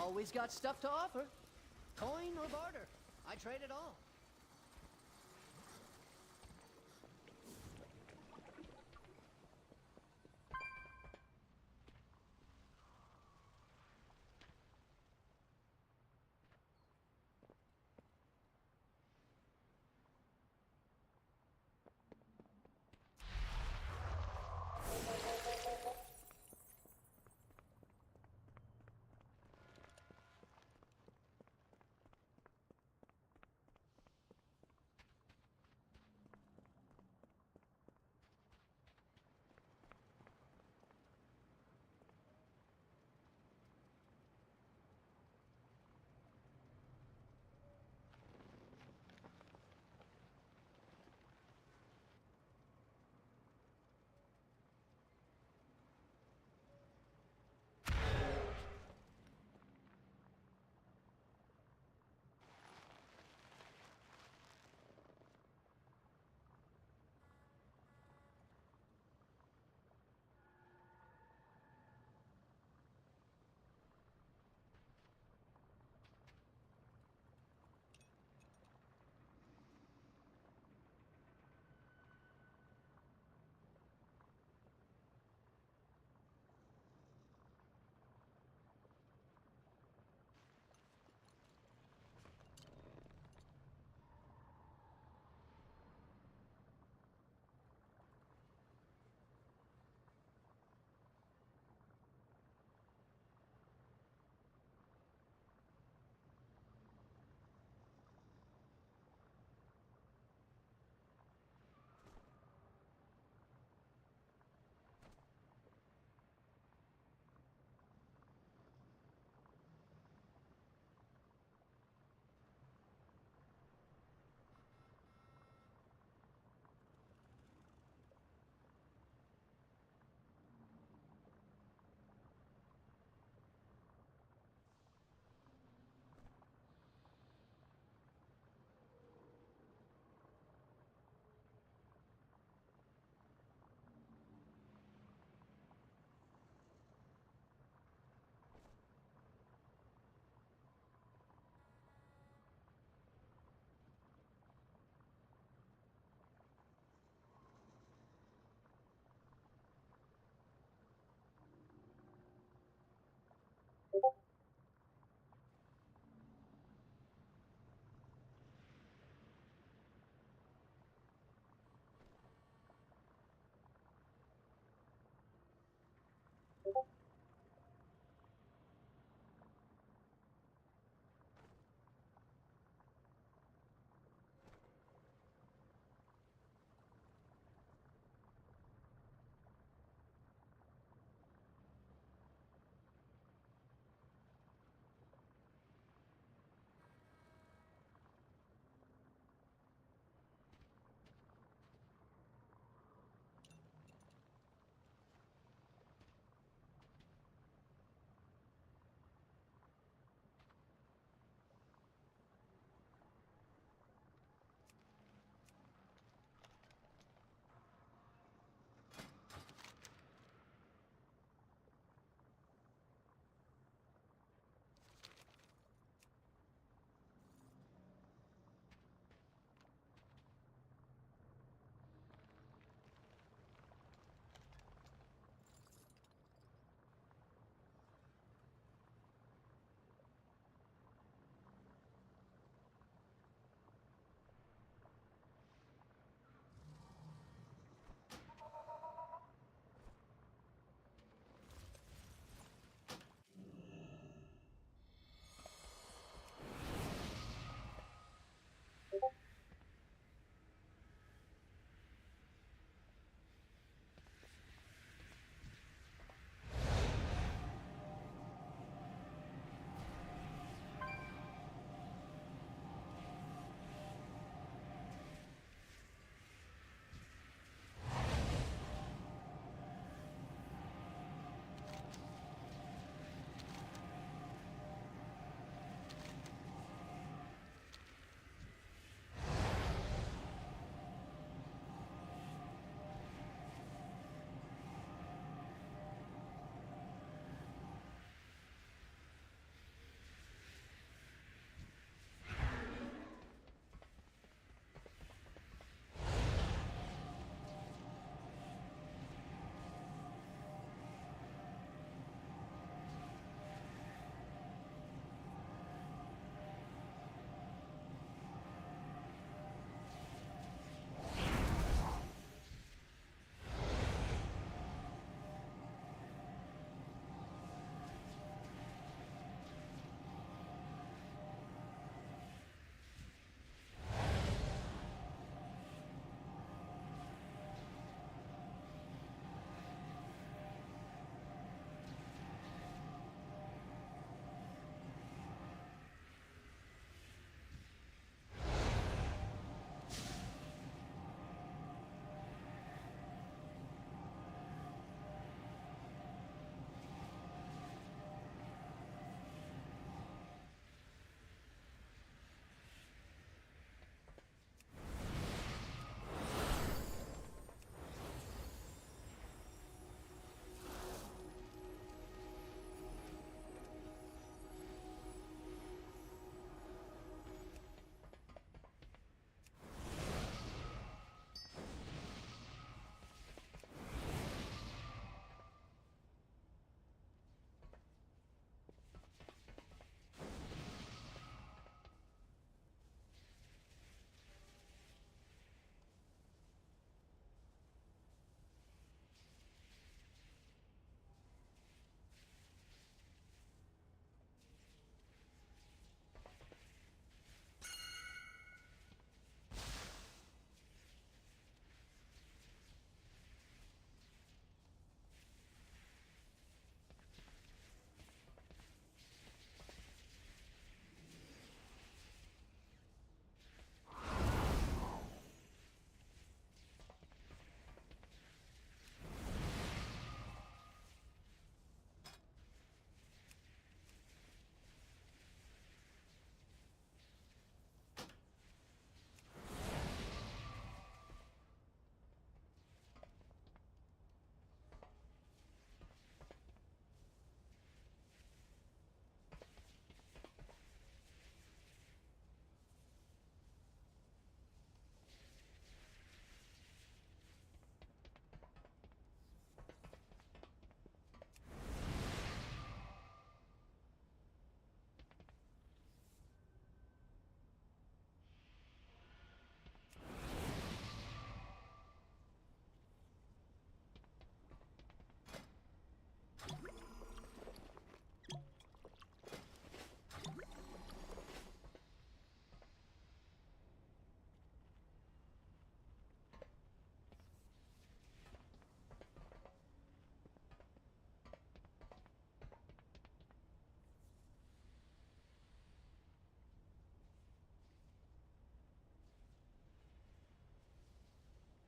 always got stuff to offer. Coin or barter. I trade it all.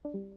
World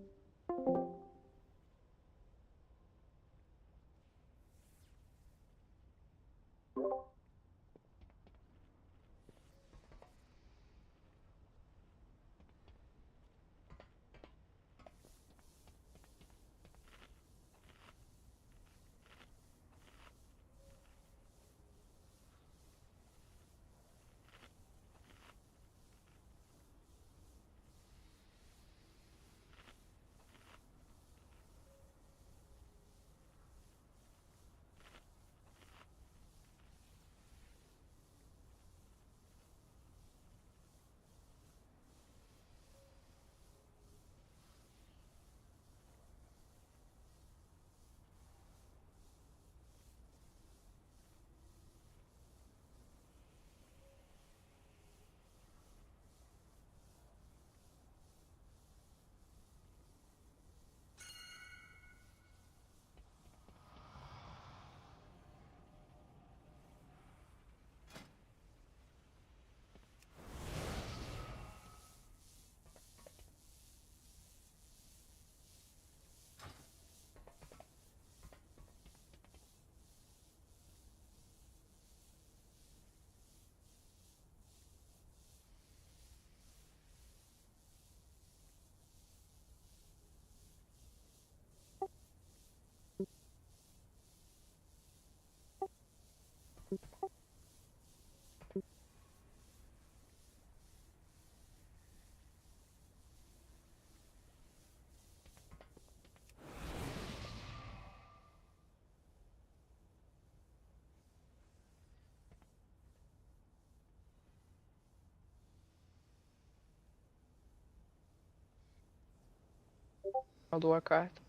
of Warcraft.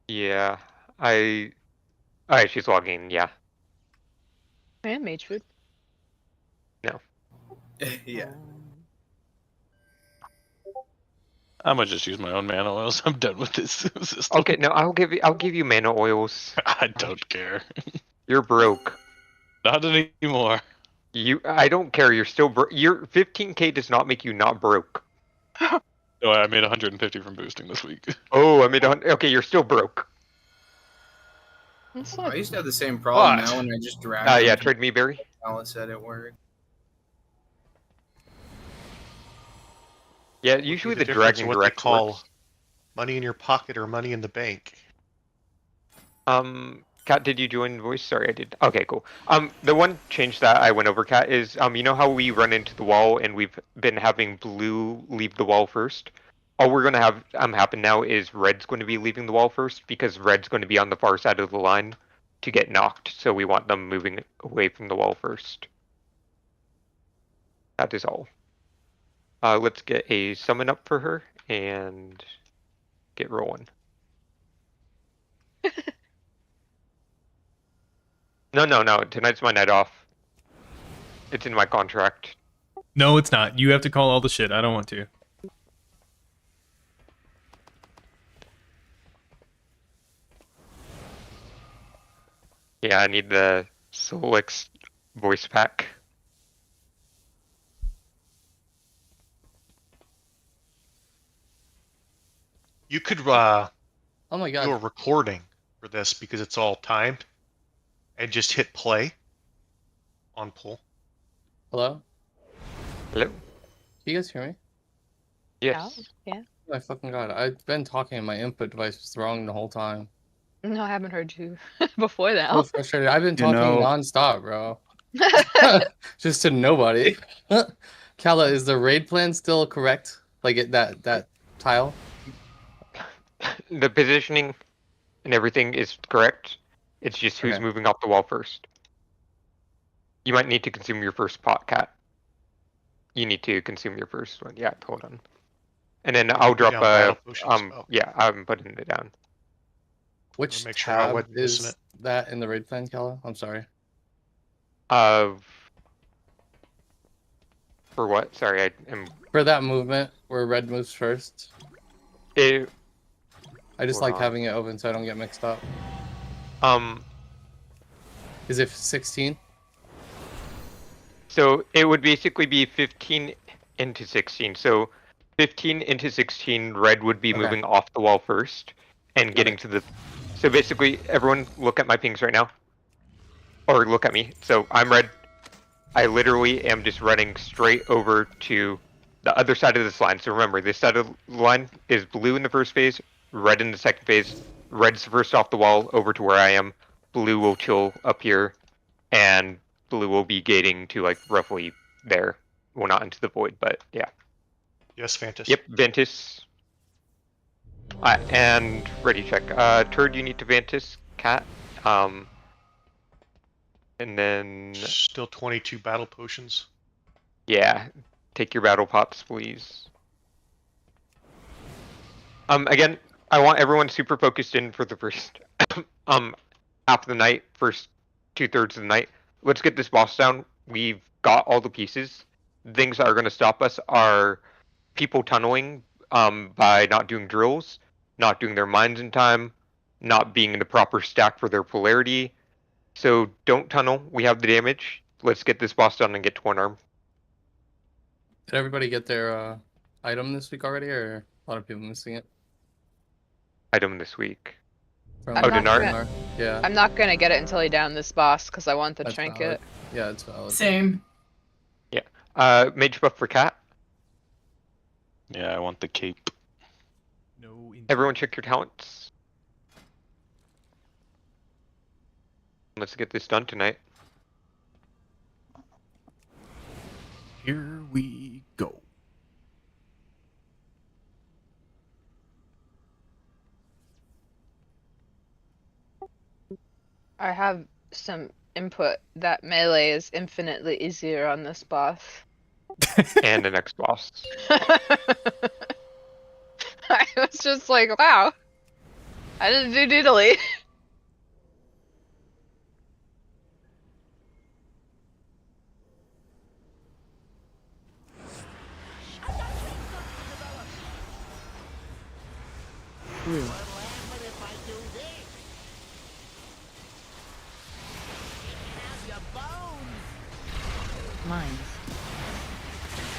Yeah, Alright, she's logging, yeah. And mage food. No. Yeah. I'm gonna just use my own mana oils. I'm done with this system. Okay, no, I'll give you mana oils. I don't care. You're broke. Not anymore. I don't care, you're still your 15k does not make you not broke. No, I made 150 from boosting this week. Oh, I made okay, you're still broke. That's I not... used to have the same problem What? now when I just dragged Yeah, them trade me, Barry. Alice said it worked. Yeah, usually the difference dragging in what they direct call works. money in your pocket or money in the bank. Kat, did you join voice? Sorry, I did. Okay, cool. The one change that I went over, Kat, is you know how we run into the wall and we've been having blue leave the wall first? All we're gonna have happen now is red's going to be leaving the wall first because red's going to be on the far side of the line to get knocked. So we want them moving away from the wall first. That is all. Let's get a summon up for her and get rolling. No. Tonight's my night off. It's in my contract. No, it's not. You have to call all the shit. I don't want to. Yeah, I need the Solix voice pack. You could Oh my do a god. recording for this because it's all timed, and just hit play on pull. Hello? Hello? Can you guys hear me? Yes. Yeah. Oh my fucking god. I've been talking and my input device was wrong the whole time. No, I haven't heard you before that. So frustrated. I've been talking non-stop, bro. Just to nobody. Kala, is the raid plan still correct? Like that tile? The positioning and everything is correct. It's just who's Okay. moving off the wall first. You might need to consume your first pot, Cat. You need to consume your first one. Yeah, hold on. And then I'll drop down battle potions. Oh. yeah, I'm putting it down. Which Make sure I tab wasn't missing is it. that in the raid plan, Kala? I'm sorry. For what? Sorry, I am. For that movement where red moves first. It, I just Hold like on. having it open so I don't get mixed up. Is it 16? So it would basically be 15 into 16. So 15 into 16, red would be Okay. moving off the wall first and getting to the. So basically, everyone look at my pings right now, or look at me. So I'm red. I literally am just running straight over to the other side of this line. So remember, this side of the line is blue in the first phase, red in the second phase. Red's first off the wall over to where I am. Blue will chill up here, and blue will be gating to like roughly there. Well, not into the void, but yeah. Yes, Fantas. Yep, Ventus. And ready check. Turd, you need to Ventus. Cat. And then Still 22 battle potions. yeah, take your battle pots, please. Again, I want everyone super focused in for the first half of the night, first 2/3 of the night. Let's get this boss down. We've got all the pieces. Things that are going to stop us are people tunneling by not doing drills, not doing their mines in time, not being in the proper stack for their polarity. So don't tunnel. We have the damage. Let's get this boss done and get to one arm. Did everybody get their item this week already, or a lot of people missing it? Item this week. From I'm not Dinar? gonna- Yeah, I'm not gonna get it until I down this boss because I want the that's trinket. valid. Yeah, it's valid. Same. Mage buff for Cat. Yeah, I want the cape. No. Everyone check your talents. Let's get this done tonight. Here we go. I have some input that melee is infinitely easier on this boss. And the next boss. I was just like, wow. I didn't do doodly. Blue. Mines.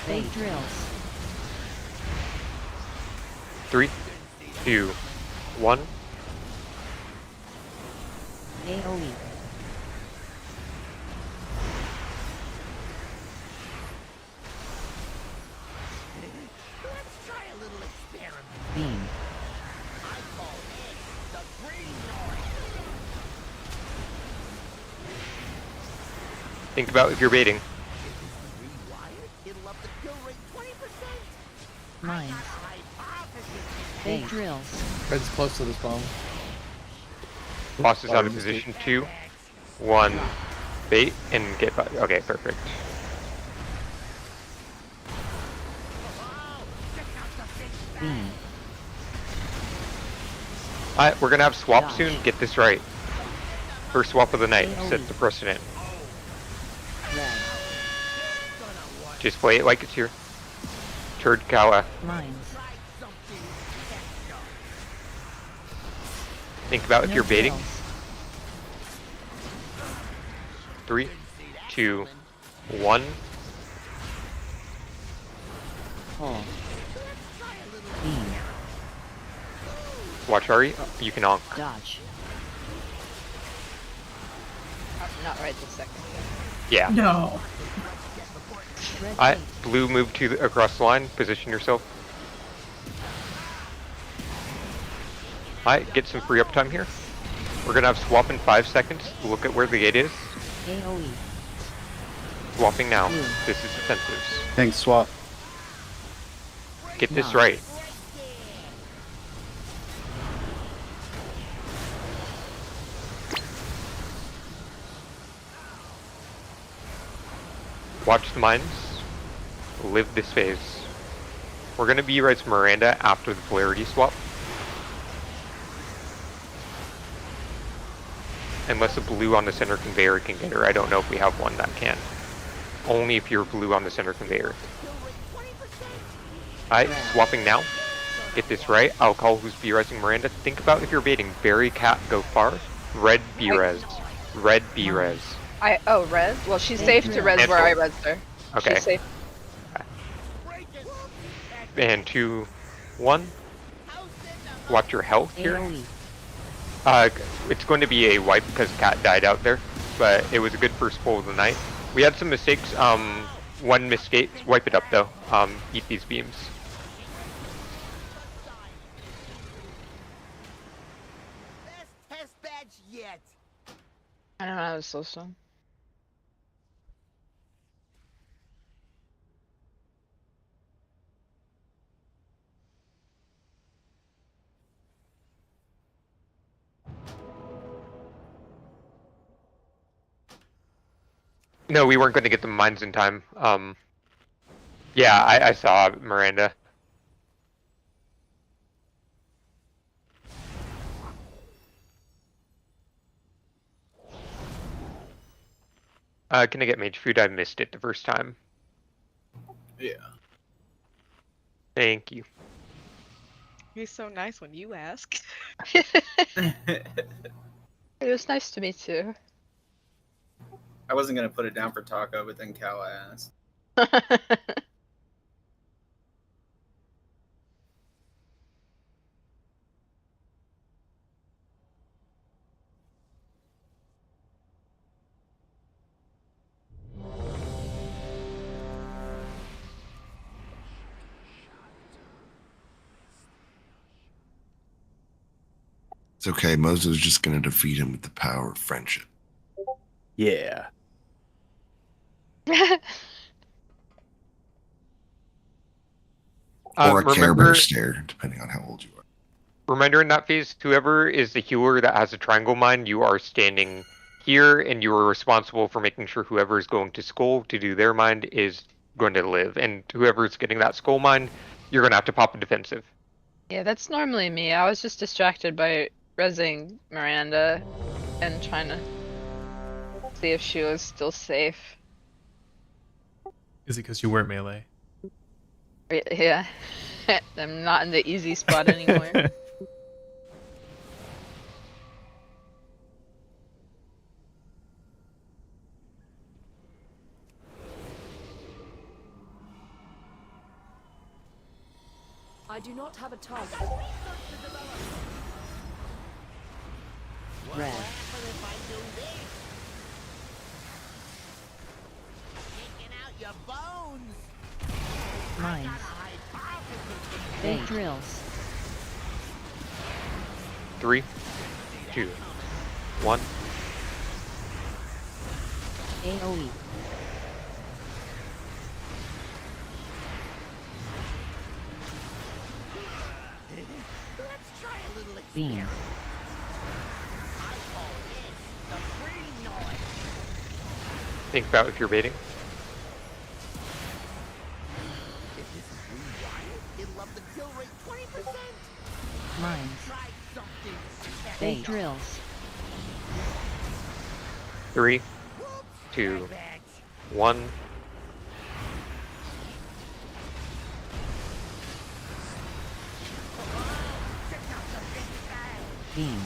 Fake drills. 3, 2, 1. AoE. Let's try a little experiment. Beam. I call it the green noise. Think about if you're baiting. Rewired, it'll up the kill rate 20%. Mines. Hypothesis. Fake drills. Red's close to this bomb. Boss is out of position. 2, 1. Bait and get back. Okay, perfect. Beam. Alright, we're gonna have swap soon. Get this right. First swap of the night. Set the precedent. Red. Just play it like it's here. Turd Kawa. Mines. Think about if No you're baiting. drills. 3, 2, 1. Pull. Beam. Watch Ari. You can honk. Dodge. Not right this second. Yeah. No. Red Alright, plate. blue move to the, across the line. Position yourself. Alright, get some free uptime here. We're gonna have swap in 5 seconds. Look at where the gate is. AoE. Swapping now. Blue. This is defensives. Thanks, swap. Get this Nice. right. Watch the mines. Live this phase. We're gonna be Res Miranda after the polarity swap. Unless a blue on the center conveyor can get her. I don't know if we have one that can. Only if you're blue on the center conveyor. Alright, swapping now. Get this right. I'll call who's B-resing Miranda. Think about if you're baiting. Berry, Cat, go far. Red, B-res. Red, B-res. Oh, res? Well, she's safe to res where I res her. Okay. She's safe. And 2, 1. Watch your health here. AoE. It's going to be a wipe because Cat died out there, but it was a good first pull of the night. We had some mistakes. One mistake. Wipe it up though. Eat these beams. Best test badge yet. I don't know how to slow song. No, we weren't going to get the mines in time. Yeah, I saw Miranda. Can I get mage food? I missed it the first time. Yeah. Thank you. He's so nice when you ask. It was nice to meet you. I wasn't gonna put it down for Taco, but then Kala asked. It's okay. Mozo's just going to defeat him with the power of friendship. Yeah. Or a Care Remember, Bear stare, depending on how old you are. reminder in that phase, whoever is the healer that has a triangle mine, you are standing here and you are responsible for making sure whoever is going to skull to do their mind is going to live. And whoever is getting that skull mine, you're going to have to pop a defensive. Yeah, that's normally me. I was just distracted by rezzing Miranda and trying to see if she was still safe. Is it because you weren't melee? Yeah. I'm not in the easy spot anymore. I do not have a target. Red. Mines. Big drills. 3, 2, 1. AoE. Beam. Think about if you're baiting. Mines. Big drills. 3, 2, 1. Beam.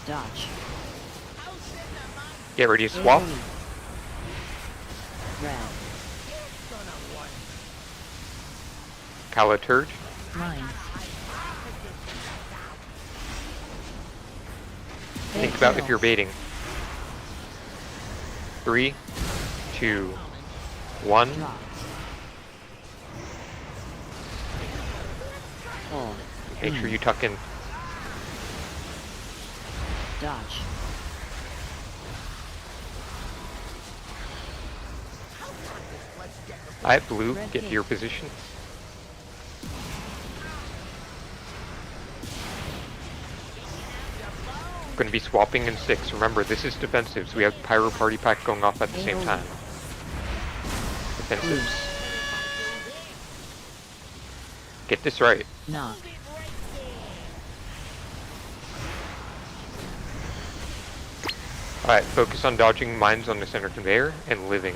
Dodge. Get ready to swap. AoE. Red. Kala turd. Mines. Think about if you're baiting. 3, 2, 1. Drop. Pull. Make sure you tuck in. Dodge. I have blue. Get to your position. Going to be swapping in 6. Remember, this is defensive, so we have Pyro Party Pack going off at the same time. Defensives. Get this right. Knock. Alright, focus on dodging mines on the center conveyor and living.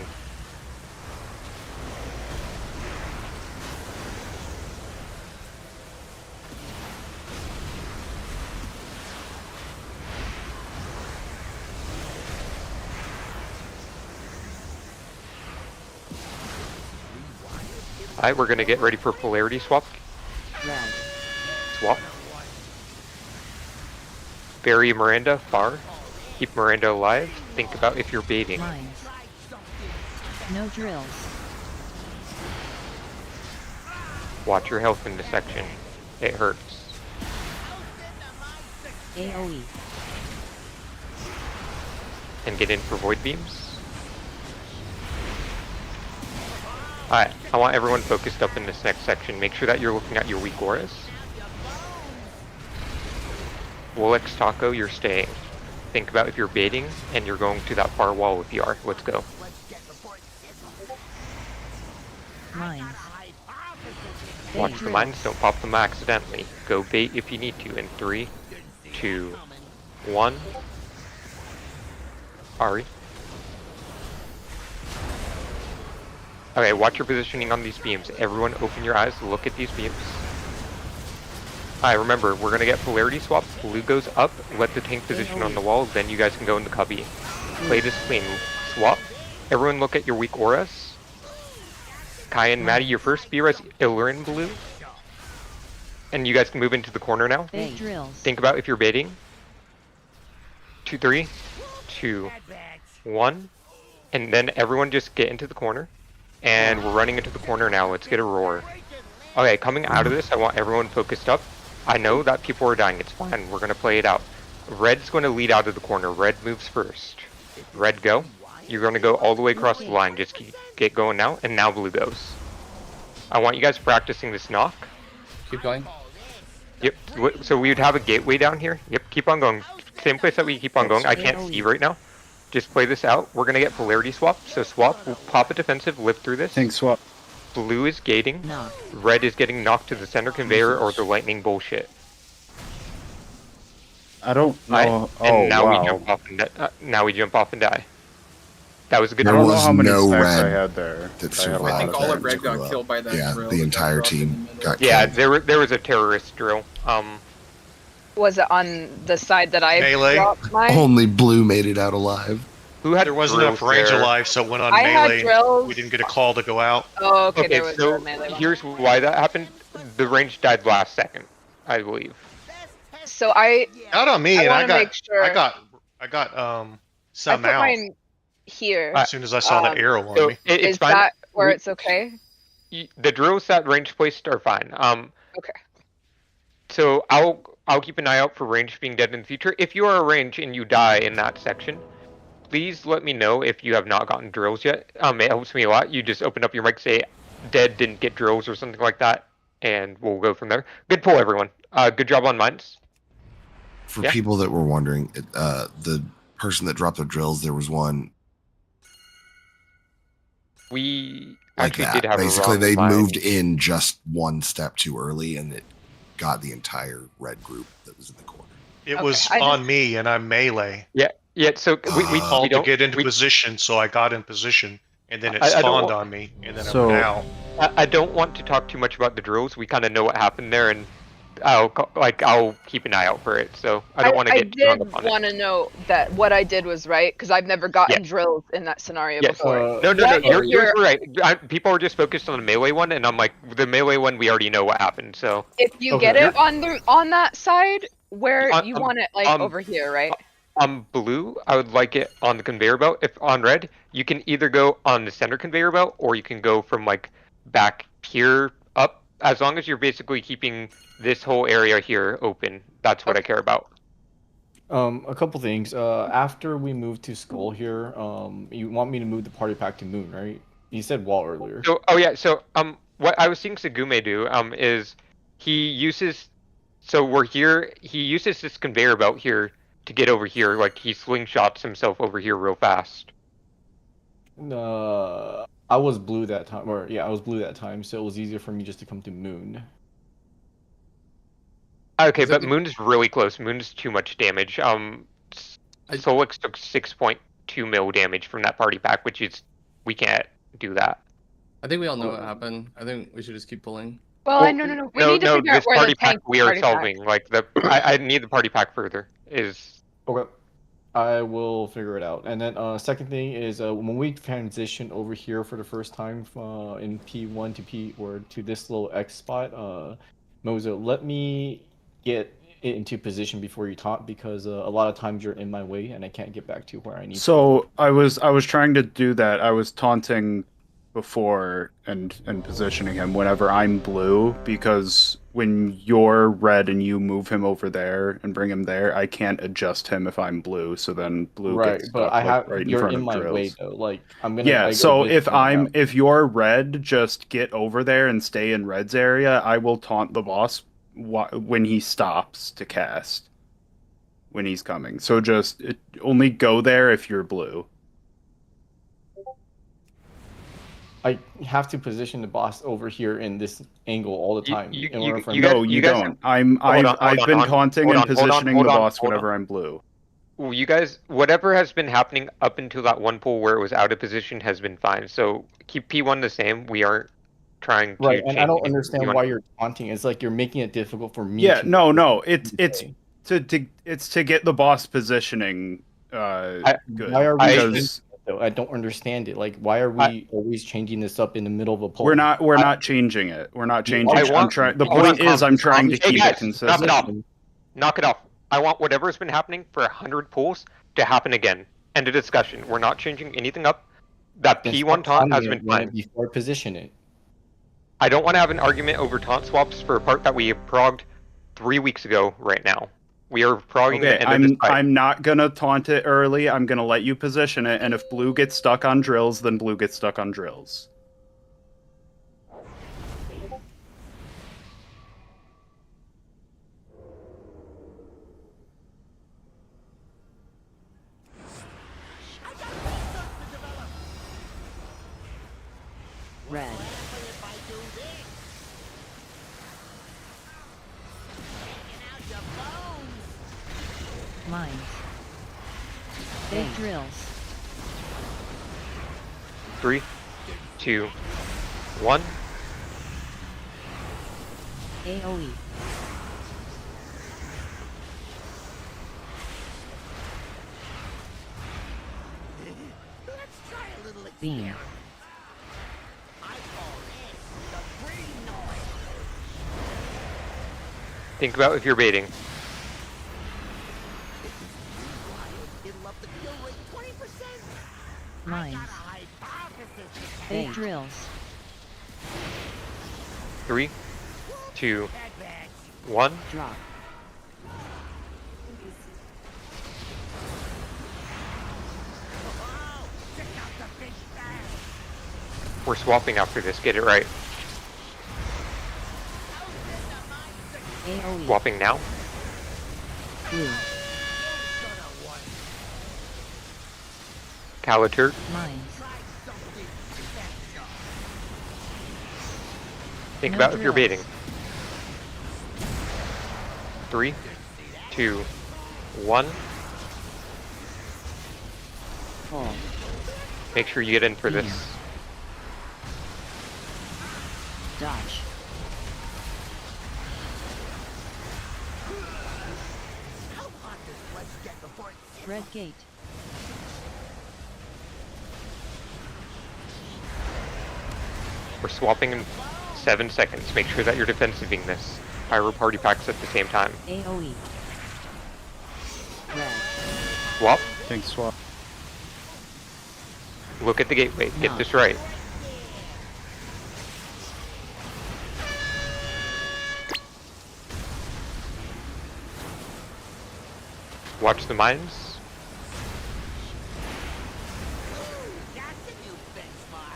Alright, we're gonna get ready for polarity swap. Red. Swap. Bury Miranda far. Keep Miranda alive. Think about if you're baiting. Mines. No drills. Watch your health in this section. It hurts. AoE. And get in for void beams. Alright, I want everyone focused up in this next section. Make sure that you're looking at your weak auras. Wolex Taco, you're staying. Think about if you're baiting, and you're going to that far wall if you are. Let's go. Mines. Watch the mines, don't pop them accidentally. Go bait if you need to in 3, 2, 1. Ari. Okay, watch your positioning on these beams. Everyone open your eyes, look at these beams. Alright, remember, we're gonna get polarity swap. Blue goes up, let the tank position on the wall, then you guys can go in the cubby. Play this clean. Swap. Everyone look at your weak auras. Kai and Maddie, your first B-res Illurin blue. And you guys can move into the corner now. Big drills. Think about if you're baiting. 2, 3, 2, 1. And then everyone just get into the corner. And we're running into the corner now. Let's get a roar. Okay, coming out of this, I want everyone focused up. I know that people are dying. It's fine. We're going to play it out. Red's going to lead out of the corner. Red moves first. Red, go. You're going to go all the way across the line. Just get going now. And now blue goes. I want you guys practicing this knock. Keep going. Yep. So we would have a gateway down here. Yep. Keep on going. Same place that we keep on going. I can't see right now. Just play this out. We're going to get polarity swap. So swap. We'll pop a defensive. Live through this. Tank swap. Blue is gating. Knock. Red is getting knocked to the center conveyor or the lightning bullshit. I don't know. And now wow. we jump off and now we jump off and die. That was a good I There don't know was how many no stacks I red had there. that I had a survived. lot I think of all that. of red got killed by that Yeah, drill. the that entire dropped in the team middle. got Yeah, killed. there was a terrorist drill. Was it on the side that I Melee? dropped mine? Only blue made it out alive. Who had There wasn't drills enough range there? alive, so it went on I had melee. drills. We didn't get a call to go out. Oh, okay, Okay, there was so a melee one. here's why that happened. The range died last second, I believe. So I Not on me, I and I wanna got, make sure- I got I some put out mine here. as soon as I saw that arrow on So me. it's Is fine. that where We- it's okay? The drills that range placed are fine. Okay. So I'll keep an eye out for range being dead in the future. If you are a range and you die in that section, please let me know if you have not gotten drills yet. It helps me a lot. You just open up your mic, say dead, didn't get drills or something like that, and we'll go from there. Good pull, everyone. Good job on mines. For Yeah. people that were wondering, the person that dropped their drills, there was one We like actually that. did have Basically, a they wrong moved line. in just one step too early, and it got the entire red group that was in the corner. It Okay, was I on me, and I'm melee. Yeah. So we Called to don't get into we, position, so I got in position, and then it I don't spawned wa- on me, and then So- I'm out. I don't want to talk too much about the drills. We kind of know what happened there, and I'll keep an eye out for it. So I don't want to I get too hung did up on it. want to know that what I did was right because I've never gotten Yeah. drills in that scenario Yes. before. No, What if you're you're- right. People are just focused on the melee one, and I'm like, the melee one, we already know what happened. So If you Okay, get it on that side, where On- you want it like over here, right? on blue, I would like it on the conveyor belt. If on red, you can either go on the center conveyor belt, or you can go from like back here up. As long as you're basically keeping this whole area here open, that's what I care about. A couple things. After we move to Skull here, you want me to move the party pack to Moon, right? You said wall earlier. So, what I was seeing Sagume do, is he uses, so we're here, he uses this conveyor belt here to get over here, like he slingshots himself over here real fast. I was blue that time, I was blue that time, so it was easier for me just to come to Moon. Okay, Is but that- Moon's really close. Moon's too much damage. Solix took 6.2 mil damage from that party pack, which is, we can't do that. I think we all know what happened. I think we should just keep pulling. Well, no. We need to figure out this where party the tank pack we are party pack- solving. Like I need the party pack further. Is Okay. I will figure it out. And then second thing is when we transition over here for the first time in P1 to P or to this little X spot, Mozo, let me get it into position before you taunt because a lot of times you're in my way and I can't get back to where I need to. So I was trying to do that. I was taunting before and positioning him whenever I'm blue, because when you're red and you move him over there and bring him there, I can't adjust him if I'm blue. So then blue gets stuck, but I have right in you're front in of my drills. way though. Like I'm gonna. Yeah. I So gotta get if you're red, just get over there and stay in red's area. I will taunt the boss when he stops to cast. When he's coming, so just only go there if you're blue. I have to position the boss over here in this angle all the time. You don't. I've been taunting and positioning the boss whenever I'm blue. Well, you guys, whatever has been happening up until that one pull where it was out of position has been fine. So keep P1 the same. We aren't trying to. Right, and I don't understand why you're taunting. It's like you're making it difficult for me. Yeah, no. It's to get the boss positioning good. Why are we? I don't understand it. Like, why are we always changing this up in the middle of a poll? We're not changing it. We're not changing it. The point is, I'm trying to keep it consistent. Knock it off. I want whatever's been happening for 100 pulls to happen again. End of discussion. We're not changing anything up. That P1 taunt has been fine. Before position it. I don't want to have an argument over taunt swaps for a part that we progged 3 weeks ago right now. We are progging the end of this fight. I'm not gonna taunt it early. I'm gonna let you position it, and if blue gets stuck on drills, then blue gets stuck on drills. Red. Mines. Big drills. 3, 2, 1. AoE. Beam. Think about if you're baiting. Mines. Big drills. 3, 2, 1. Drop. We're swapping after this. Get it right. AoE. Swapping now. Blue. Calatur. Mines. Think No about if you're drills. baiting. 3, 2, 1. Pull. Make sure you get in for this. Dodge. Red gate. We're swapping in 7 seconds. Make sure that you're defensiving this. Pyro party packs at the same time. AoE. Red. Swap. Thanks, swap. Look at the gateway. Get No. this right. Watch the mines.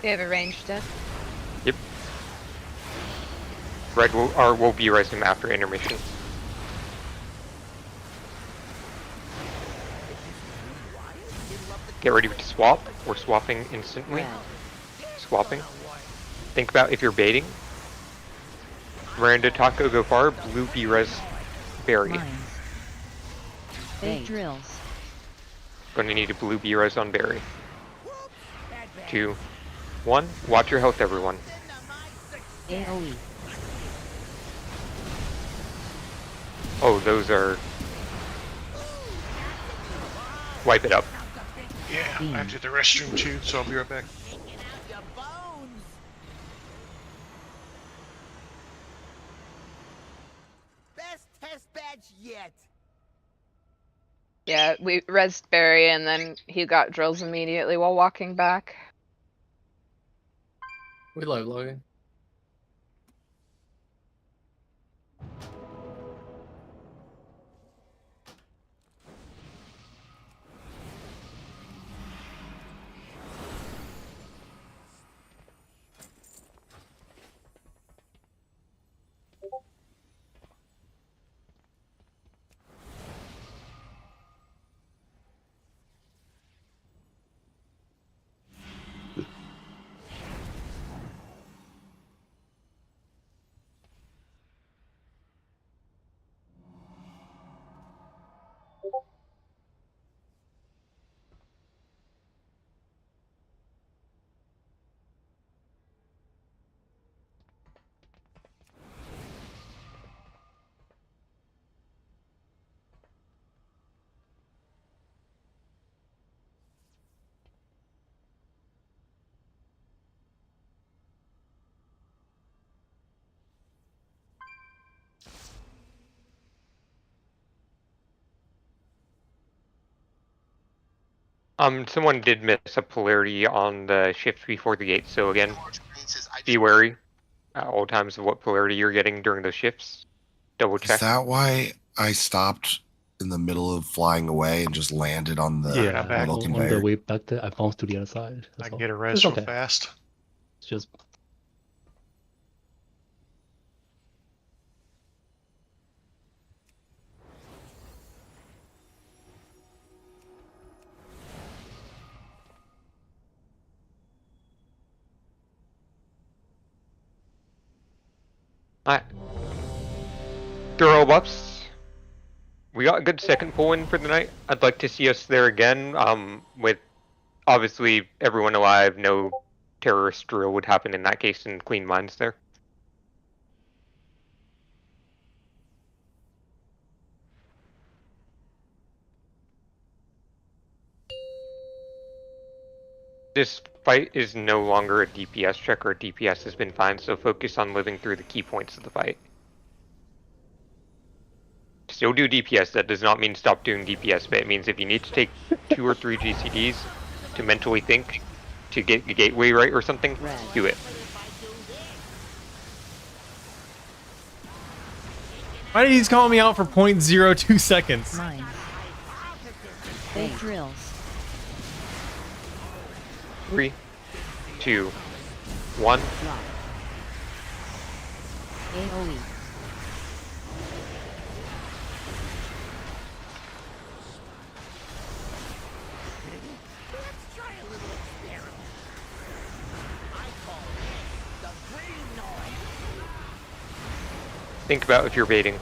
They have a ranged death. Yep. Red will be res him after intermission. Get ready to swap. We're swapping instantly. Red. Swapping. Think about if you're baiting. Miranda, Taco, go far. Blue, B-res, Berry. Mines. Big drills. Gonna need a blue B-res on Berry. 2, 1. Watch your health, everyone. AoE. Oh, those are... wipe it up. Yeah, I have to hit the restroom too, so I'll be right back. Best test batch yet. Yeah, we rezzed Barry and then he got drills immediately while walking back. We live logging. Someone did miss a polarity on the shift before the gate, so again, be wary at all times of what polarity you're getting during those shifts. Double check. Is that why I stopped in the middle of flying away and just landed on the little on conveyor? the way back there, I bounced to the other side. I can get a res real fast. It's just Alright. Thorough buffs. We got a good second pull in for the night. I'd like to see us there again, with obviously everyone alive, no terrorist drill would happen in that case, and clean minds there. This fight is no longer a DPS check, or DPS has been fine, so focus on living through the key points of the fight. Still do DPS, that does not mean stop doing DPS, but it means if you need to take 2 or 3 GCDs to mentally think, to get the gateway right or something, do it. Why did he call me out for 0.02 seconds? Mine. Big drills. 3, 2, 1. Drop. AoE. Think about if you're baiting.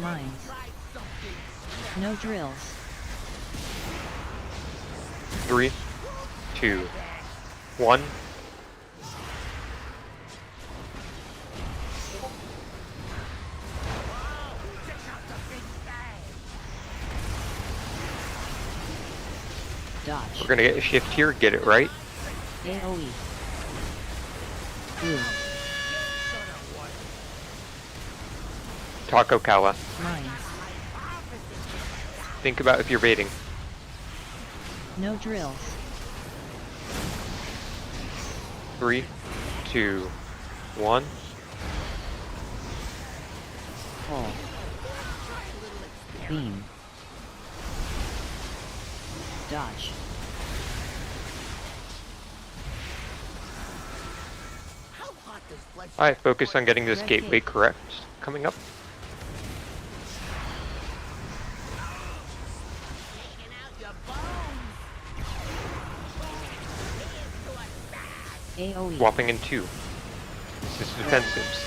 Mines. No drills. 3, 2, 1. Dodge. We're gonna get a shift here, get it right. AoE. Blue. Taco Kala. Mines. Think about if you're baiting. No drills. 3, 2, 1. Pull. Beam. Dodge. Alright, focus on getting this gateway correct. Coming up. AoE. Swapping in 2. This is defensives.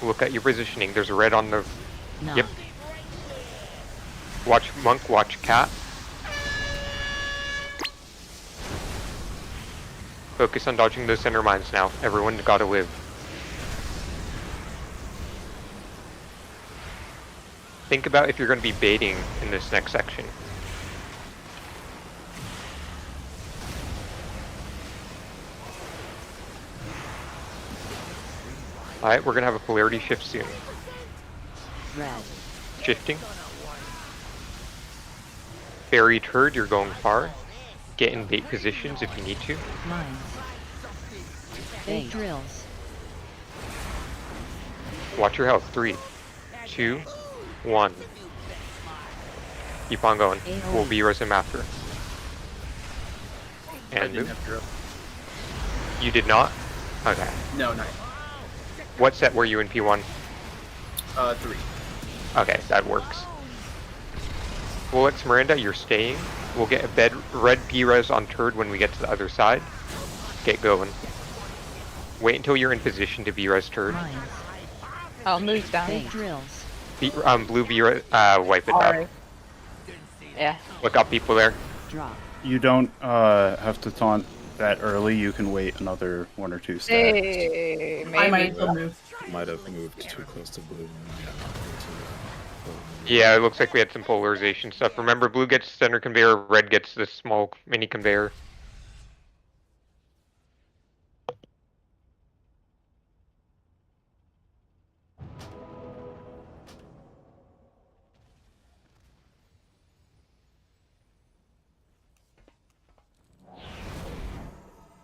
Look at your positioning. There's a red on the... No. Yep. Watch Monk, watch Cat. Focus on dodging those center mines now. Everyone's gotta live. Think about if you're going to be baiting in this next section. Alright, we're going to have a polarity shift soon. Red. Shifting. Fairy turd, you're going far. Get in bait positions if you need to. Mines. Bait drills. Watch your health. 3, 2, 1. Keep on going. We'll be res him after. And didn't have drill. you did not? Okay. No, not. What set were you in P1? 3. Okay, that works. Bullets, Miranda, you're staying. We'll get a red P-res on turd when we get to the other side. Get going. Wait until you're in position to B-res turd. I'll move down. Bait drills. Blue B-res, wipe it up. Yeah. Look up people there. Drop. You don't have to taunt that early. You can wait another 1 or 2 stacks. Hey, maybe. I might have moved. Might have moved too close to blue. Yeah, it looks like we had some polarization stuff. Remember, blue gets center conveyor, red gets this small mini conveyor.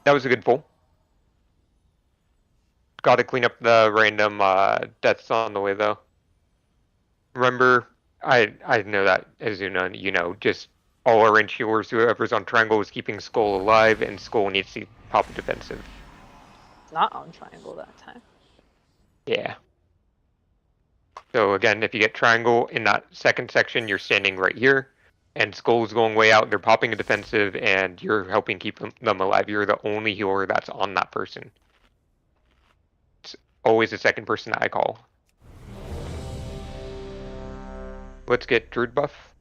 That was a good pull. Gotta clean up the random deaths on the way though. Remember, I know that as you know, just all our range healers, whoever's on triangle is keeping Skull alive, and Skull needs to pop defensive. Not on triangle that time. Yeah. So again, if you get triangle in that second section, you're standing right here, and Skull's going way out, they're popping a defensive, and you're helping keep them alive. You're the only healer that's on that person. It's always the second person that I call. Let's get Druid buff.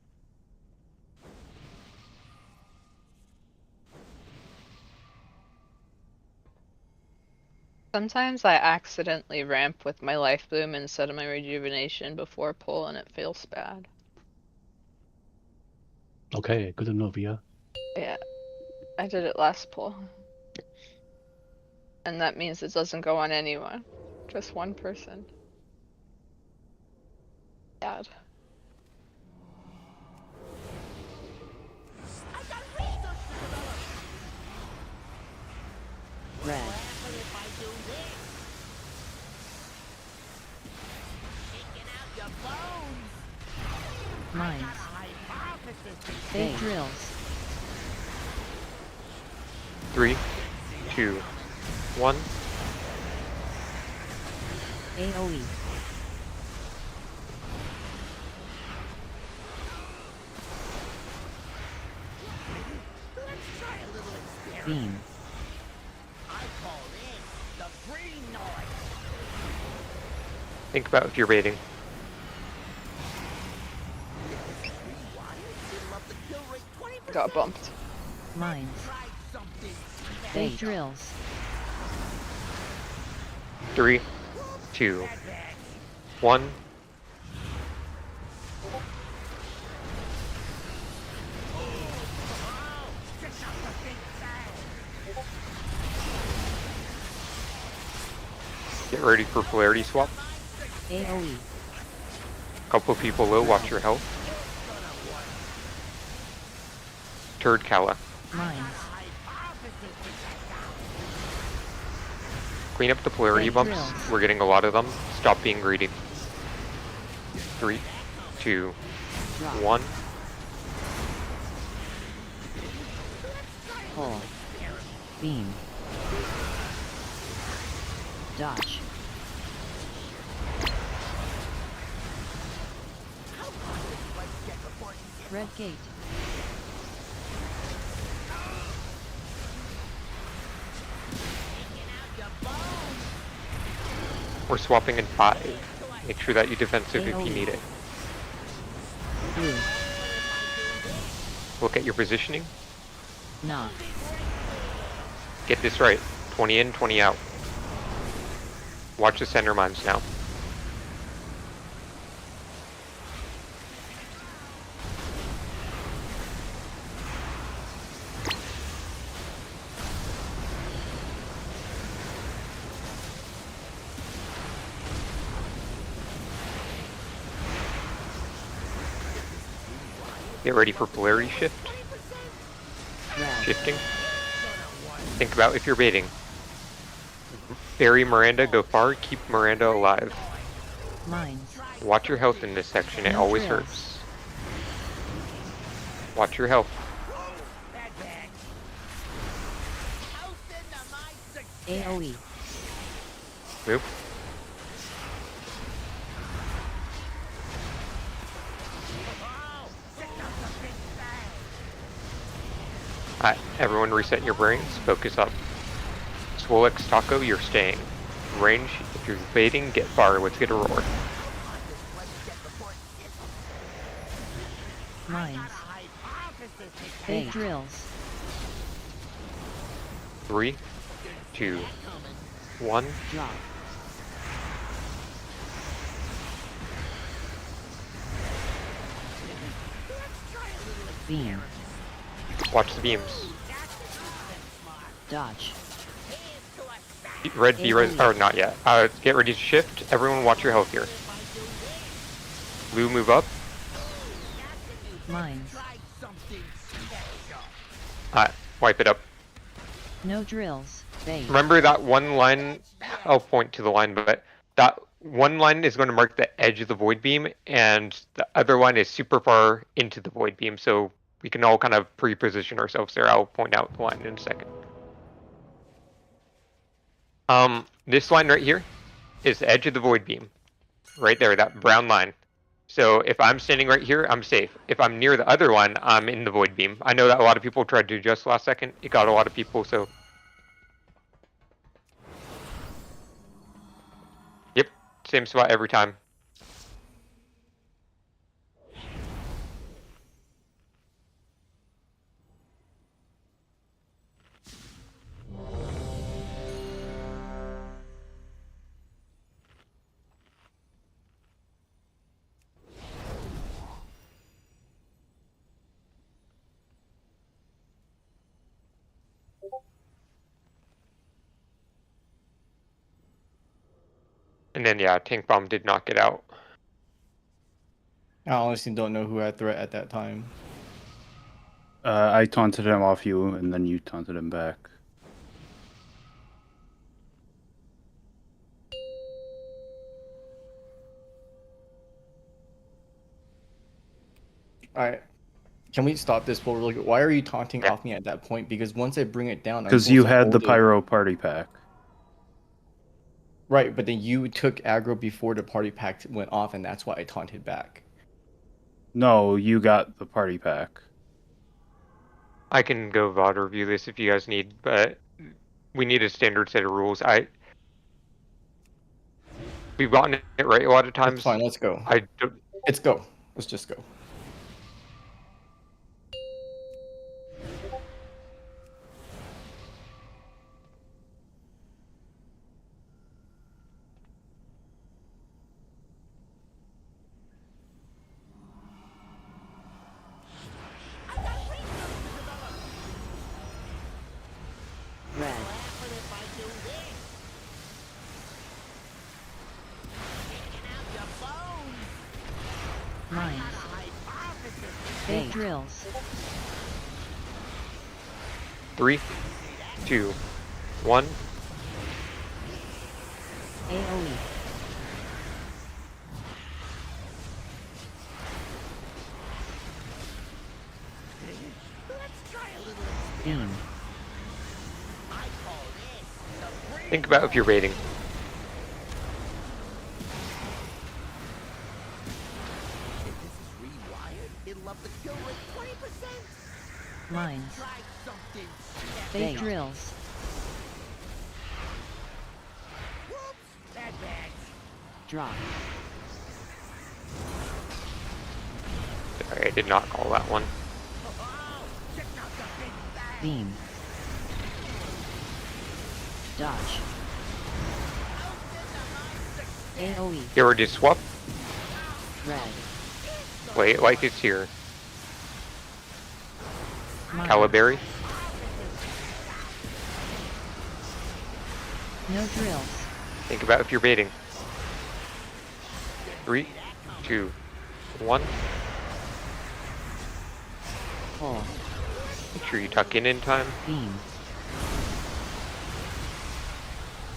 Sometimes I accidentally ramp with my life bloom instead of my rejuvenation before pull and it feels bad. Okay, good to know, Via. Yeah, I did it last pull. And that means it doesn't go on anyone. Just one person. Bad. Red. Mines. Bait drills. 3, 2, 1. AoE. Beam. Think about if you're baiting. Got bumped. Mines. Bait drills. 3, 2, 1. Get ready for polarity swap. AoE. Couple people low, watch your health. Turd Kala. Mines. Clean up the polarity Bait bumps. drills. We're getting a lot of them. Stop being greedy. 3, 2, Drop. 1. Pull. Beam. Dodge. Red gate. We're swapping in 5. Make sure that you defensive if you need it. Blue. Look at your positioning. Knock. Get this right. 20 in, 20 out. Watch the center mines now. Get ready for polarity shift. Red. Shifting. Think about if you're baiting. Bury Miranda, go far, keep Miranda alive. Mines. Watch your health in this section, it No always drills. hurts. Watch your health. AoE. Move. Alright, everyone reset your brains, focus up. Swolex Taco, you're staying. Range, if you're baiting, get far, let's get a roar. Mines. Bait drills. 3, 2, 1. Drop. Beam. Watch the beams. Dodge. Red B res, or not yet. Get ready to shift. Everyone watch your health here. Blue move up. Mines. Wipe it up. No drills. Bait. Remember that one line, I'll point to the line, but that one line is going to mark the edge of the void beam, and the other line is super far into the void beam, so we can all kind of pre-position ourselves there. I'll point out the line in a second. This line right here is the edge of the void beam. Right there, that brown line. So if I'm standing right here, I'm safe. If I'm near the other line, I'm in the void beam. I know that a lot of people tried to adjust last second. It got a lot of people, so... Yep, same spot every time. And then, yeah, Tank Bomb did not get out. I honestly don't know who had threat at that time. I taunted him off you, and then you taunted him back. Alright. Can we stop this for really quick? Why are you taunting off me at that point? Because once I bring it down... Because you had the Pyro party pack. Right, but then you took aggro before the party pack went off, and that's why I taunted back. No, you got the party pack. I can go VOD review this if you guys need, but we need a standard set of rules. We've gotten it right a lot of times. That's fine, let's go. Let's go. Let's just go. Red. Mines. Bait drills. 3, 2, 1. AoE. Beam. Think about if you're baiting. Mines. Bait drills. Drop. Sorry, I did not call that one. Beam. Dodge. AoE. Get ready to swap. Red. Play it like it's here. Mines. Calaberry. No drills. Think about if you're baiting. 3, 2, 1. Pull. Make sure you tuck in time. Beam.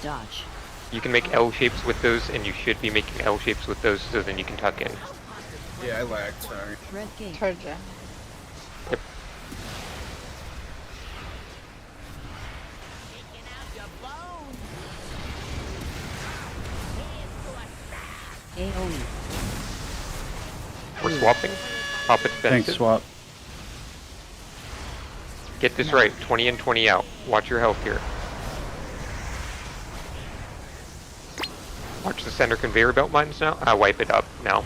Dodge. You can make L shapes with those, and you should be making L shapes with those, so then you can tuck in. Yeah, I lagged, sorry. Red gate. Told ya. Yep. AoE. We're swapping. Pop it Thanks, defensive. swap. Get this right. 20 in, 20 out. Watch your health here. Watch the center conveyor belt mines now. I wipe it up now.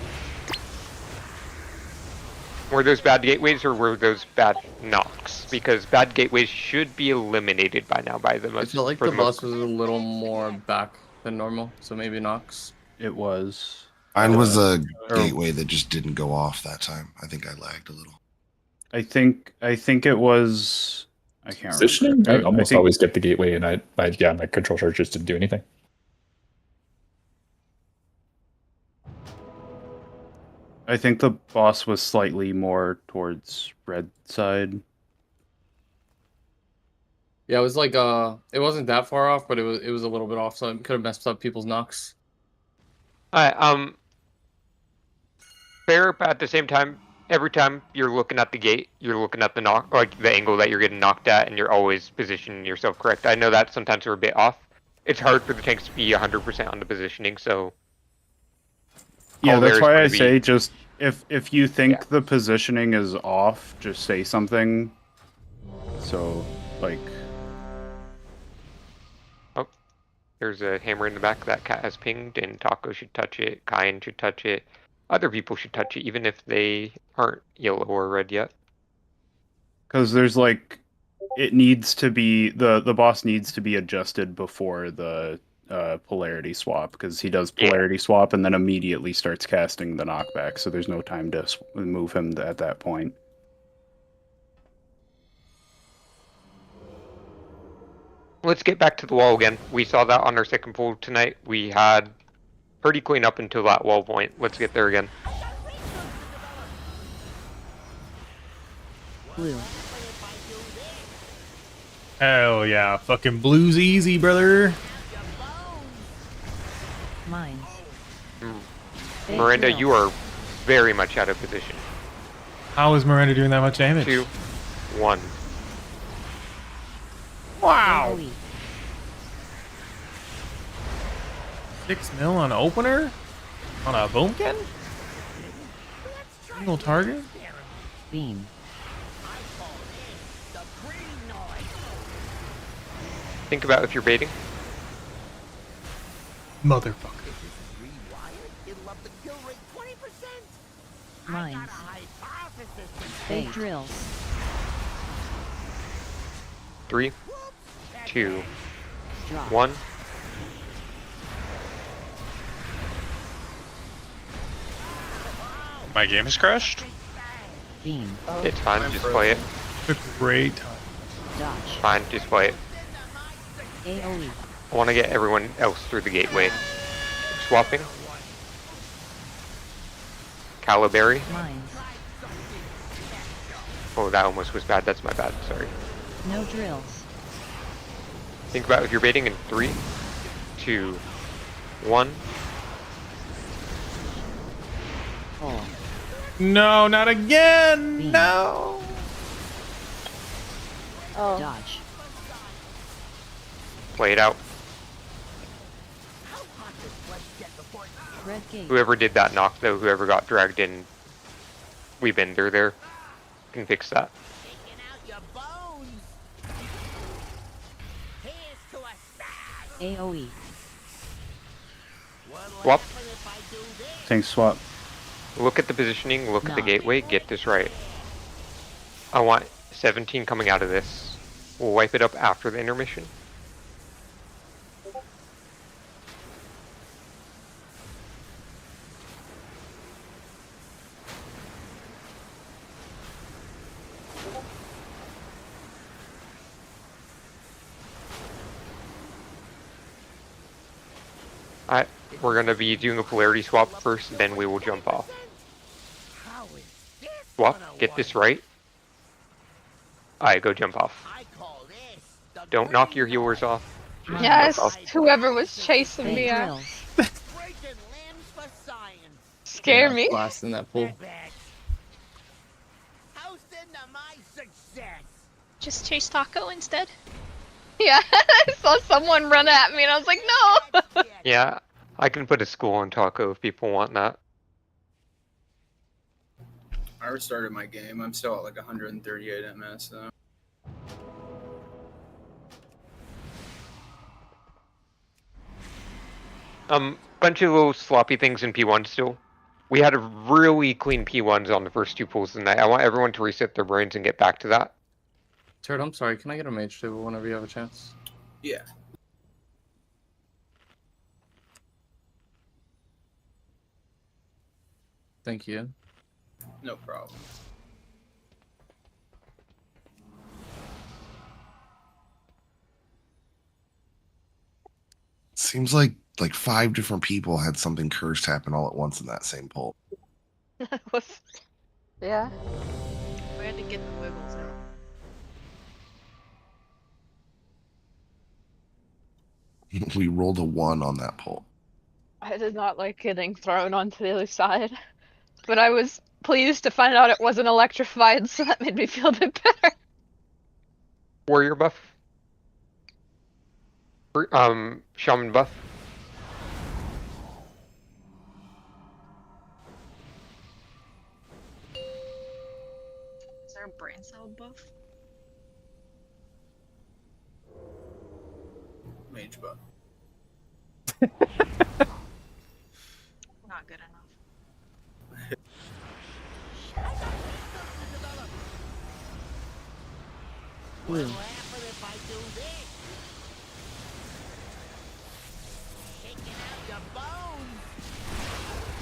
Were those bad gateways or were those bad knocks? Because bad gateways should be eliminated by now by the I most. feel like for the most- boss was a little more back than normal, so maybe Nox. It was. Mine was a or- gateway that just didn't go off that time. I think I lagged a little. I think it was. I can't Positioning? remember. I almost think- always get the gateway, and my control charges didn't do anything. I think the boss was slightly more towards red side. Yeah, it was like it wasn't that far off, but it was a little bit off, so it could have messed up people's Nox. Alright, fair, but at the same time, every time you're looking at the gate, you're looking at the knock, like the angle that you're getting knocked at, and you're always positioning yourself correct. I know that sometimes we're a bit off. It's hard for the tanks to be 100% on the positioning, so. Yeah, all that's there is why going I to be- say just if you think the positioning is off, just say something. So like. Oh, there's a hammer in the back that Cat has pinged, and Taco should touch it. Kyan should touch it. Other people should touch it, even if they aren't yellow or red yet. Because there's like, it needs to be the boss needs to be adjusted before the polarity swap, because he does polarity swap and then immediately starts casting the knockback. So there's no time to move him at that point. Let's get back to the wall again. We saw that on our second pull tonight. We had pretty clean up until that wall point. Let's get there again. Blue. Hell yeah, fucking blue's easy, brother. Mines. Miranda, you are very much out of position. How is Miranda doing that much damage? 2, 1. Wow. AoE. 6 mil on opener? On a boomkin? Single target? Beam. Think about if you're baiting. Motherfucker. Mines. Big drills. 3, 2, Drop. 1. My game has crashed? Beam. It's fine, just play it. A great time. Dodge. Fine, just play it. AoE. I want to get everyone else through the gateway. Swapping. Calaberry. Mines. Oh, that almost was bad. That's my bad. Sorry. No drills. Think about if you're baiting in 3, 2, 1. Pull. No, not again! Beam. No! Dodge. Play it out. Red gate. Whoever did that knock, though, whoever got dragged in, we've been through there. Can fix that. AoE. Swap. Thanks, swap. Look at the positioning. Look at the Knock. gateway. Get this right. I want 17 coming out of this. We'll wipe it up after the intermission. Alright, we're gonna be doing a polarity swap first, then we will jump off. Swap, get this right. Alright, go jump off. Don't knock your healers off. Just Yes, jump off. whoever was chasing me out. Scare me. Blast in that pool. Just chase Taco instead. Yeah, I saw someone run at me and I was like, no! Yeah, I can put a school on Taco if people want that. I restarted my game. I'm still at like 138 MS though. Bunch of little sloppy things in P1 still. We had a really clean P1s on the first 2 pools tonight. I want everyone to reset their brains and get back to that. Turd, I'm sorry. Can I get a mage table whenever you have a chance? Yeah. Thank you. No problem. Seems like 5 different people had something cursed happen all at once in that same poll. Yeah. We had to get the wiggles out. We rolled a 1 on that poll. I did not like getting thrown onto the other side. But I was pleased to find out it wasn't electrified, so that made me feel a bit better. Warrior buff. Shaman buff. Is there a brain cell buff? Mage buff. Not good enough. Blue.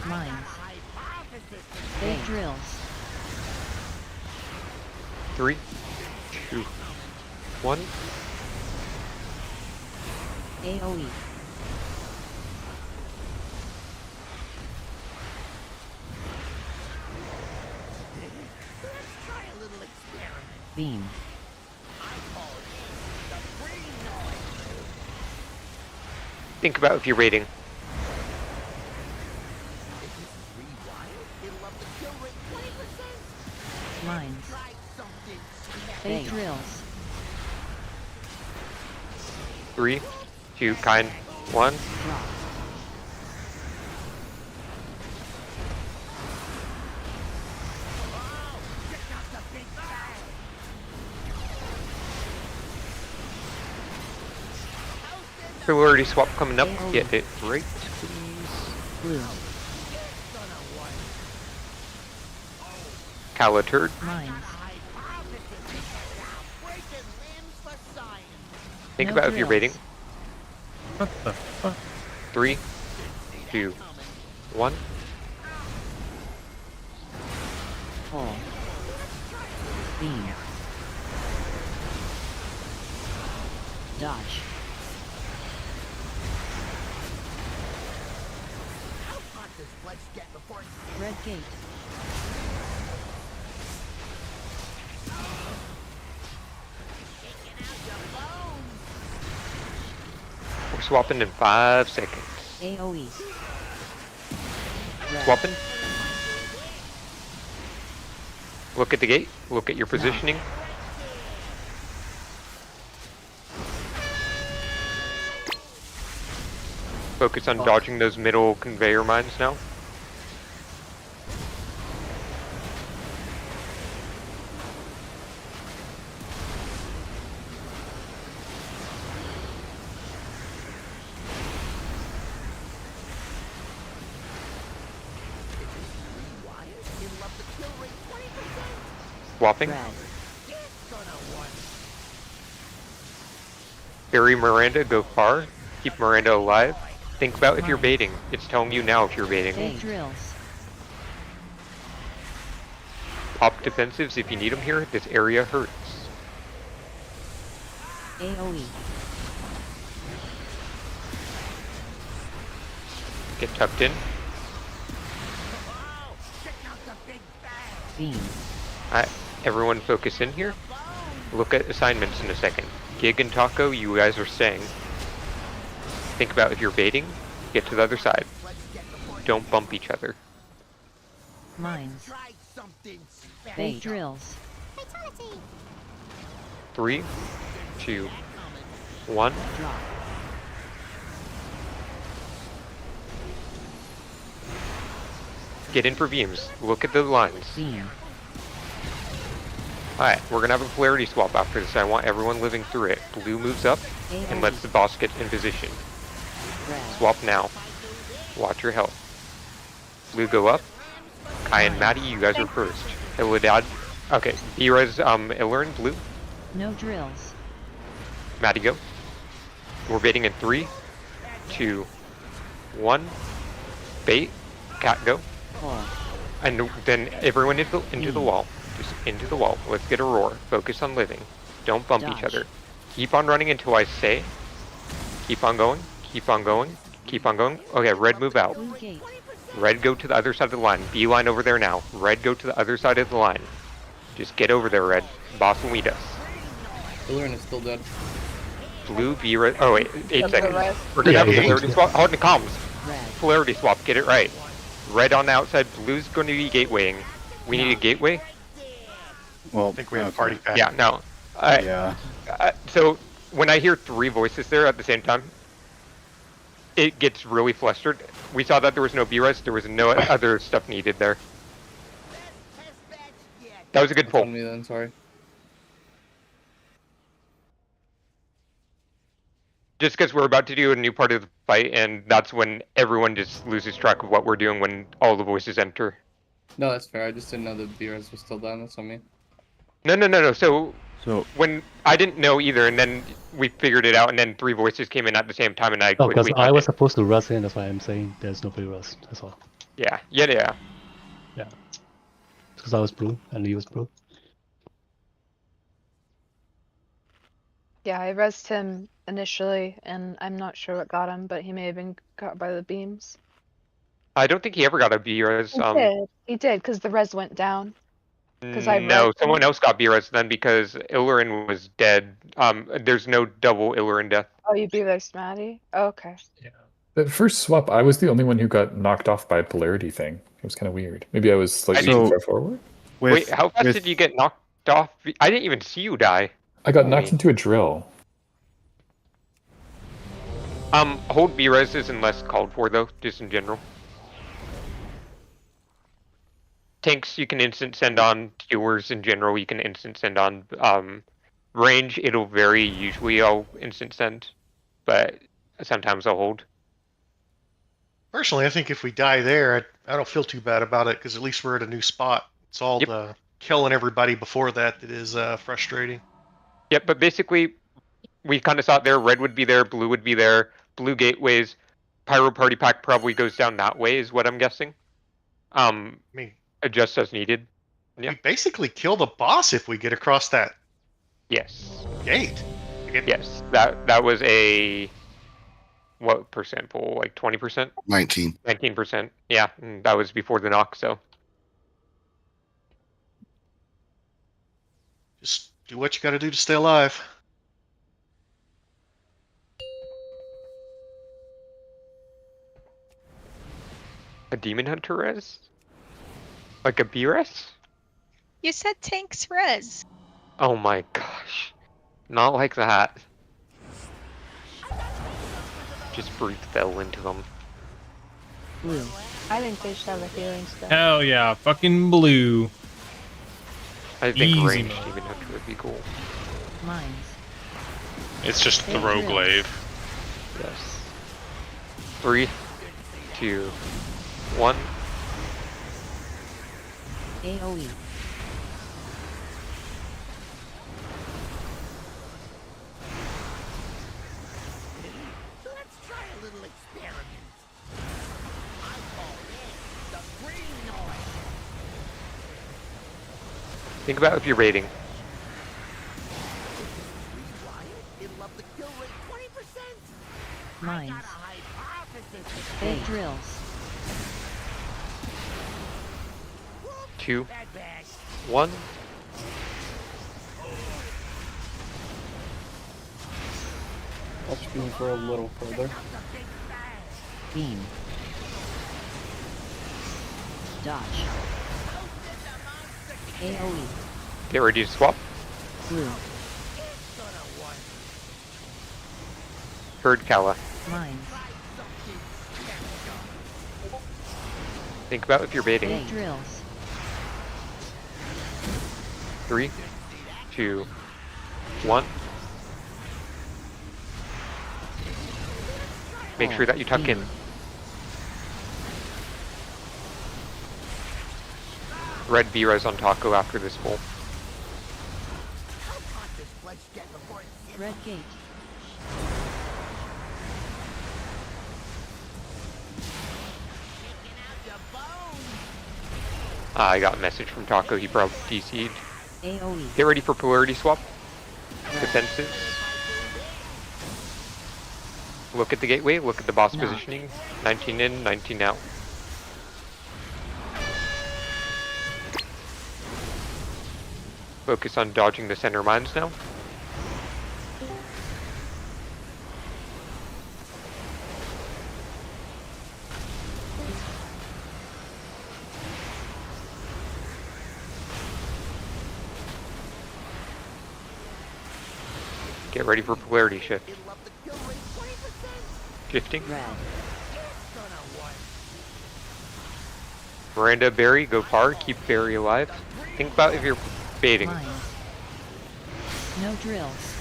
Mines. Big drills. 3, 2, 1. AoE. Beam. Think about if you're raiding. Mines. Big drills. 3, 2, kind, 1. Drop. Priority swap coming up. Get it right, please. Blue. Calaturd. Mines. Think No about if you're raiding. What the fuck? 3, 2, 1. Pull. Beam. Dodge. Red gate. We're swapping in 5 seconds. AoE. Red. Swapping. Look at the gate. Look at your positioning. Focus on dodging those middle conveyor mines now. Swapping. Red. Bury Miranda, go far. Keep Miranda alive. Think about if you're baiting. It's telling you now if you're baiting. Big drills. Pop defensives if you need them here. This area hurts. AoE. Get tucked in. Beam. Alright, everyone focus in here. Look at assignments in a second. Gig and Taco, you guys are staying. Think about if you're baiting, get to the other side. Don't bump each other. Mines. Bait drills. 3, 2, 1. Get in for beams. Look at the lines. Beam. Alright, we're gonna have a polarity swap after this. I want everyone living through it. Blue moves up and lets the boss get in position. Swap now. Watch your health. Blue go up. Kai and Maddie, you guys are first. Illidan. Okay, B-Res, Illidan, blue. No drills. Maddie, go. We're baiting in 3, 2, 1. Bait. Cat, go. And then everyone into the wall. Just into the wall. Let's get a roar. Focus on living. Don't bump each other. Keep on running until I say. Keep on going. Keep on going. Keep on going. Okay, red move out. Red go to the other side of the line. B line over there now. Red go to the other side of the line. Just get over there, Red. Boss will lead us. Lunar is still dead. Blue, B, red. Oh wait, 8 seconds. We're gonna have a polarity swap. Hold the comms. Polarity swap. Get it right. Red on the outside. Blue's going to be gatewaying. We need a gateway. Well, I think we have a party pack. Yeah, no. Yeah. So when I hear 3 voices there at the same time, it gets really flustered. We saw that there was no B-res. There was no other stuff needed there. That was a good pull. Me then, sorry. Just because we're about to do a new part of the fight, and that's when everyone just loses track of what we're doing when all the voices enter. No, that's fair. I just didn't know the BRs was still down. That's on me. No. So when I didn't know either, and then we figured it out, and then 3 voices came in at the same time, and I Oh, quickly. because I was supposed to rush in, that's why I'm saying there's no free rush. That's all. Yeah. Yeah. Because I was blue and he was blue. Yeah, I rezzed him initially, and I'm not sure what got him, but he may have been got by the beams. I don't think he ever got a B-res. He did, because the res went down. No, someone else got B-res then because Illidan was dead. There's no double Illidan death. Oh, you B-res Maddie? Oh, okay. The first swap, I was the only one who got knocked off by a polarity thing. It was kind of weird. Maybe I was slightly too far forward. Wait, how fast did you get knocked off? I didn't even see you die. I got knocked into a drill. Hold B-res isn't less called for though, just in general. Tanks you can instant send on, healers in general you can instant send on. Range it'll vary, usually I'll instant send, but sometimes I'll hold. Personally, I think if we die there, I don't feel too bad about it because at least we're at a new spot. It's all the killing everybody before that is frustrating. Yep, but basically we kind of saw it there. Red would be there, blue would be there. Blue gateways, Pyro Party Pack probably goes down that way, is what I'm guessing. Adjust as needed. Yeah. We basically kill the boss if we get across that. Yes. Gate. Yes. That was a what percent pull? Like 20%? 19. 19%. Yeah, that was before the knock. So just do what you got to do to stay alive. A Demon Hunter res? Like a B-res? You said tanks res. Oh my gosh. Not like that. Just breathe fell into them. Blue. I think they should have a healing stuff. Hell yeah, fucking blue. I think Easy ranged mode. Demon Hunter would be cool. Mines. It's just the rogue glaive. Yes. 3, 2, 1. AoE. Let's try a little experiment. I call it the green noise. Think about if you're raiding. It'll up the kill rate 20%. Mines. Hypothesis. Bait drills. 2, 1. touch beam for a little further. Beam. Dodge. AoE. Get ready to swap. Blue. Heard Kala. Mines. Think about if you're baiting. Big drills. 3, 2, 1. Make sure that you tuck in. Red B-res on Taco after this pull. Red gate. I got a message from Taco, he probably DC'd. AoE. Get ready for polarity swap. Defensive. Look at the gateway, look at the boss positioning. 19 in, 19 out. Focus on dodging the center mines now. Get ready for polarity shift. Shifting. Red. Miranda, Barry, go par, keep Barry alive. Think about if you're baiting. Mines. No drills.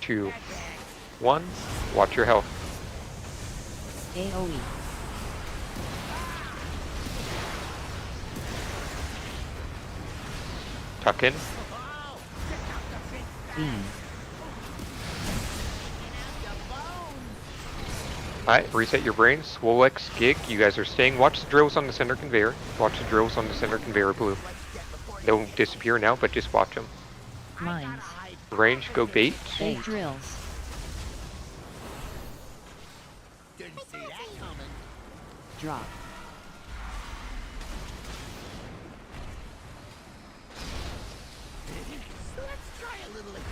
2, 1. Watch your health. AoE. Tuck in. Beam. Alright, reset your brain. Swolex, Gig, you guys are staying. Watch the drills on the center conveyor. Watch the drills on the center conveyor, Blue. They'll disappear now, but just watch them. Mines. Range, go bait. Big drills. Drop.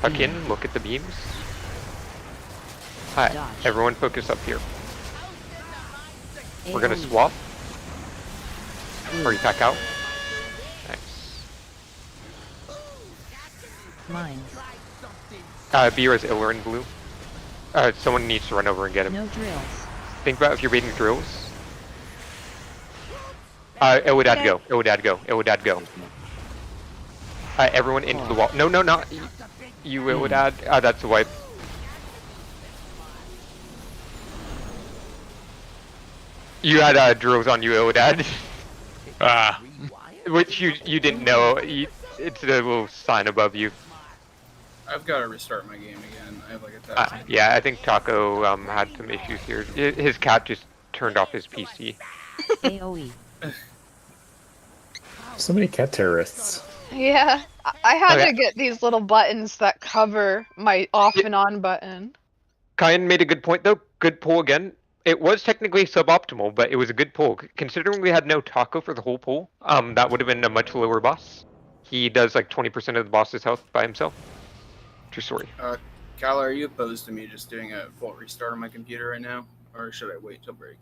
Tuck in, look at the beams. Alright, everyone focus up here. We're gonna swap. Or you back out. Nice. Mines. B-res Iller in blue. Someone needs to run over and get him. No drills. Think about if you're baiting drills. It would add go. It would add go. It would add go. Everyone into the wall. No, no, not you. It would add. That's a wipe. You had drills on you. It would add. Which you didn't know. It's a little sign above you. I've got to restart my game again. I have like 1,000. Yeah, I think Taco had some issues here. His cat just turned off his PC. AoE. So many cat terrorists. Yeah, I had to get these little buttons that cover my off and on button. Kyan made a good point though. Good pull again. It was technically suboptimal, but it was a good pull. Considering we had no Taco for the whole pull, that would have been a much lower boss. He does like 20% of the boss's health by himself. True story. Kala, are you opposed to me just doing a full restart on my computer right now? Or should I wait till break?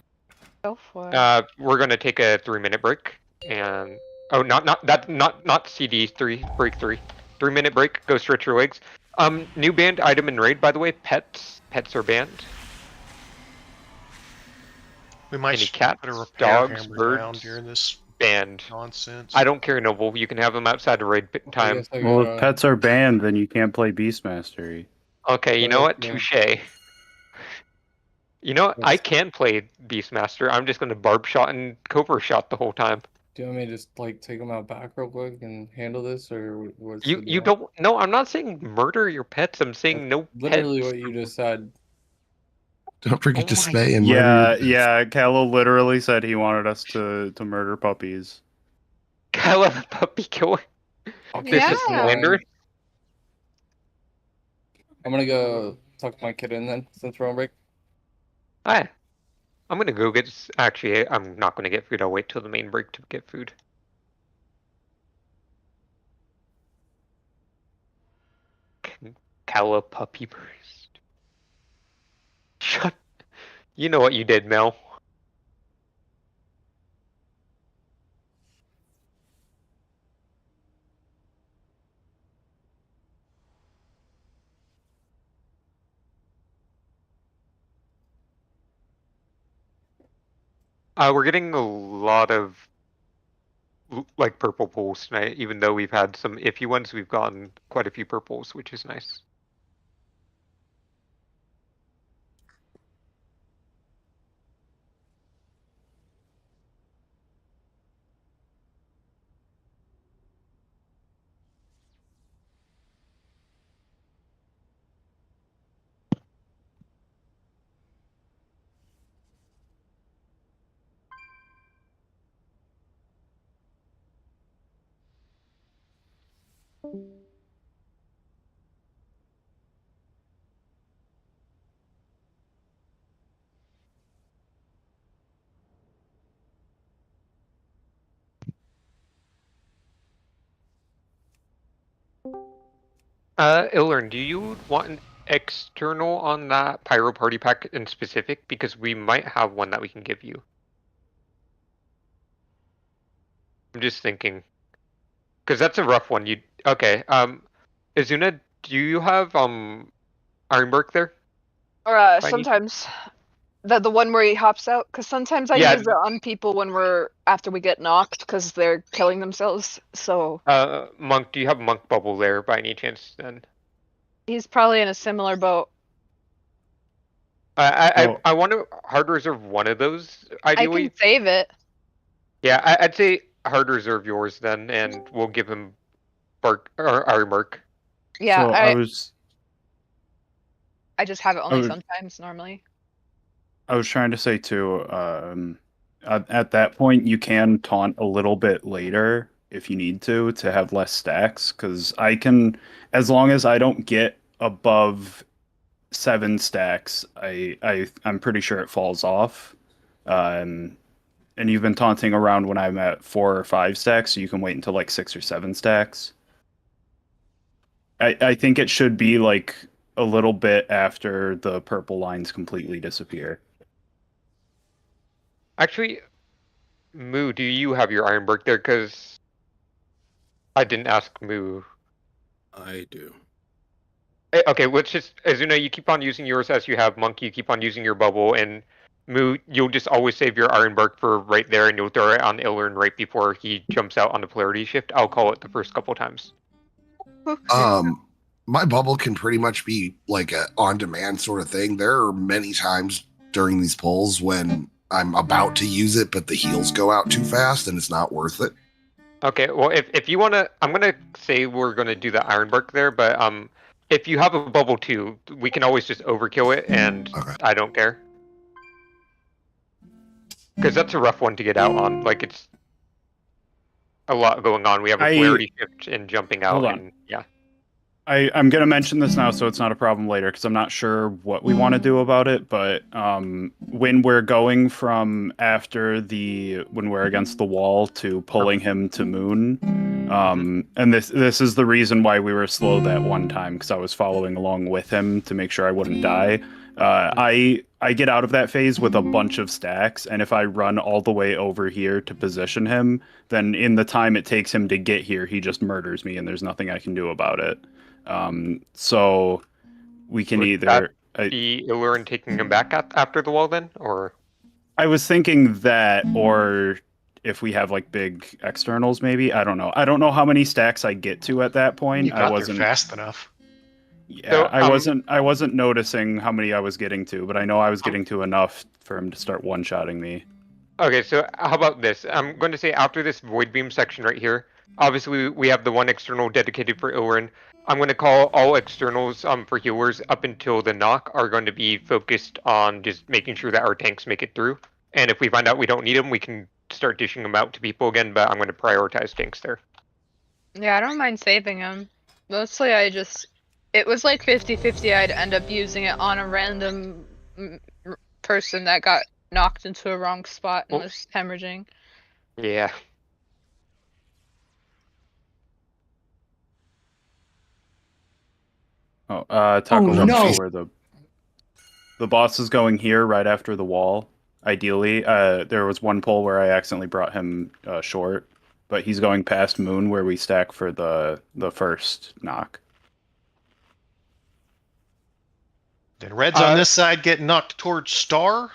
Go for it. We're gonna take a 3-minute break, and not CD 3 break 3. 3-minute break. Go stretch your legs. New banned item in raid, by the way. Pets are banned. We might Any put cats, a repair dogs, hammer birds down during this banned. nonsense. I don't care, Noble. You can have them outside of raid time. Well, if pets are banned, then you can't play Beastmastery. Okay, you know what? Touche. You know what? I can play Beastmaster. I'm just gonna barb shot and cobra shot the whole time. Do you want me to just like take them out back real quick and handle this, or what's You the you deal? don't. No, I'm not saying murder your pets. I'm saying no Literally pets. what you just said. Don't forget to spay and Yeah, Callo literally said he wanted us to murder puppies. Kyle, the puppy killer. This is slander. I'm gonna go tuck my kid in then, since we're on break. Hi. I'm gonna go get. Actually, I'm not gonna get food. I'll wait till the main break to get food. Calla puppy burst. Shut. You know what you did, Mel. We're getting a lot of like purple pulls tonight, even though we've had some iffy ones. We've gotten quite a few purples, which is nice. Ilern, do you want an external on that Pyro Party Pack in specific? Because we might have one that we can give you. I'm just thinking. Because that's a rough one. Okay, Izuna, do you have, Ironbark there? Or By any- sometimes the one where he hops out, because sometimes I Yeah. use it on people when after we get knocked because they're killing themselves. So Monk, do you have Monk Bubble there by any chance then? he's probably in a similar boat. I want to hard reserve one of those, ideally. I can save it. Yeah, I'd say hard reserve yours then, and we'll give him Ironbark. Yeah, So I just have it only sometimes normally. I was trying to say too, at that point you can taunt a little bit later if you need to have less stacks, because I can, as long as I don't get above 7 stacks, I'm pretty sure it falls off. And you've been taunting around when I'm at 4 or 5 stacks, so you can wait until like 6 or 7 stacks. I think it should be like a little bit after the purple lines completely disappear. Actually, Moo, do you have your Ironbark there? Because I didn't ask Moo. I do. Okay, let's just, Azuna, you keep on using yours as you have. Monk, you keep on using your bubble, and Moo, you'll just always save your Ironbark for right there, and you'll throw it on Ilern right before he jumps out on the polarity shift. I'll call it the first couple times. My bubble can pretty much be like a on-demand sort of thing. There are many times during these pulls when I'm about to use it, but the heals go out too fast, and it's not worth it. Okay, well, if you want to, I'm going to say we're going to do the Ironbark there, but if you have a bubble too, we can always just overkill it, and I don't care. Because that's a rough one to get out on. Like, it's a lot going on. We have a polarity shift and jumping out, and yeah. I'm going to mention this now so it's not a problem later, because I'm not sure what we want to do about it, but when we're going from when we're against the wall to pulling him to Moon, and this is the reason why we were slow that one time, because I was following along with him to make sure I wouldn't die. I get out of that phase with a bunch of stacks, and if I run all the way over here to position him, then in the time it takes him to get here, he just murders me, and there's nothing I can do about it. So we can either be Illurin taking him back after the wall then, or I was thinking that, or if we have like big externals, maybe. I don't know. I don't know how many stacks I get to at that point. You got there fast enough. Yeah, so, I wasn't noticing how many I was getting to, but I know I was getting to enough for him to start one-shotting me. Okay, so how about this? I'm going to say after this Void Beam section right here, obviously we have the one external dedicated for Ilrin. I'm going to call all externals for healers up until the knock are going to be focused on just making sure that our tanks make it through. And if we find out we don't need them, we can start dishing them out to people again, but I'm going to prioritize tanks there. Yeah, I don't mind saving them. Mostly it was like 50-50. I'd end up using it on a random person that got knocked into a wrong spot and was hemorrhaging. Yeah. Taco, let me no. know where the boss is going here, right after the wall. Ideally, there was one pull where I accidentally brought him short, but he's going past Moon where we stack for the first knock. Then Red's on this side getting knocked towards Star?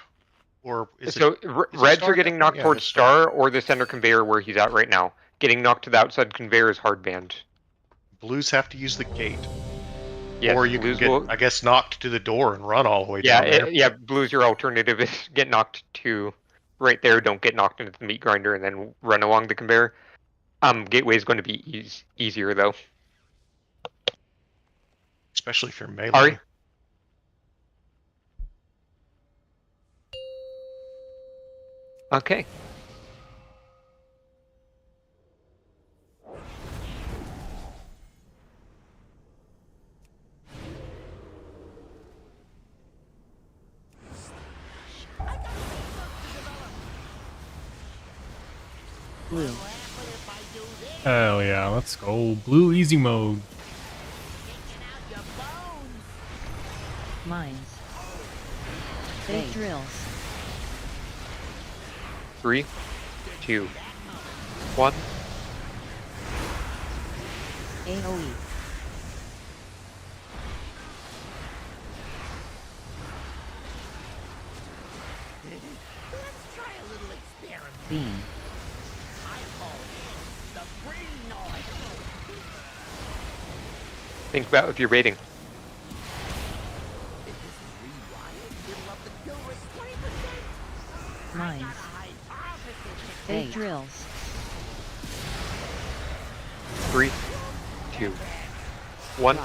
Or is so it, is Reds Star are getting down? knocked Yeah, towards it's Star or the center conveyor where he's at right now. Getting knocked to the outside conveyor is hard banned. Blues have to use the gate. Yes, or you can Blues get, will... I guess, knocked to the door and run all the way down there. Yeah, Blues your alternative is get knocked to right there, don't get knocked into the meat grinder, and then run along the conveyor. Gateway is going to be easier, though. Especially if you're melee. Ari? Okay. Blue. Hell yeah, let's go. Blue easy mode. Mines. Big drills. 3, 2, 1. AoE. Let's try a little experiment. Beam. I call it the green noise. Think about if you're baiting. If this is rewired, it'll up the kill rate 20%. Mines. Big drills. 3, 2, 1.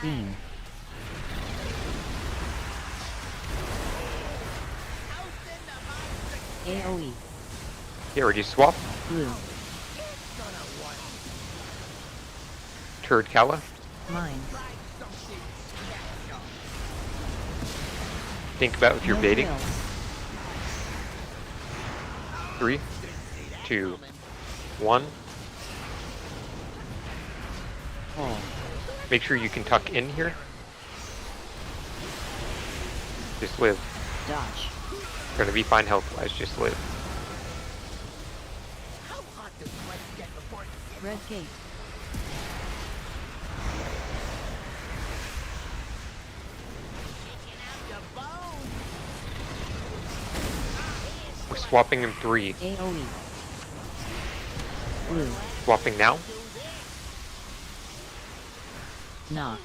Beam. AoE. Get ready to swap. Blue. Turd Kala. Mines. Think about if you're No baiting. drills. 3, 2, 1. Pull. Make sure you can tuck in here. Just live. Dodge. Gonna be fine health-wise, just live. Red gate. We're swapping in 3. AoE. Blue. Swapping now. Knock.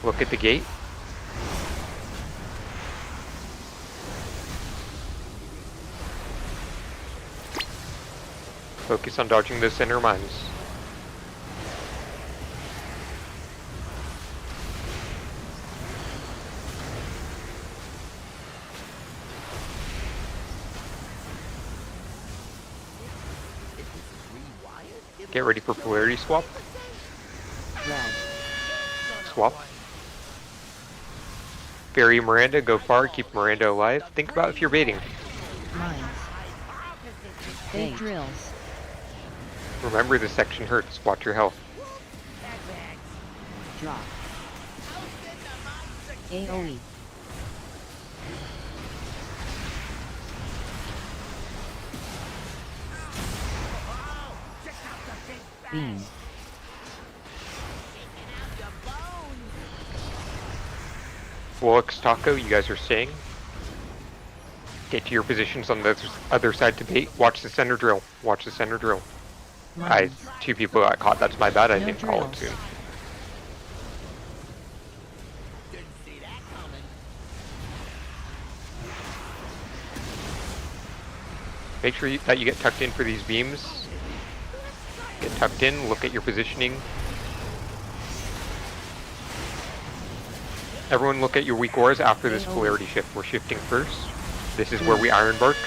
Look at the gate. Focus on dodging those center mines. Get ready for polarity swap. Red. Swap. Bury Miranda, go far, keep Miranda alive. Think about if you're baiting. Mines. Big drills. Remember this section hurts, watch your health. Drop. AoE. Beam. Wolix Taco, you guys are staying. Get to your positions on the other side to bait. Watch the center drill. Watch the center drill. Mines. 2 people got caught. That's my bad. I No didn't call it drills. soon. Make sure that you get tucked in for these beams. Get tucked in. Look at your positioning. Everyone look at your weak auras after this polarity shift. We're shifting first. This is where we Iron Bark.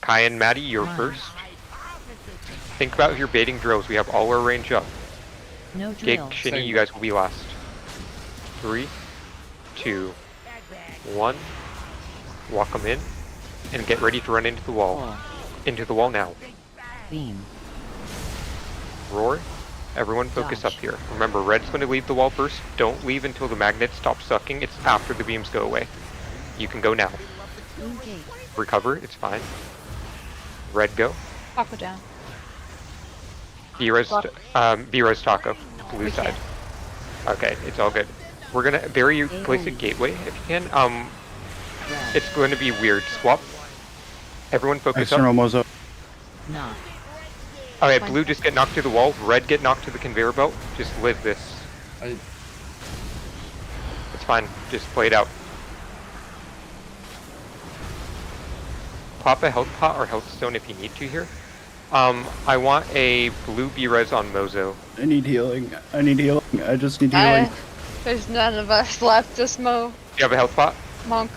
Kai and Maddie, you're first. Think about if you're baiting drills. We have all our range up. No Gig, drills. Shinny, you guys will be last. 3, 2, 1. Walk them in, and get ready to run into the wall. Into the wall now. Beam. Roar. Everyone focus up here. Remember, red's going to leave the wall first. Don't leave until the magnet stops sucking. It's after the beams go away. You can go now. Okay. Recover, it's fine. Red go. Taco down. B-res taco. Blue side. Okay, it's all good. We're gonna bury you, place a gateway if you can. It's going to be weird. Swap. Everyone focus External up. Mozo. Knock. Alright, blue just get knocked to the wall. Red get knocked to the conveyor belt. Just live this. It's fine. Just play it out. Pop a health pot or health stone if you need to here. I want a blue B-res on Mozo. I need healing. I need healing. I just need healing. There's none of us left. Just Mo. Do you have a health pot? Monk.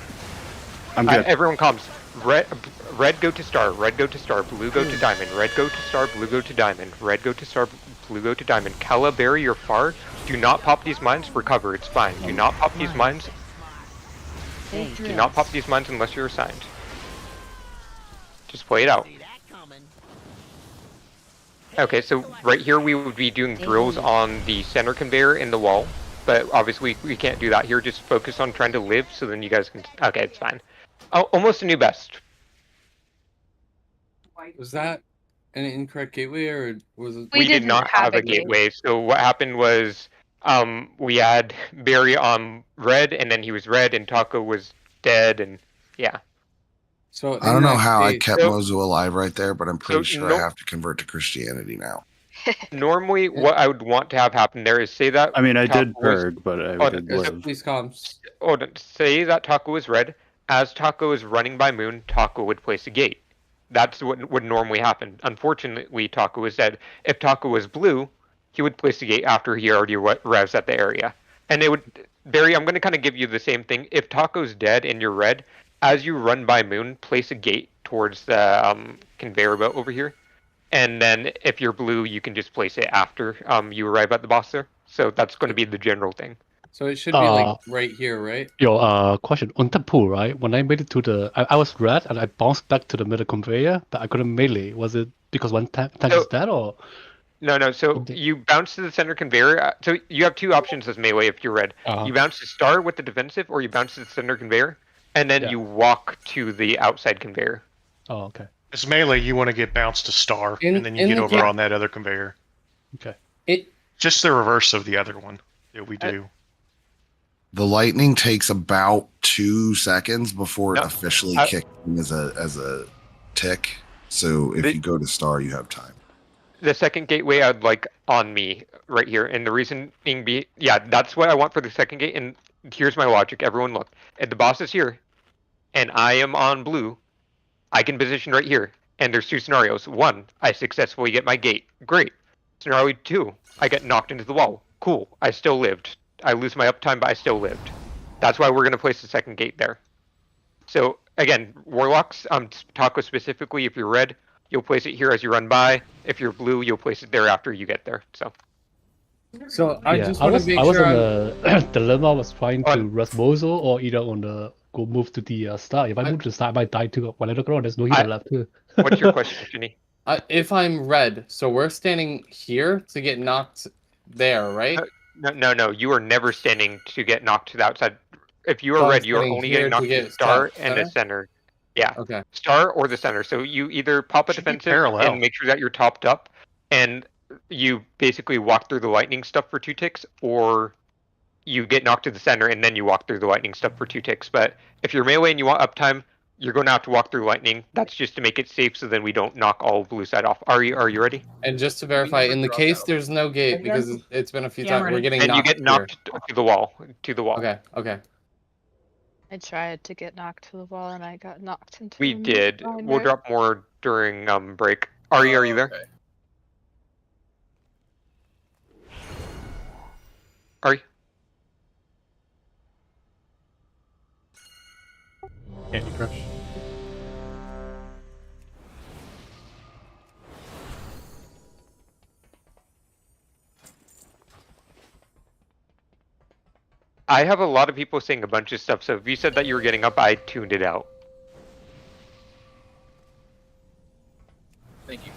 I'm good. Everyone comms. Red go to star. Red go to star. Blue go to diamond. Red go to star. Blue go to diamond. Red go to star. Blue go to diamond. Kala, bury your far. Do not pop these mines. Recover. It's fine. Do not pop these mines. Do not pop these mines unless you're assigned. Just play it out. Okay, so right here we would be doing drills on the center conveyor in the wall, but obviously we can't do that here. Just focus on trying to live, so then you guys can. Okay, it's fine. Oh, almost a new best. Was that an incorrect gateway, or was it? We did not have a gateway. So what happened was, we had Barry on red, and then he was red, and Taco was dead, and yeah. So I don't know how I kept Mozo alive right there, but I'm pretty sure I have to convert to Christianity now. Normally, what I would want to have happen there is say that. I mean, I did Taco was- Berg, but I did live. Please comms. Say that Taco is red. As Taco is running by Moon, Taco would place a gate. That's what would normally happen. Unfortunately, Taco is dead. If Taco was blue, he would place a gate after he already revs at the area. And it would, Barry, I'm going to kind of give you the same thing. If Taco's dead and you're red, as you run by Moon, place a gate towards the conveyor belt over here. And then if you're blue, you can just place it after you arrive at the boss there. So that's going to be the general thing. So it should be like right here, right? Your question on the pool, right? When I made it to the, I was red and I bounced back to the middle conveyor, but I couldn't melee. Was it because one tank is dead or? No. So you bounce to the center conveyor. So you have two options as melee if you're red. You bounce to star with the defensive, or you bounce to the center conveyor, and then you walk to the outside conveyor. Oh, okay. As melee, you want to get bounced to star, and then you get over on that other conveyor. Okay. Just the reverse of the other one that we do. The lightning takes about 2 seconds before it officially kicks in as a tick. So if you go to star, you have time. The second gateway I'd like on me right here, and the reason being, that's what I want for the second gate. And here's my logic. Everyone look. If the boss is here, and I am on blue, I can position right here. And there's two scenarios. One, I successfully get my gate. Great. Scenario 2, I get knocked into the wall. Cool. I still lived. I lose my uptime, but I still lived. That's why we're going to place the second gate there. So, again, Warlocks, Taco specifically, if you're red, you'll place it here as you run by. If you're blue, you'll place it there after you get there. So I just want to make sure. I was on the dilemma. I was trying to rush Mozo or either on the go move to the star. If I move to the star, I might die too. When I look around, there's no healer left too. What's your question, Ginny? If I'm red, so we're standing here to get knocked there, right? No. You are never standing to get knocked to the outside. If you are red, you are only getting knocked to the star and the center. Yeah. Okay. Star or the center. So you either pop a defensive and make sure that you're topped up, and you basically walk through the lightning stuff for 2 ticks, or you get knocked to the center and then you walk through the lightning stuff for 2 ticks. But if you're melee and you want uptime, you're going to have to walk through lightning. That's just to make it safe, so then we don't knock all blue side off. Are you ready? And just to verify, in the case there's no gate, because it's been a few times, we're getting knocked. And you get knocked here. to the wall. Okay. I tried to get knocked to the wall and I got knocked into. We did. We'll drop more during break. Are you there? Are you? Candy Crush. I have a lot of people saying a bunch of stuff, so if you said that you were getting up, I tuned it out. Thank you,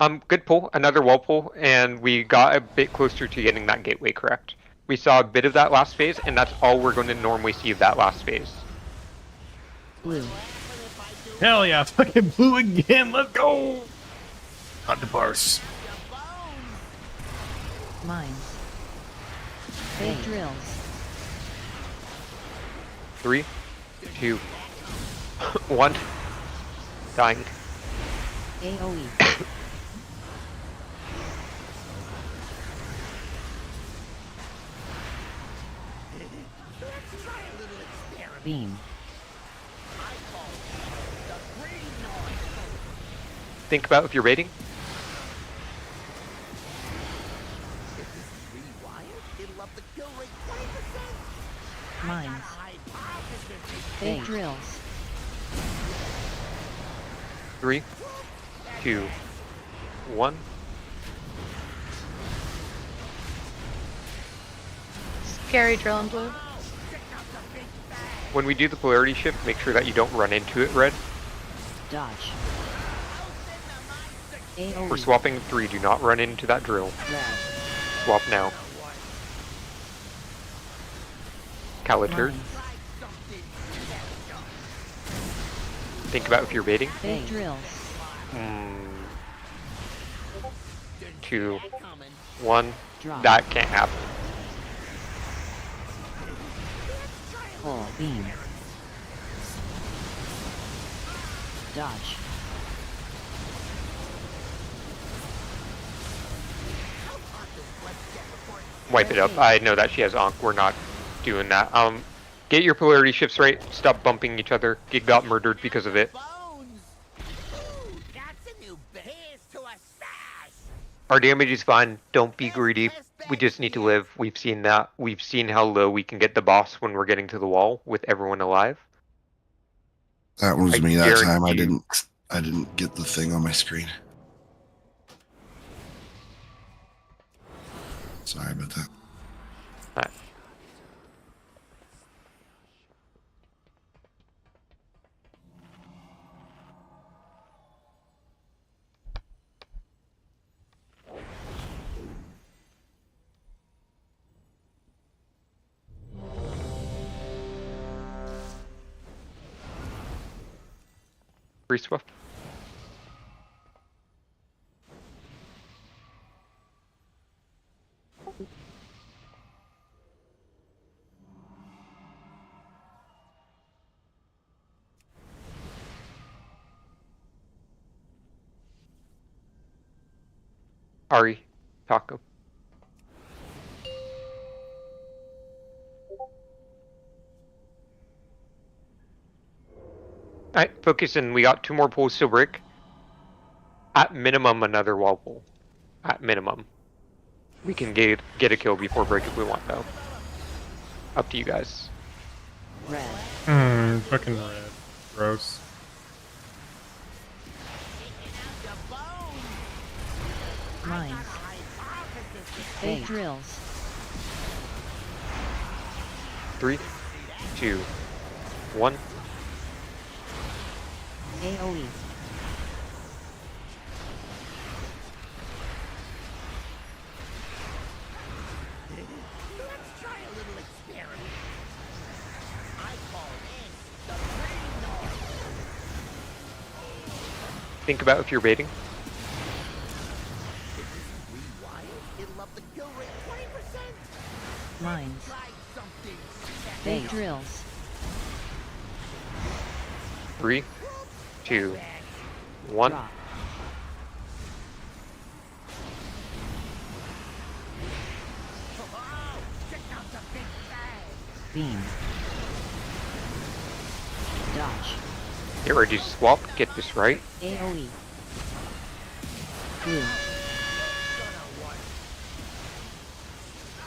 Kyan. Good pull. Another wall pull, and we got a bit closer to getting that gateway correct. We saw a bit of that last phase, and that's all we're going to normally see of that last phase. Blue. Hell yeah, fucking blue again. Let's go. On the bars. Mines. Big drills. 3, 2, 1. Dying. AoE. Beam. Think about if you're raiding. Mines. Big drills. 3, 2, 1. Scary drill in blue. When we do the polarity shift, make sure that you don't run into it, red. Dodge. AoE. We're swapping 3, do not run into that drill. Red. Swap now. Calatur. Mines. Think about if you're baiting. Big drills. 2, 1. Drop. That can't happen. Pull. Beam. Dodge. Wipe it up. I know that she has Ankh. We're not doing that. Get your polarity shifts right. Stop bumping each other. Gig got murdered because of it. Our damage is fine. Don't be greedy. We just need to live. We've seen that. We've seen how low we can get the boss when we're getting to the wall with everyone alive. That was me that time. I guarantee didn't get the thing on my screen. Sorry about that. Alright. Free swift. Ari, Taco. Alright, focus in. We got 2 more pulls to break. At minimum, another wall pull. At minimum. We can get a kill before break if we want, though. Up to you guys. Red. Fucking red. Gross. Mines. Big drills. 3, 2, 1. AoE. Think about if you're baiting. Mines. Big drills. 3, 2, 1. Drop. Beam. Dodge. Get ready to swap. Get this right. AoE. Blue.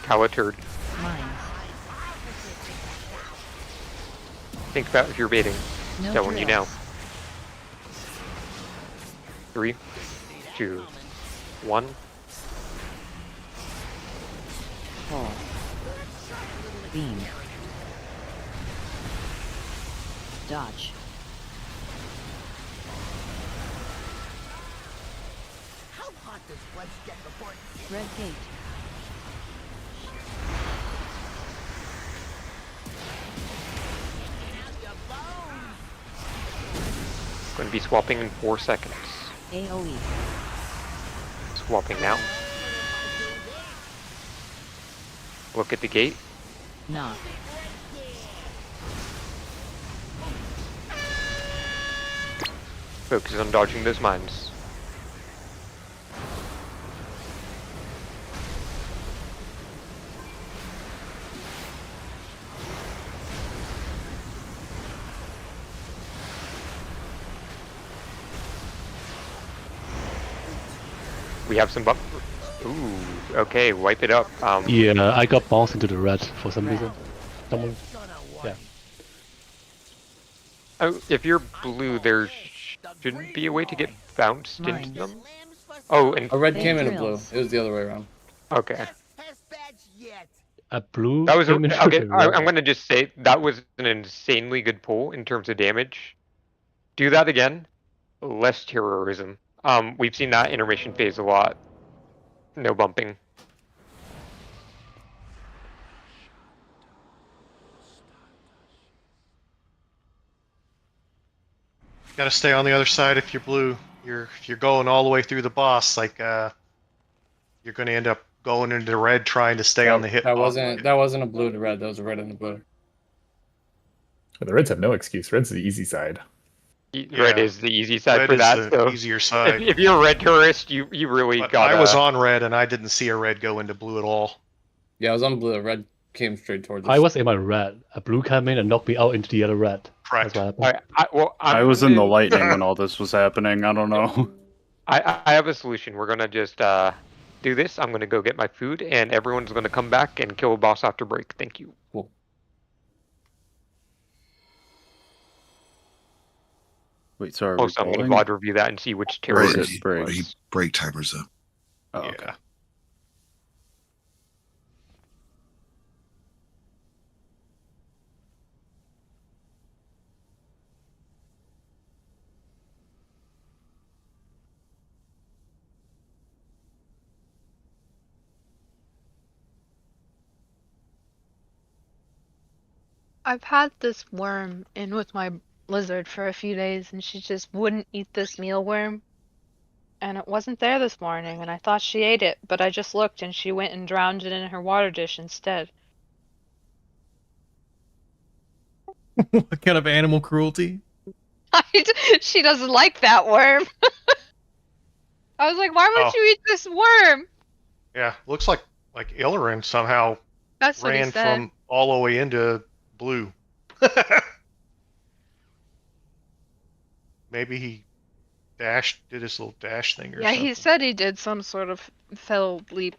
Calaturd. Mines. Think about if you're baiting. No Telling you now. drills. 3, 2, 1. Pull. Beam. this flesh get before it Red gate. Going to be swapping in 4 seconds. AoE. Swapping now. Look at the gate. Knock. Focus on dodging those mines. We have some buff. Ooh, okay, wipe it up. Yeah, I got bounced into the red for some reason. Someone, yeah. Oh, if you're blue, there shouldn't be a way to get bounced into them. Oh, and A red came in a blue. It was the other way around. Okay. A blue. That was came into okay. the red. I'm gonna just say that was an insanely good pull in terms of damage. Do that again. Less terrorism. We've seen that intermission phase a lot. No bumping. Got to stay on the other side if you're blue. If you're going all the way through the boss, like you're going to end up going into red trying to stay on the hit. That wasn't a blue to red. That was a red and a blue. The Reds have no excuse. Red's the easy side. Red is the easy side Red for is that. the So easier side. If you're a red tourist, you really got. I was on red and I didn't see a red go into blue at all. Yeah, I was on blue. A red came straight towards us. I was in my red. A blue came in and knocked me out into the other red. Correct. That's what happened. I was in the lightning when all this was happening. I don't know. I have a solution. We're gonna just do this. I'm gonna go get my food, and everyone's gonna come back and kill a boss after break. Thank you. Cool. Wait, sorry. Also, I'm gonna VOD review that and see which terrorist break timers up. Oh, yeah. okay. I've had this worm in with my lizard for a few days, and she just wouldn't eat this mealworm. And it wasn't there this morning, and I thought she ate it, but I just looked and she went and drowned it in her water dish instead. What kind of animal cruelty? She doesn't like that worm. I was like, why would you eat this worm? Yeah, looks like Illirin somehow That's what he ran said. from all the way into blue. Maybe he did his little dash thing or Yeah, something. he said he did some sort of fell leap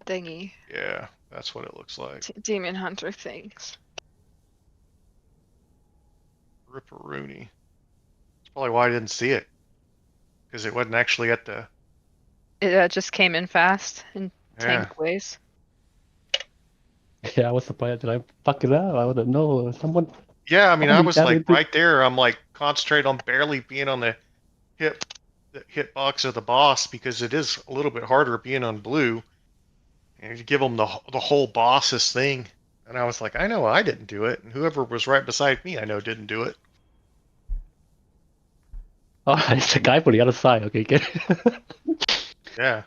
thingy. Yeah, that's what it looks like. Demon hunter things. Ripperoonie. That's probably why I didn't see it. Because it wasn't actually at the... It just came in fast in Yeah. tank ways. Yeah, I was surprised. Did I fuck it up? I wouldn't know. Someone. Yeah, I mean, I someone was got like into- right there. I'm like concentrate on barely being on the hitbox of the boss because it is a little bit harder being on blue. And you give them the whole boss's thing. And I was like, I know I didn't do it. And whoever was right beside me, I know didn't do it. Oh, it's a guy from the other side. Okay, get it. Yeah.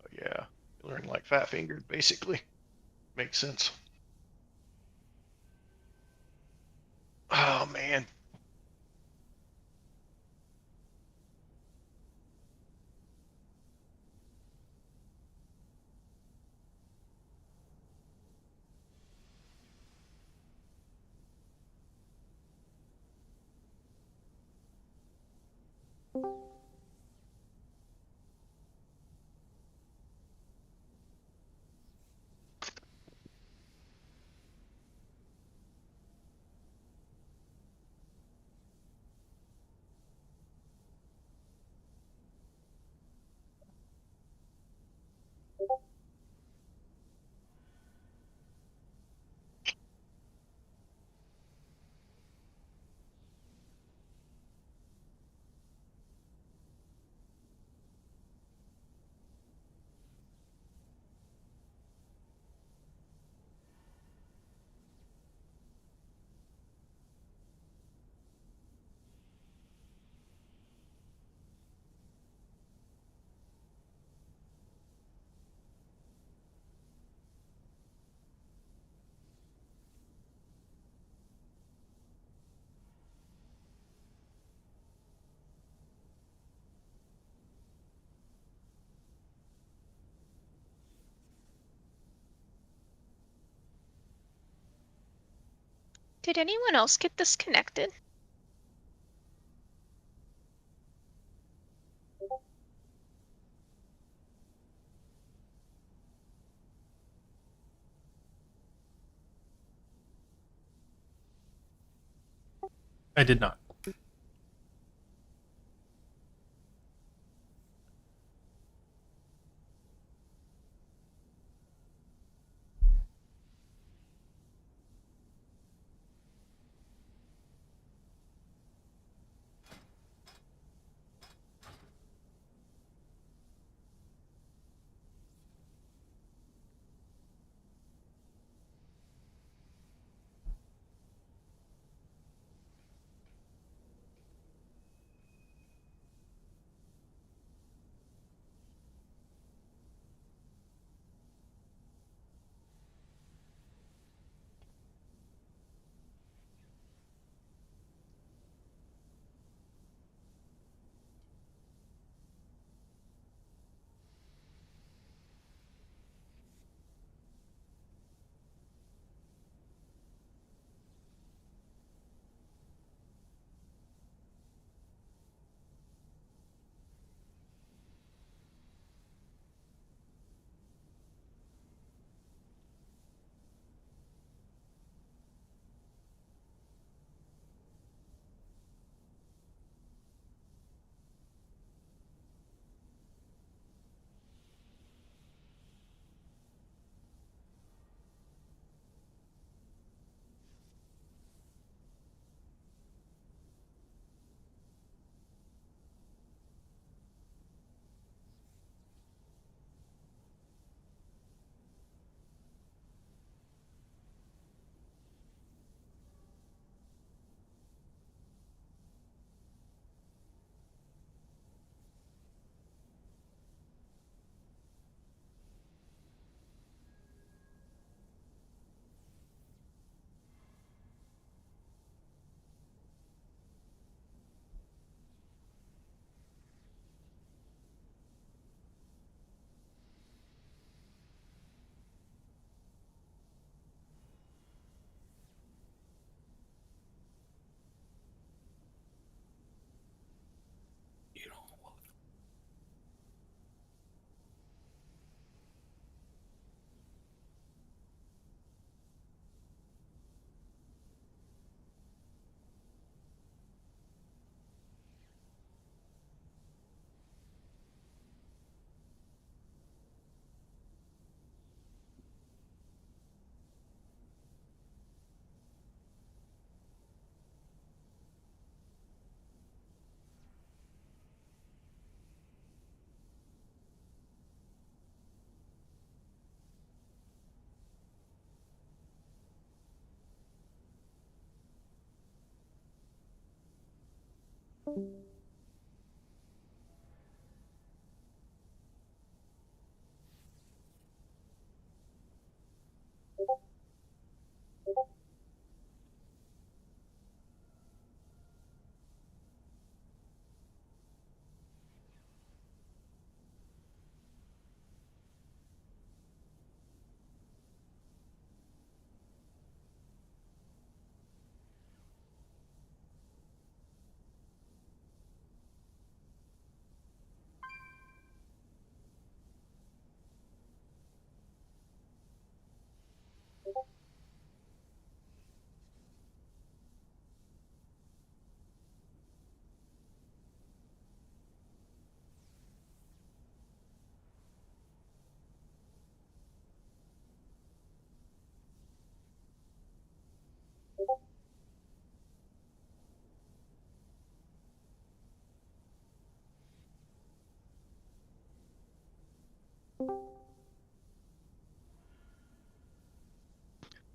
But yeah, you learn like fat fingered, basically. Makes sense. Oh man. Did anyone else get disconnected? I did not.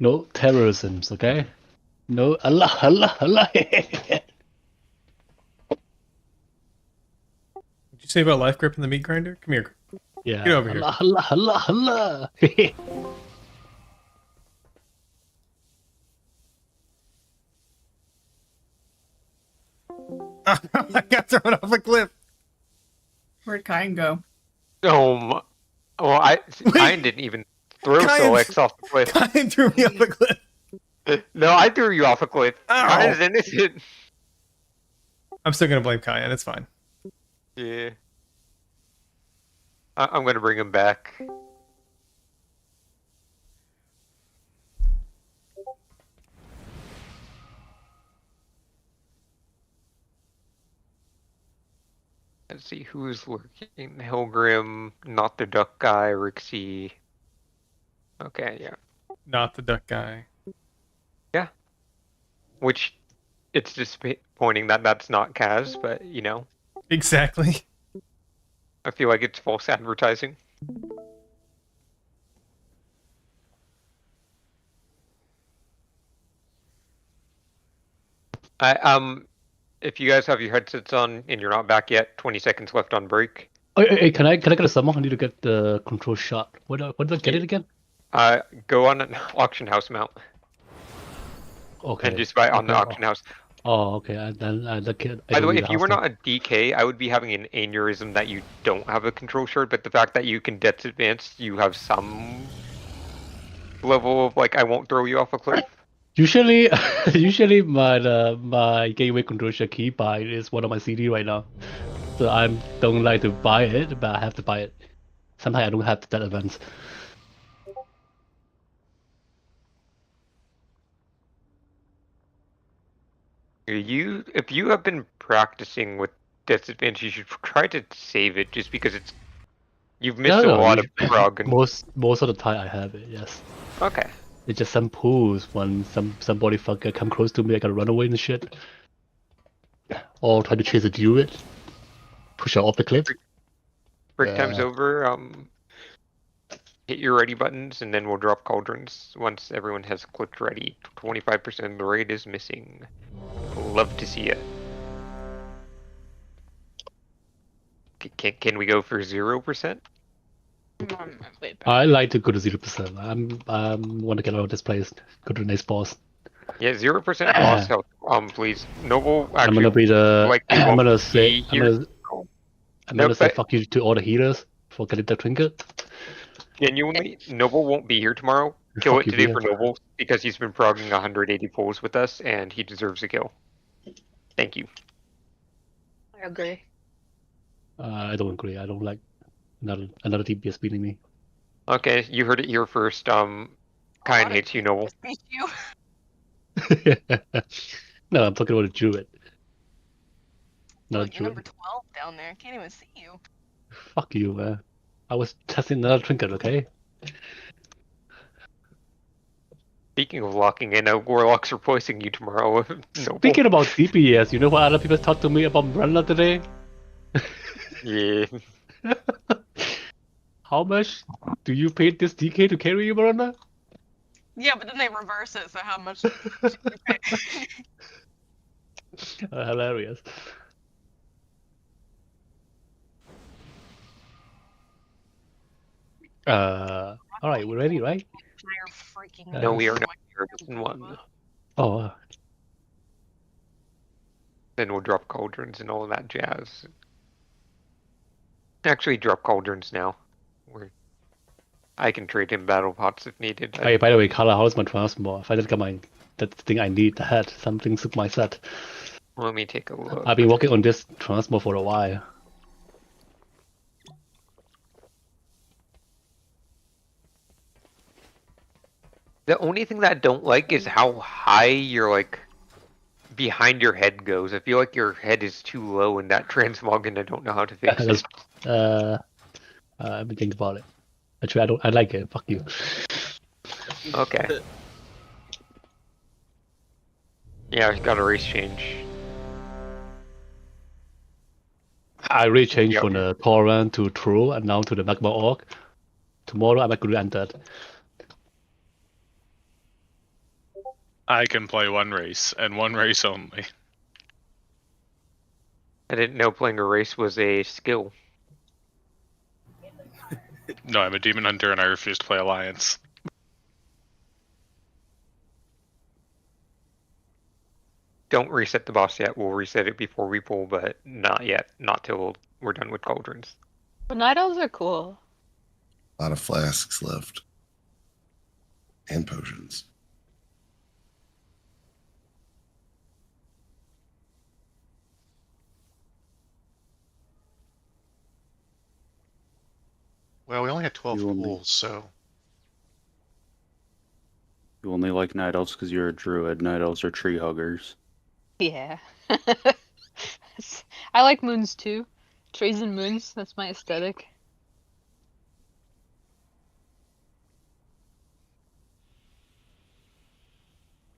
No terrorisms, okay? No Allah, Allah, Allah. What'd you say about life grip and the meat grinder? Come here. Yeah. Get over here. Allah, Allah, Allah, Allah. I got thrown off a cliff. Where'd Kyan go? Oh my. Well, Kyan didn't even throw Kyan- Solex off the cliff. Kyan threw me off a cliff. No, I threw you off a cliff. Ow. Kaya's innocent. I'm still gonna blame Kaya. It's fine. Yeah. I'm gonna bring him back. Let's see who's lurking. Hellgrim, not the duck guy, Rixie. Okay, yeah. Not the duck guy. Yeah. Which, it's disappointing that that's not Kaz, but you know. Exactly. I feel like it's false advertising. If you guys have your headsets on and you're not back yet, 20 seconds left on break. Hey, can I get a summon? I need to get the control shot. What did I get it again? Go on an auction house mount. Okay. And just buy on the auction house. Oh, okay. And then I look at. By the way, if you were not a DK, I would be having an aneurysm that you don't have a control shard, but the fact that you can Death's Advance, you have some level of, like, I won't throw you off a cliff. Usually, my gateway control shot key buy is one of my CD right now. So I don't like to buy it, but I have to buy it. Sometimes I don't have that advance. If you have been practicing with Death's Advance, you should try to save it, just because you've missed a lot of Prog. And... Most of the time I have it, yes. Okay. It's just some pools when somebody fucker come close to me, I gotta run away and shit. Or try to chase a druid. Push her off the cliff. Break time's over. Hit your ready buttons, and then we'll drop cauldrons once everyone has clicked ready. 25% of the raid is missing. Love to see it. Can we go for 0%? I like to go to 0%. I want to get out of this place. Go to the next boss. Yeah, 0% boss health. Please. Noble. Actually, I'm gonna be the. like, I'm gonna say. I'm gonna say but fuck you to all the healers for getting that trinket. genuinely, Noble won't be here tomorrow. Kill it Fuck you, today Bia. for Noble because he's been progging 180 pulls with us, and he deserves a kill. Thank you. I agree. I don't agree. I don't like another DPS beating me. Okay, you heard it here first. Kyan hates you, Noble. Beat you. No, I'm talking about a druid. Not a Look, you're druid. number 12 down there. Can't even see you. Fuck you, man. I was testing another trinket, okay? Speaking of locking in, Warlocks are replacing you tomorrow. Noble. Speaking about DPS, you know what other people talked to me about Miranda today? Yeah. How much do you pay this DK to carry you, Miranda? Yeah, but then they reverse it, so how much? Hilarious. Alright, we're ready, right? No, we are not here in one. Oh, Then we'll drop cauldrons and all that jazz. Actually, drop cauldrons now. I can trade him battle pots if needed. hey, by the way, Carla, how's my transmore? If I didn't get that thing I need, the head, something took my set. Let me take a look. I've been working on this transmore for a while. The only thing that I don't like is how high your, like, behind your head goes. I feel like your head is too low in that transmog, and I don't know how to fix it. Let me think about it. Actually, I like it. Fuck you. Okay. Yeah, I've got a race change. I really changed from the Torrent to True and now to the Magma Orc. Tomorrow I'm going to end that. I can play one race and one race only. I didn't know playing a race was a skill. No, I'm a demon hunter and I refuse to play Alliance. Don't reset the boss yet. We'll reset it before we pull, but not yet. Not till we're done with cauldrons. But night owls are cool. A lot of flasks left. And potions. Well, we only had 12 You only- pools, so You only like night elves because you're a druid. Night elves are tree huggers. Yeah. I like moons too. Trees and moons, that's my aesthetic.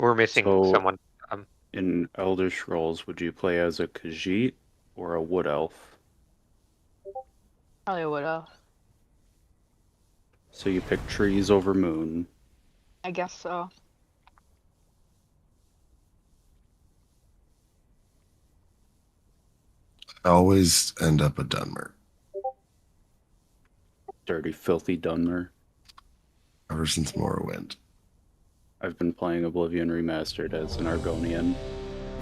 We're missing So- someone. In Elder Scrolls, would you play as a Khajiit or a wood elf? Probably a wood elf. So you pick trees over moon. I guess so. I always end up a Dunmer Dirty, filthy Dunmer. ever since Morrowind. I've been playing Oblivion Remastered as an Argonian.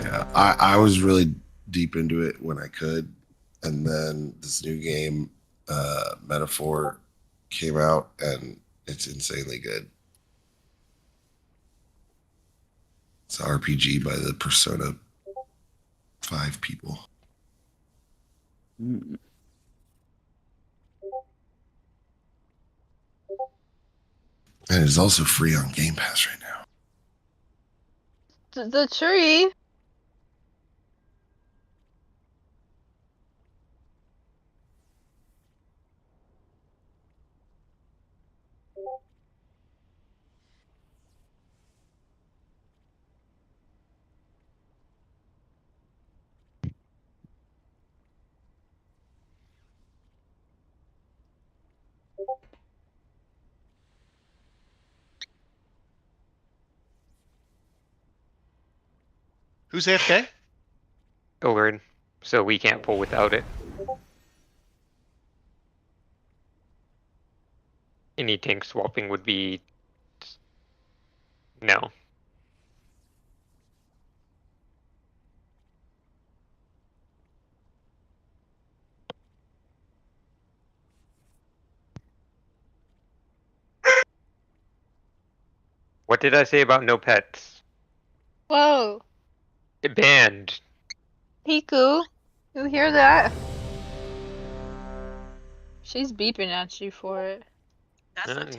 Yeah, I was really deep into it when I could, and then this new game, Metaphor, came out, and it's insanely good. It's an RPG by the Persona 5 people. Hmm. And it's also free on Game Pass right now. The tree. who's AFK? Illurin, so we can't pull without it. Any tank swapping would be no. What did I say about no pets? Whoa. It banned. Piku, you hear that? She's beeping at you for it.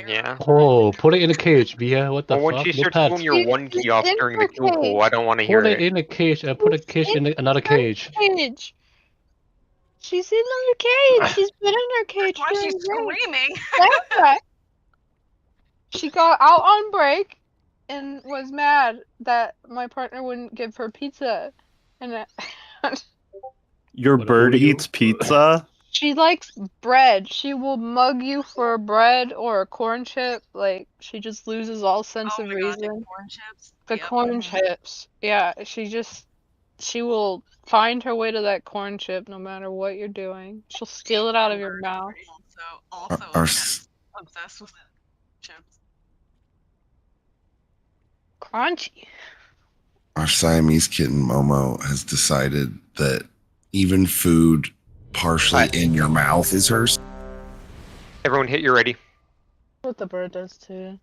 Yeah. Oh, put it in a cage, Bia. What the Well, when fuck? she No starts pets. pulling your one key off in during her the kill pool, I don't want to hear Put it it. in a cage and put a cage in another cage. Cage. She's in her cage. She's been in her cage. Why she's during break. screaming? Sarah. She got out on break and was mad that my partner wouldn't give her pizza. And Your bird eats pizza? she likes bread. She will mug you for bread or a corn chip. Like, she just loses all sense of reason. Corn chips. The corn chips. Yeah, she will find her way to that corn chip no matter what you're doing. She'll steal it out of your mouth. Also Our, obsessed with chips. Crunchy. our Siamese kitten Momo has decided that even food partially in your mouth is hers. Everyone hit your ready. That's what the bird does too.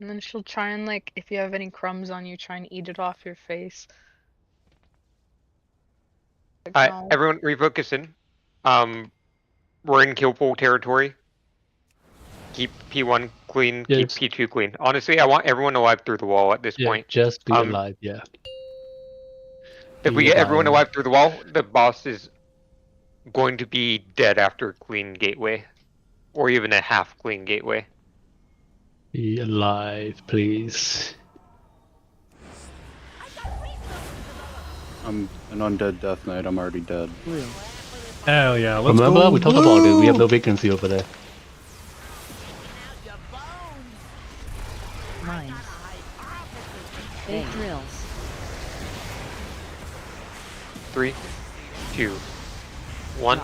And then she'll try and, like, if you have any crumbs on you, try and eat it off your face. Alright, everyone refocus in. We're in kill pool territory. Keep P1 clean, Yes. keep P2 clean. Honestly, I want everyone alive through the wall at this Yeah, point. just be alive, yeah. If we Be get everyone alive. alive through the wall, the boss is going to be dead after a clean gateway. Or even a half clean gateway. Be alive, please. I'm an undead death knight. I'm already dead. Hell yeah, let's Remember, go. we talked about it. We have no vacancy over there. Mines. Big drills. 3, 2, 1.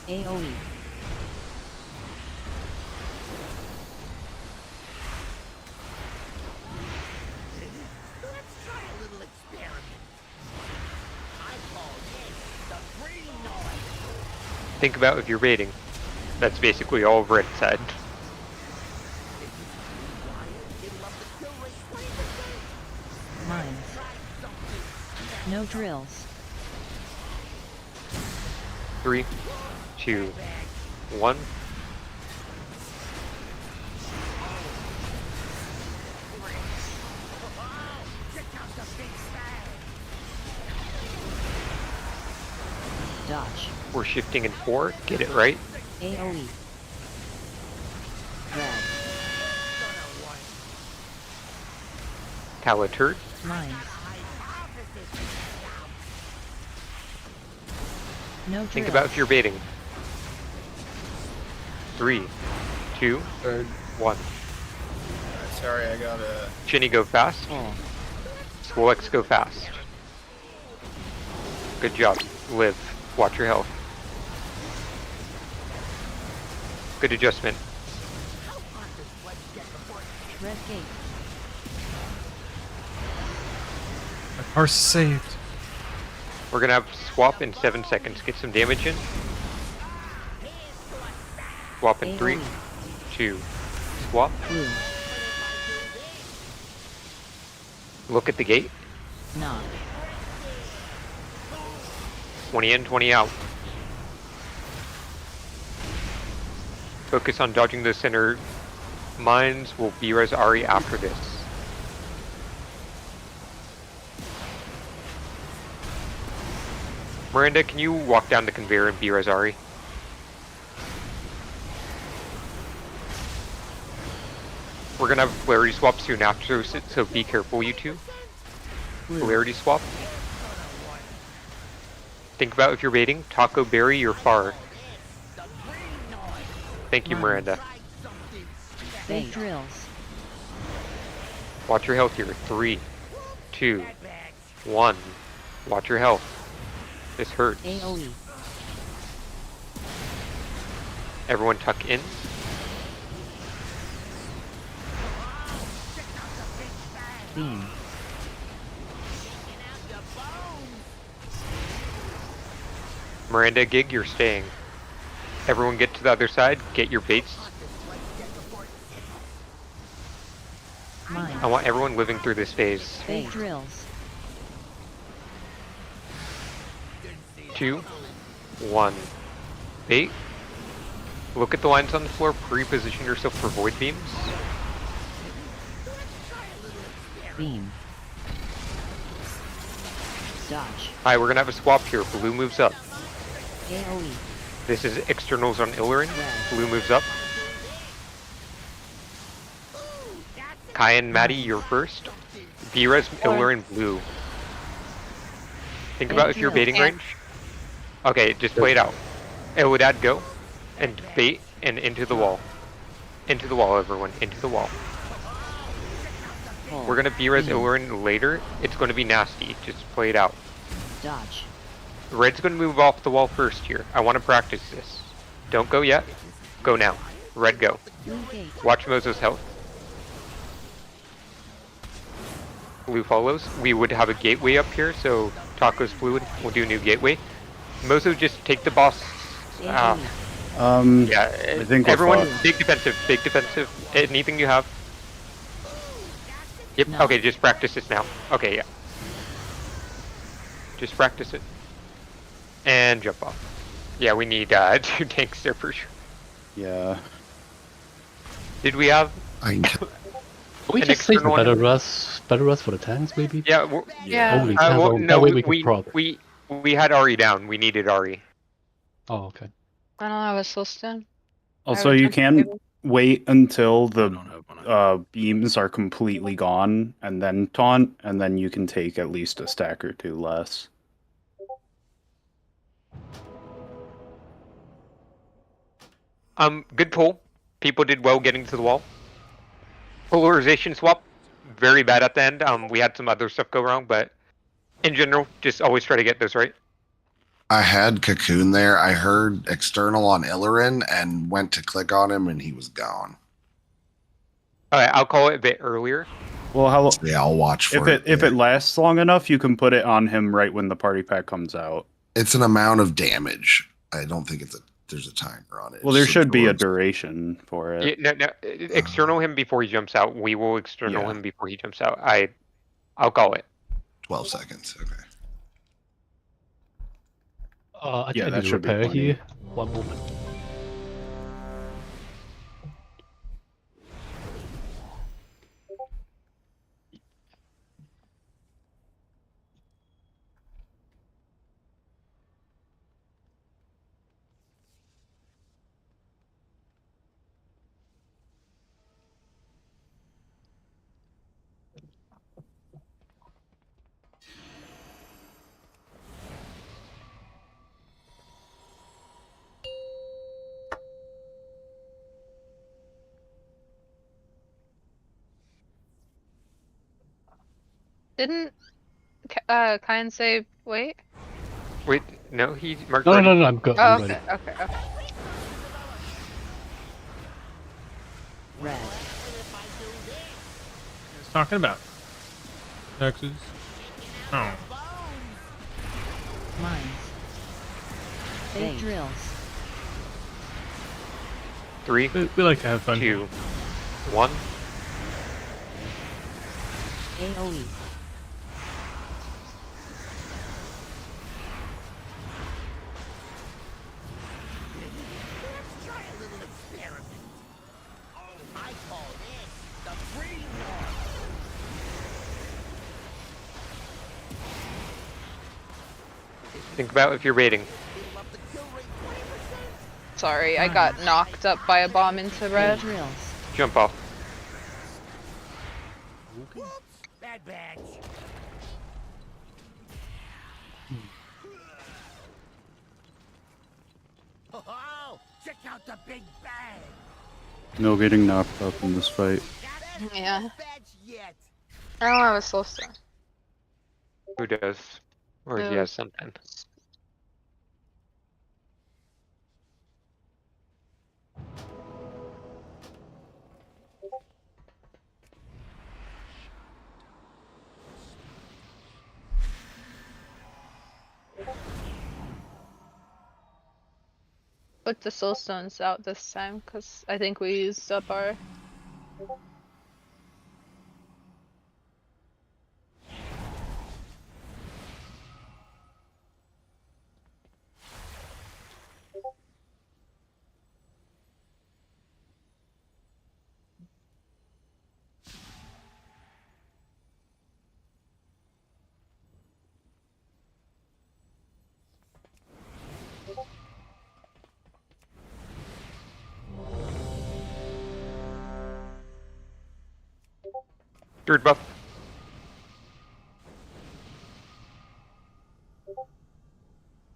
AoE. Let's try a little experiment. I call this the green noise. Think about if you're baiting. That's basically all Red said. Mines. No drills. 3, 2, 1. Dodge. We're shifting in 4. Get it right. AoE. Red. Kala turd. Mines. No Think drill. about if you're baiting. 3, 2, 1. Sorry, I got a. Shinny, go fast. Swolex, go fast. Good job. Live. Watch your health. Good adjustment. Red gate. My parse saved. We're gonna have swap in 7 seconds. Get some damage in. Swap in 3, 2, swap. Blue. Look at the gate. Knock. 20 in, 20 out. Focus on dodging the center mines. We'll B-res Ari after this. Miranda, can you walk down the conveyor and B-res Ari? We're gonna have polarity swap soon after, so be careful, you two. Polarity swap. Think about if you're baiting. Taco Berry, you're far. Thank you, Miranda. Bait drills. Watch your health here. 3, 2, 1. Watch your health. This hurts. AoE. Everyone tuck in. Beam. Miranda, Gig, you're staying. Everyone get to the other side. Get your baits. Mine. I want everyone living through this phase. Bait drills. 2, 1. Bait. Look at the lines on the floor. Pre-position yourself for void beams. Beam. Dodge. Alright, we're gonna have a swap here. Blue moves up. AoE. This is externals on Illurin. Blue moves up. Kai and Maddie, you're first. B-res, Illurin, blue. Think about if you're baiting range. Okay, just play it out. Elodad, go. And bait and into the wall. Into the wall, everyone. Into the wall. We're gonna B-res Illurin later. It's gonna be nasty. Just play it out. Dodge. Red's gonna move off the wall first here. I want to practice this. Don't go yet. Go now. Red, go. Blue gate. Watch Mozo's health. Blue follows. We would have a gateway up here, so Taco's fluid. We'll do a new gateway. Mozo, just take the boss. Yeah, I think everyone, big defensive, big defensive. Anything you have. Yep, okay, just practice this now. Okay, yeah. Just practice it. And jump off. Yeah, we need 2 tanks there for sure. Yeah. Did we have... Can we just save the battle rush for the tanks, maybe? Yeah. Holy Well, cow, no, that way we can prog. we had Ari down. We needed Ari. Oh, okay. I don't have a soul stone. Also, you can wait until the beams are completely gone and then taunt, and then you can take at least a stack or 2 less. Good pull. People did well getting to the wall. Polarization swap, very bad at the end. We had some other stuff go wrong, but in general, just always try to get those right. I had Cocoon there. I heard external on Illurin and went to click on him and he was gone. Alright, I'll call it a bit earlier. Well, yeah, I'll watch for it. If it lasts long enough, you can put it on him right when the party pack comes out. It's an amount of damage. I don't think there's a timer on it. Well, there should be a duration for it. Yeah, no, external him before he jumps out. We will external him before he jumps out. I'll call it. 12 seconds. Okay. I Yeah, think I that need to should be repair plenty. here. One moment. Didn't Kyan say wait? Wait, no, he marked No, ready. no, no, I'm good. Oh, I'm okay, ready. okay. Red. What's talking about? Texas. Oh. Mines. Big drills. 3, We like to have fun. 2, 1. AoE. Let's try a little experiment. I call this the green noise. Think about if you're baiting. Sorry, I got knocked up by a bomb into red. Jump off. Bad batch. Oh, check out the big bag. No getting knocked up in this fight. Yeah. Badge yet. I don't have a soul stone. Who does? Or he Who? has something. Put the soul stones out this time, because I think we used up our... Third buff.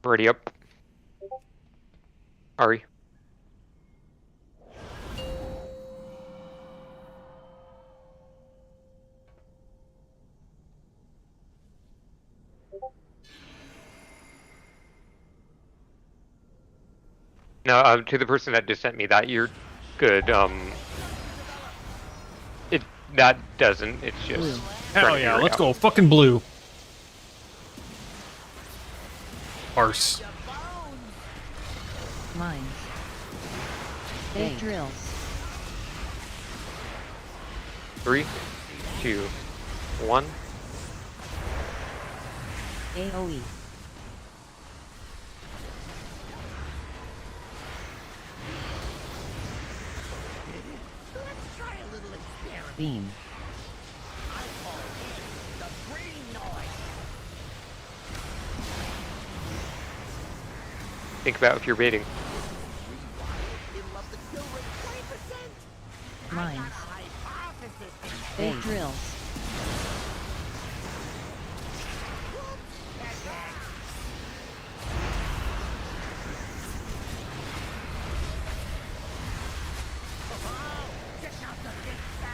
Already up. Ari. No, to the person that just sent me that, you're good. That doesn't. It's just. Hell yeah, let's go. Fucking blue. Arse. Mines. Big drills. 3, 2, 1. AoE. Let's try a little experiment. Beam. I call this the green noise. Think about if you're baiting. It'll up the kill rate 20%. Mines. Hypothesis. Big drills.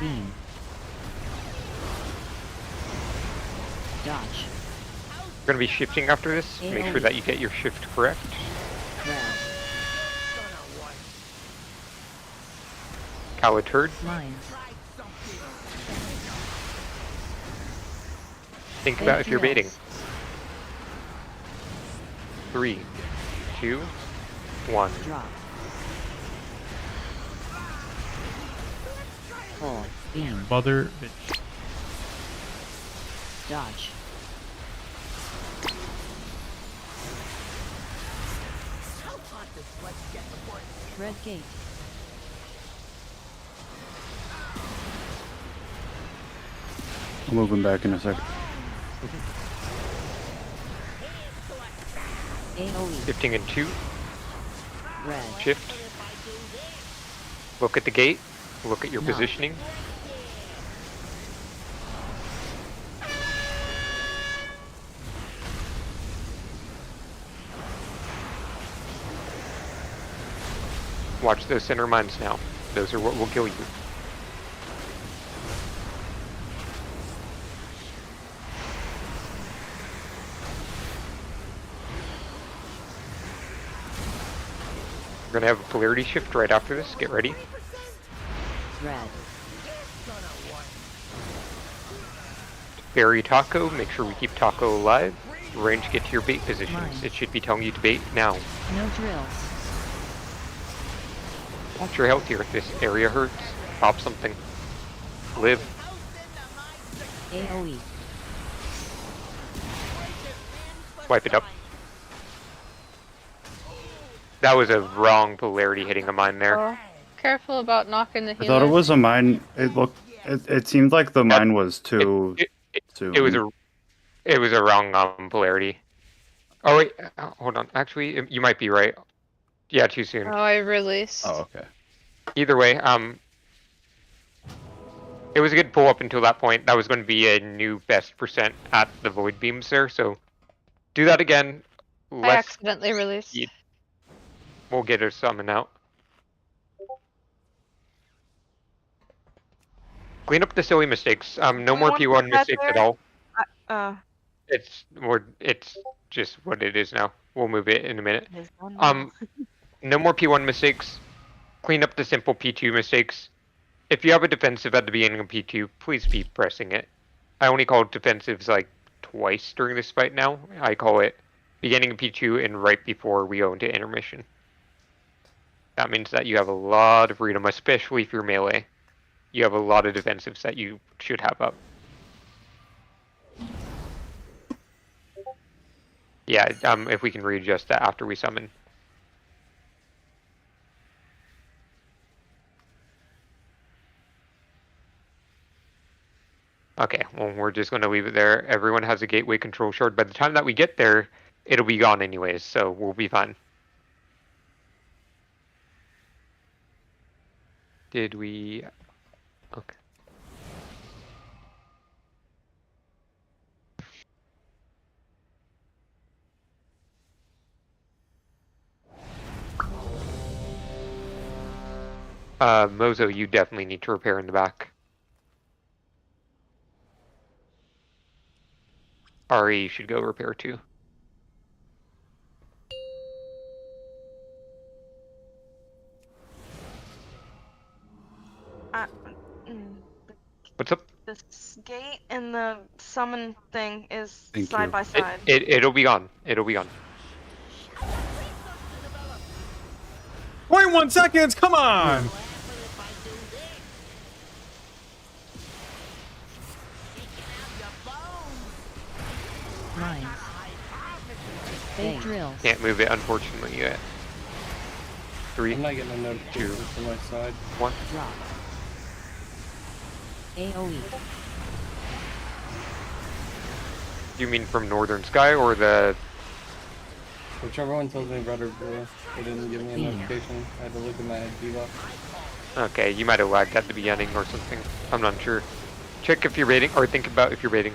Beam. Dodge. We're gonna be shifting after this. Make sure that you get your shift correct. Red. Coward turd. Mines. Think about if you're baiting. 3, 2, 1. Drop. Pull. Beam. Mother bitch. Dodge. Red gate. I'm moving back in a second. AoE. Shifting in 2. Red. Shift. Look at the gate. Look at your positioning. Watch those center mines now. Those are what will kill you. We're gonna have a polarity shift right after this. Get ready. Red. Bury Taco. Make sure we keep Taco alive. Range, get to your bait positions. It should be telling you to bait now. No drills. Watch your health here. If this area hurts, pop something. Live. AoE. Wipe it up. That was a wrong polarity hitting a mine there. Oh, careful about knocking the I healer. thought it was a mine. It seemed like the mine was too. It was a wrong polarity. Oh wait, hold on. Actually, you might be right. Yeah, too soon. Oh, I released. Oh, okay. Either way, it was a good pull up until that point. That was going to be a new best percent at the void beams there. So do that again. I accidentally released. We'll get a summon out. Clean up the silly mistakes. No more P1 mistakes at all. It's just what it is now. We'll move it in a minute. No more P1 mistakes. Clean up the simple P2 mistakes. If you have a defensive at the beginning of P2, please be pressing it. I only call defensives like twice during this fight now. I call it beginning of P2 and right before we go into intermission. That means that you have a lot of freedom, especially if you're melee. You have a lot of defensives that you should have up. Yeah, if we can readjust that after we summon. Okay, well, we're just going to leave it there. Everyone has a gateway control shard. By the time that we get there, it'll be gone anyways, so we'll be fine. Did we... Okay. Mozo, you definitely need to repair in the back. Ari, you should go repair too. What's up? This gate and the summon thing is Thank side you. by side. It'll be gone. It'll be gone. 0.1 seconds, come on! Mines. Fake drills. Can't move it, unfortunately, yet. 3, I'm not getting a notification from my side. 1. Drop. AoE. You mean from Northern Sky or the... Whichever one tells me red or blue. It didn't give me a notification. I had to look at my debuff. Okay, you might have lagged at the beginning or something. I'm not sure. Check if you're baiting, or think about if you're baiting.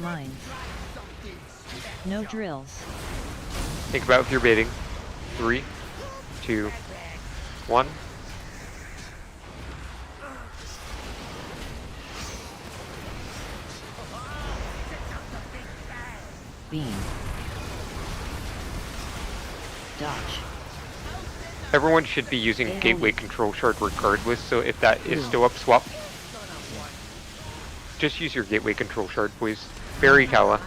Mines. No drills. Think about if you're baiting. 3, 2, 1. Beam. Dodge. Everyone should be using gateway control shard regardless, so if that is still up, swap. Just use your gateway control shard, please. Bury Kala.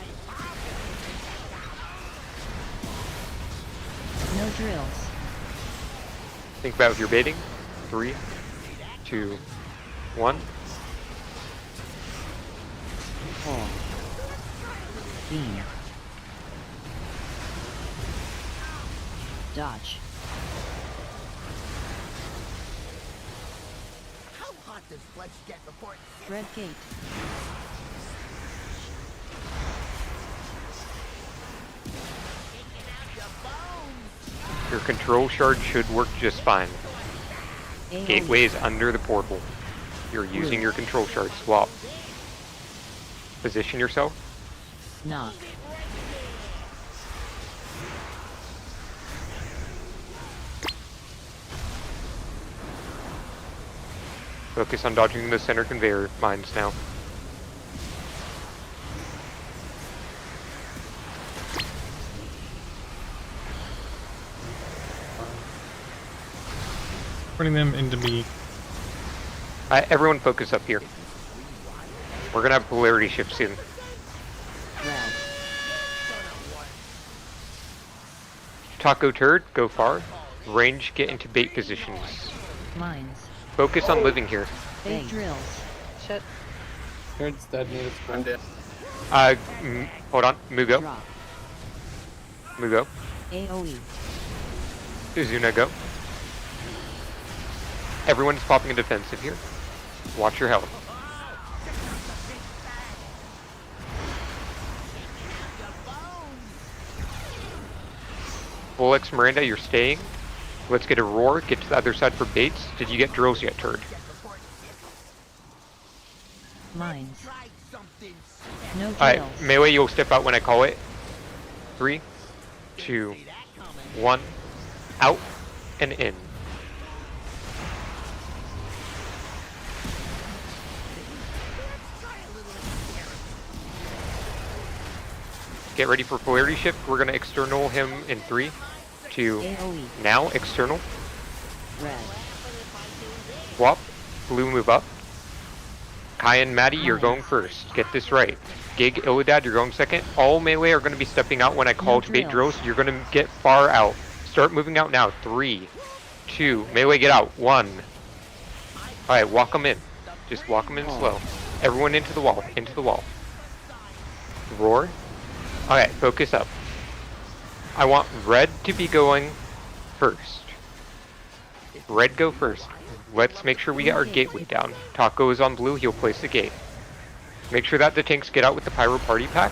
No drills. Think about if you're baiting. 3, 2, 1. Oh. Beam. Dodge. How hot does Fletch get before it Red gate. Your control shard should work just fine. Gateway is under the portal. You're using your control shard. Swap. Position yourself. Knock. Focus on dodging the center conveyor mines now. Running them into me. Everyone focus up here. We're gonna have polarity shift soon. Red. Taco turd, go far. Range, get into bait positions. Mines. Focus on living here. Big drills. Shit. Turd's dead, native I'm scroll. dead. Hold on. Mugo. Drop. Mugo. AoE. Uzuna, go. Everyone's popping a defensive here. Watch your health. Full X Miranda, you're staying. Let's get a roar. Get to the other side for baits. Did you get drills yet, turd? Mines. No drills. Alright, melee, you'll step out when I call it. 3, 2, 1. Out and in. Get ready for polarity shift. We're gonna external him in 3, 2, AoE. now external. Red. Swap. Blue move up. Kai and Maddie, you're going first. Get this right. Gig, Illidad, you're going second. All melee are going to be stepping out when I call to bait drills. You're going to get far out. Start moving out now. 3, 2, melee, get out. 1. Alright, walk them in. Just walk them in slow. Everyone into the wall. Into the wall. Roar. Alright, focus up. I want red to be going first. Red go first. Let's make sure we get our gateway down. Taco is on blue, he'll place the gate. Make sure that the tanks get out with the Pyro Party Pack.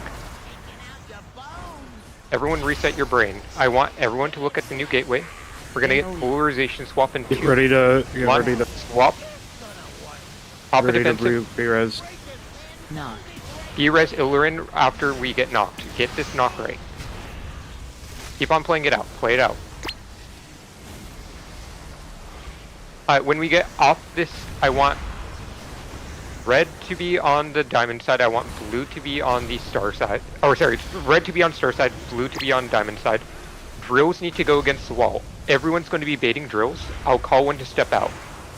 Everyone reset your brain. I want everyone to look at the new gateway. We're gonna get polarization swap in 2. Get ready to swap. Pop a defensive. B-res. Knock. B-res Illurin after we get knocked. Get this knock right. Keep on playing it out. Play it out. When we get off this, I want red to be on the diamond side. I want blue to be on the star side. Oh, sorry, red to be on star side, blue to be on diamond side. Drills need to go against the wall. Everyone's going to be baiting drills. I'll call when to step out.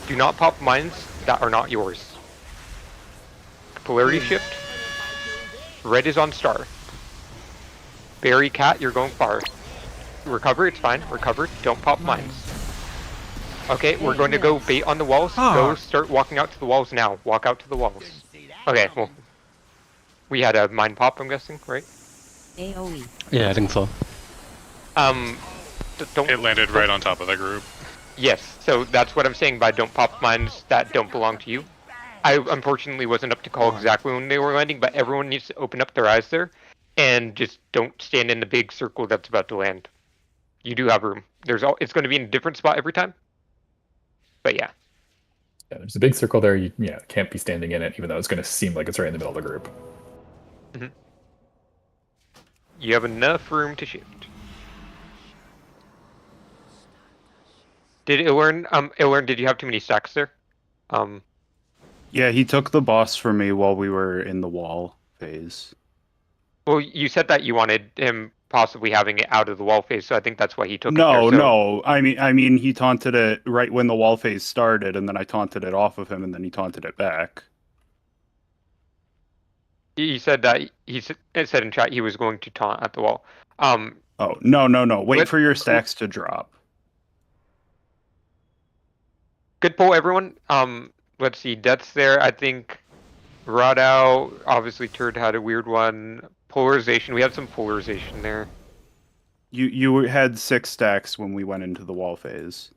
Do not pop mines that are not yours. Polarity shift. Red is on star. Barry Cat, you're going far. Recover, it's fine. Recover. Don't pop mines. Okay, we're going to go bait on the walls. Go start walking out to the walls now. Walk out to the walls. Okay, well. We had a mine pop, I'm guessing, right? AoE. Yeah, I think so. It landed right on top of the group. Yes, so that's what I'm saying by don't pop mines that don't belong to you. I unfortunately wasn't up to call exactly when they were landing, but everyone needs to open up their eyes there and just don't stand in the big circle that's about to land. You do have room. It's going to be in a different spot every time. But yeah. Yeah, there's a big circle there. You can't be standing in it, even though it's going to seem like it's right in the middle of the group. Mm-hmm. You have enough room to shift. Did Ilern, did you have too many stacks there? Yeah, he took the boss from me while we were in the wall phase. Well, you said that you wanted him possibly having it out of the wall phase, so I think that's why he took it No, there, so... no. I mean, he taunted it right when the wall phase started, and then I taunted it off of him, and then he taunted it back. He said that it said in chat he was going to taunt at the wall. Oh, no. Wait for your stacks to drop. Good pull, everyone. Let's see. Death's there. I think Radau, obviously Turd had a weird one. Polarization. We had some polarization there. You had 6 stacks when we went into the wall phase.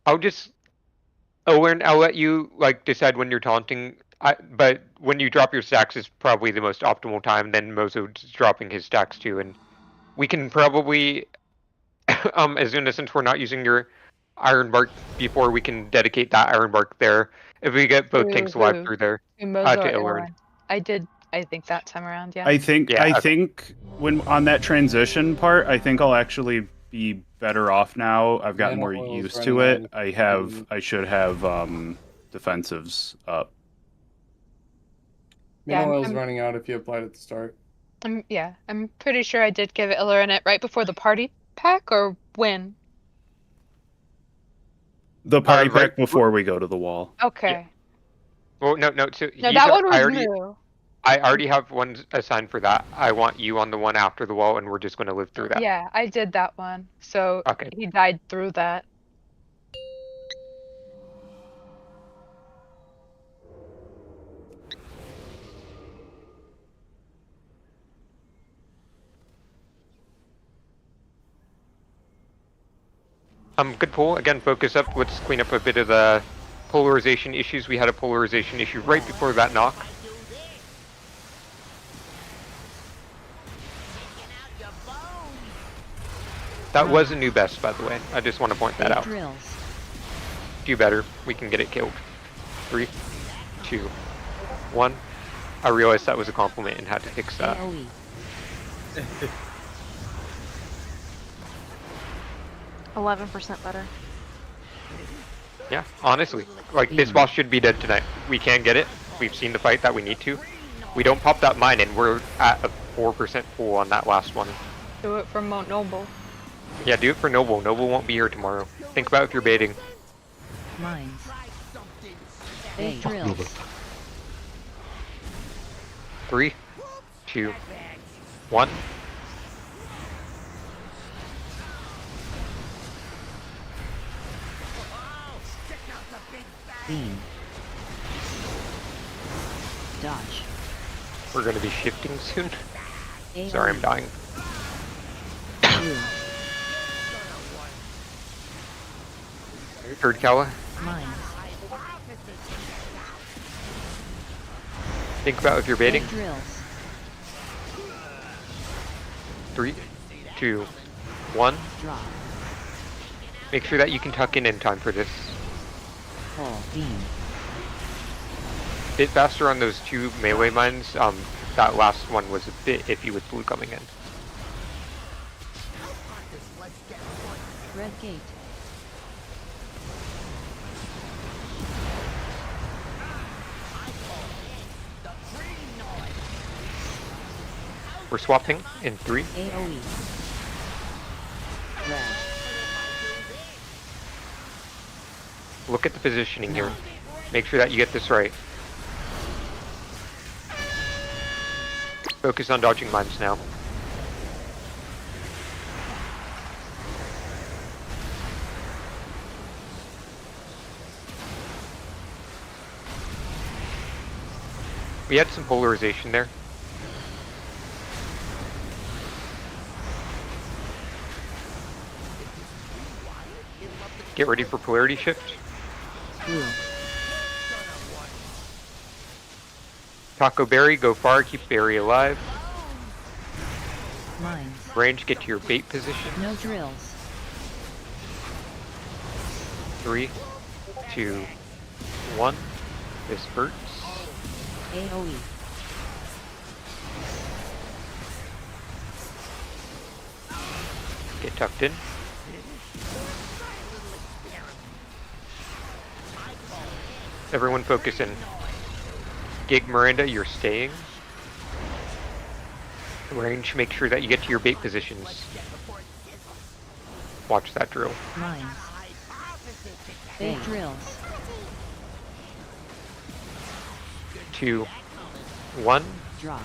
I'll let you decide when you're taunting. But when you drop your stacks is probably the most optimal time. Then Mozo's dropping his stacks too, and we can probably, as soon as since we're not using your Iron Bark before, we can dedicate that Iron Bark there. If we get both tanks alive through there, to Ilern. I think that time around, yeah. I think when on that transition part, I think I'll actually be better off now. I've gotten more used to it. I should have defensives up. Mineral oil's running out if you applied at the start. I'm pretty sure I did give it Illurin it right before the party. pack or when? The party right- pack before we go to the wall. Okay. Well, no. So No, he's that a- one was I already, new. I already have one assigned for that. I want you on the one after the wall, and we're just going to live through that. Yeah, I did that one. So Okay. he died through that. Good pull. Again, focus up. Let's clean up a bit of the polarization issues. We had a polarization issue right before that knock. That was a new best, by the way. I just want to point that out. Drills. Do better. We can get it killed. 3, 2, 1. I realized that was a compliment and had to fix that. AoE. 11% better. Yeah, honestly. Like, this boss should be dead tonight. We can get it. We've seen the fight that we need to. We don't pop that mine and we're at a 4% full on that last one. Do it for Mount Noble. Yeah, do it for Noble. Noble won't be here tomorrow. Think about if you're baiting. Mines. Big drills. 3, 2, 1. Beam. Dodge. We're gonna be shifting soon. AoE. Sorry, I'm dying. Blue. Heard Kala? Mines. Think about if you're baiting. Big drills. 3, 2, 1. Drop. Make sure that you can tuck in time for this. Pull. Beam. Bit faster on those 2 melee mines. That last one was a bit iffy with blue coming in. Red gate. We're swapping in 3. AoE. Red. Look at the positioning here. Make sure that you get this right. Focus on dodging mines now. We had some polarization there. Get ready for polarity shift. Blue. Taco Berry, go far, keep Berry alive. Mines. Range, get to your bait position. No drills. 3, 2, 1. This hurts. AoE. Get tucked in. Everyone focus in. Gig Miranda, you're staying. Range, make sure that you get to your bait positions. Watch that drill. Mines. Big drills. 2, 1. Drop.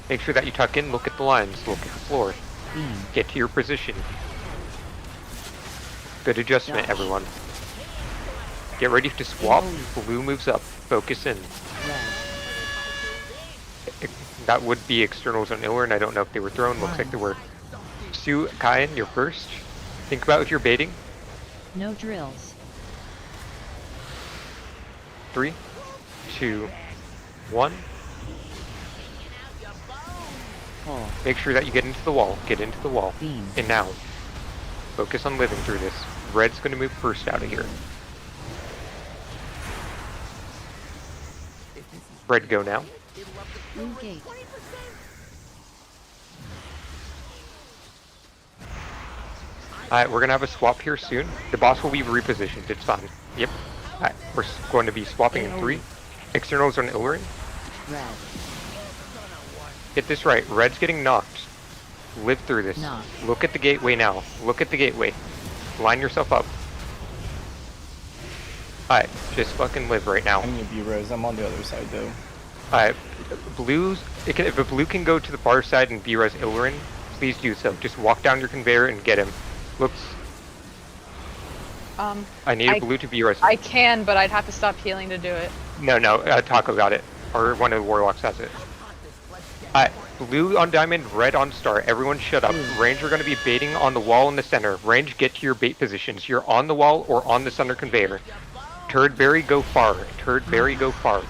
Make sure that you tuck in, look at the lines, look at the floor. Beam. Get to your position. Good adjustment, everyone. Get ready to swap. Blue moves up. Focus in. Red. That would be externals on Iller, and I don't know if they were thrown. Looks like they were. Sue, Kyan, you're first. Think about if you're baiting. No drills. 3, 2, 1. Pull. Make sure that you get into the wall. Get into the wall. Beam. And now, focus on living through this. Red's going to move first out of here. Red, go now. Blue gate. Alright, we're going to have a swap here soon. The boss will be repositioned. It's fine. Yep. Alright, we're going to be swapping in 3. Externals on Illyrin. Red. Get this right. Red's getting knocked. Live through this. Knock. Look at the gateway now. Look at the gateway. Line yourself up. Alright, just fucking live right now. I need to be res. I'm on the other side though. Alright, blues. If a blue can go to the far side and be res Ilrin, please do so. Just walk down your conveyor and get him. Looks. I need a blue to be res. I can, but I'd have to stop healing to do it. No, Taco got it. Or one of the warlocks has it. Alright, blue on diamond, red on star. Everyone shut up. Range are going to be baiting on the wall in the center. Range, get to your bait positions. You're on the wall or on the center conveyor. Turd berry, go far. Turd berry, go far.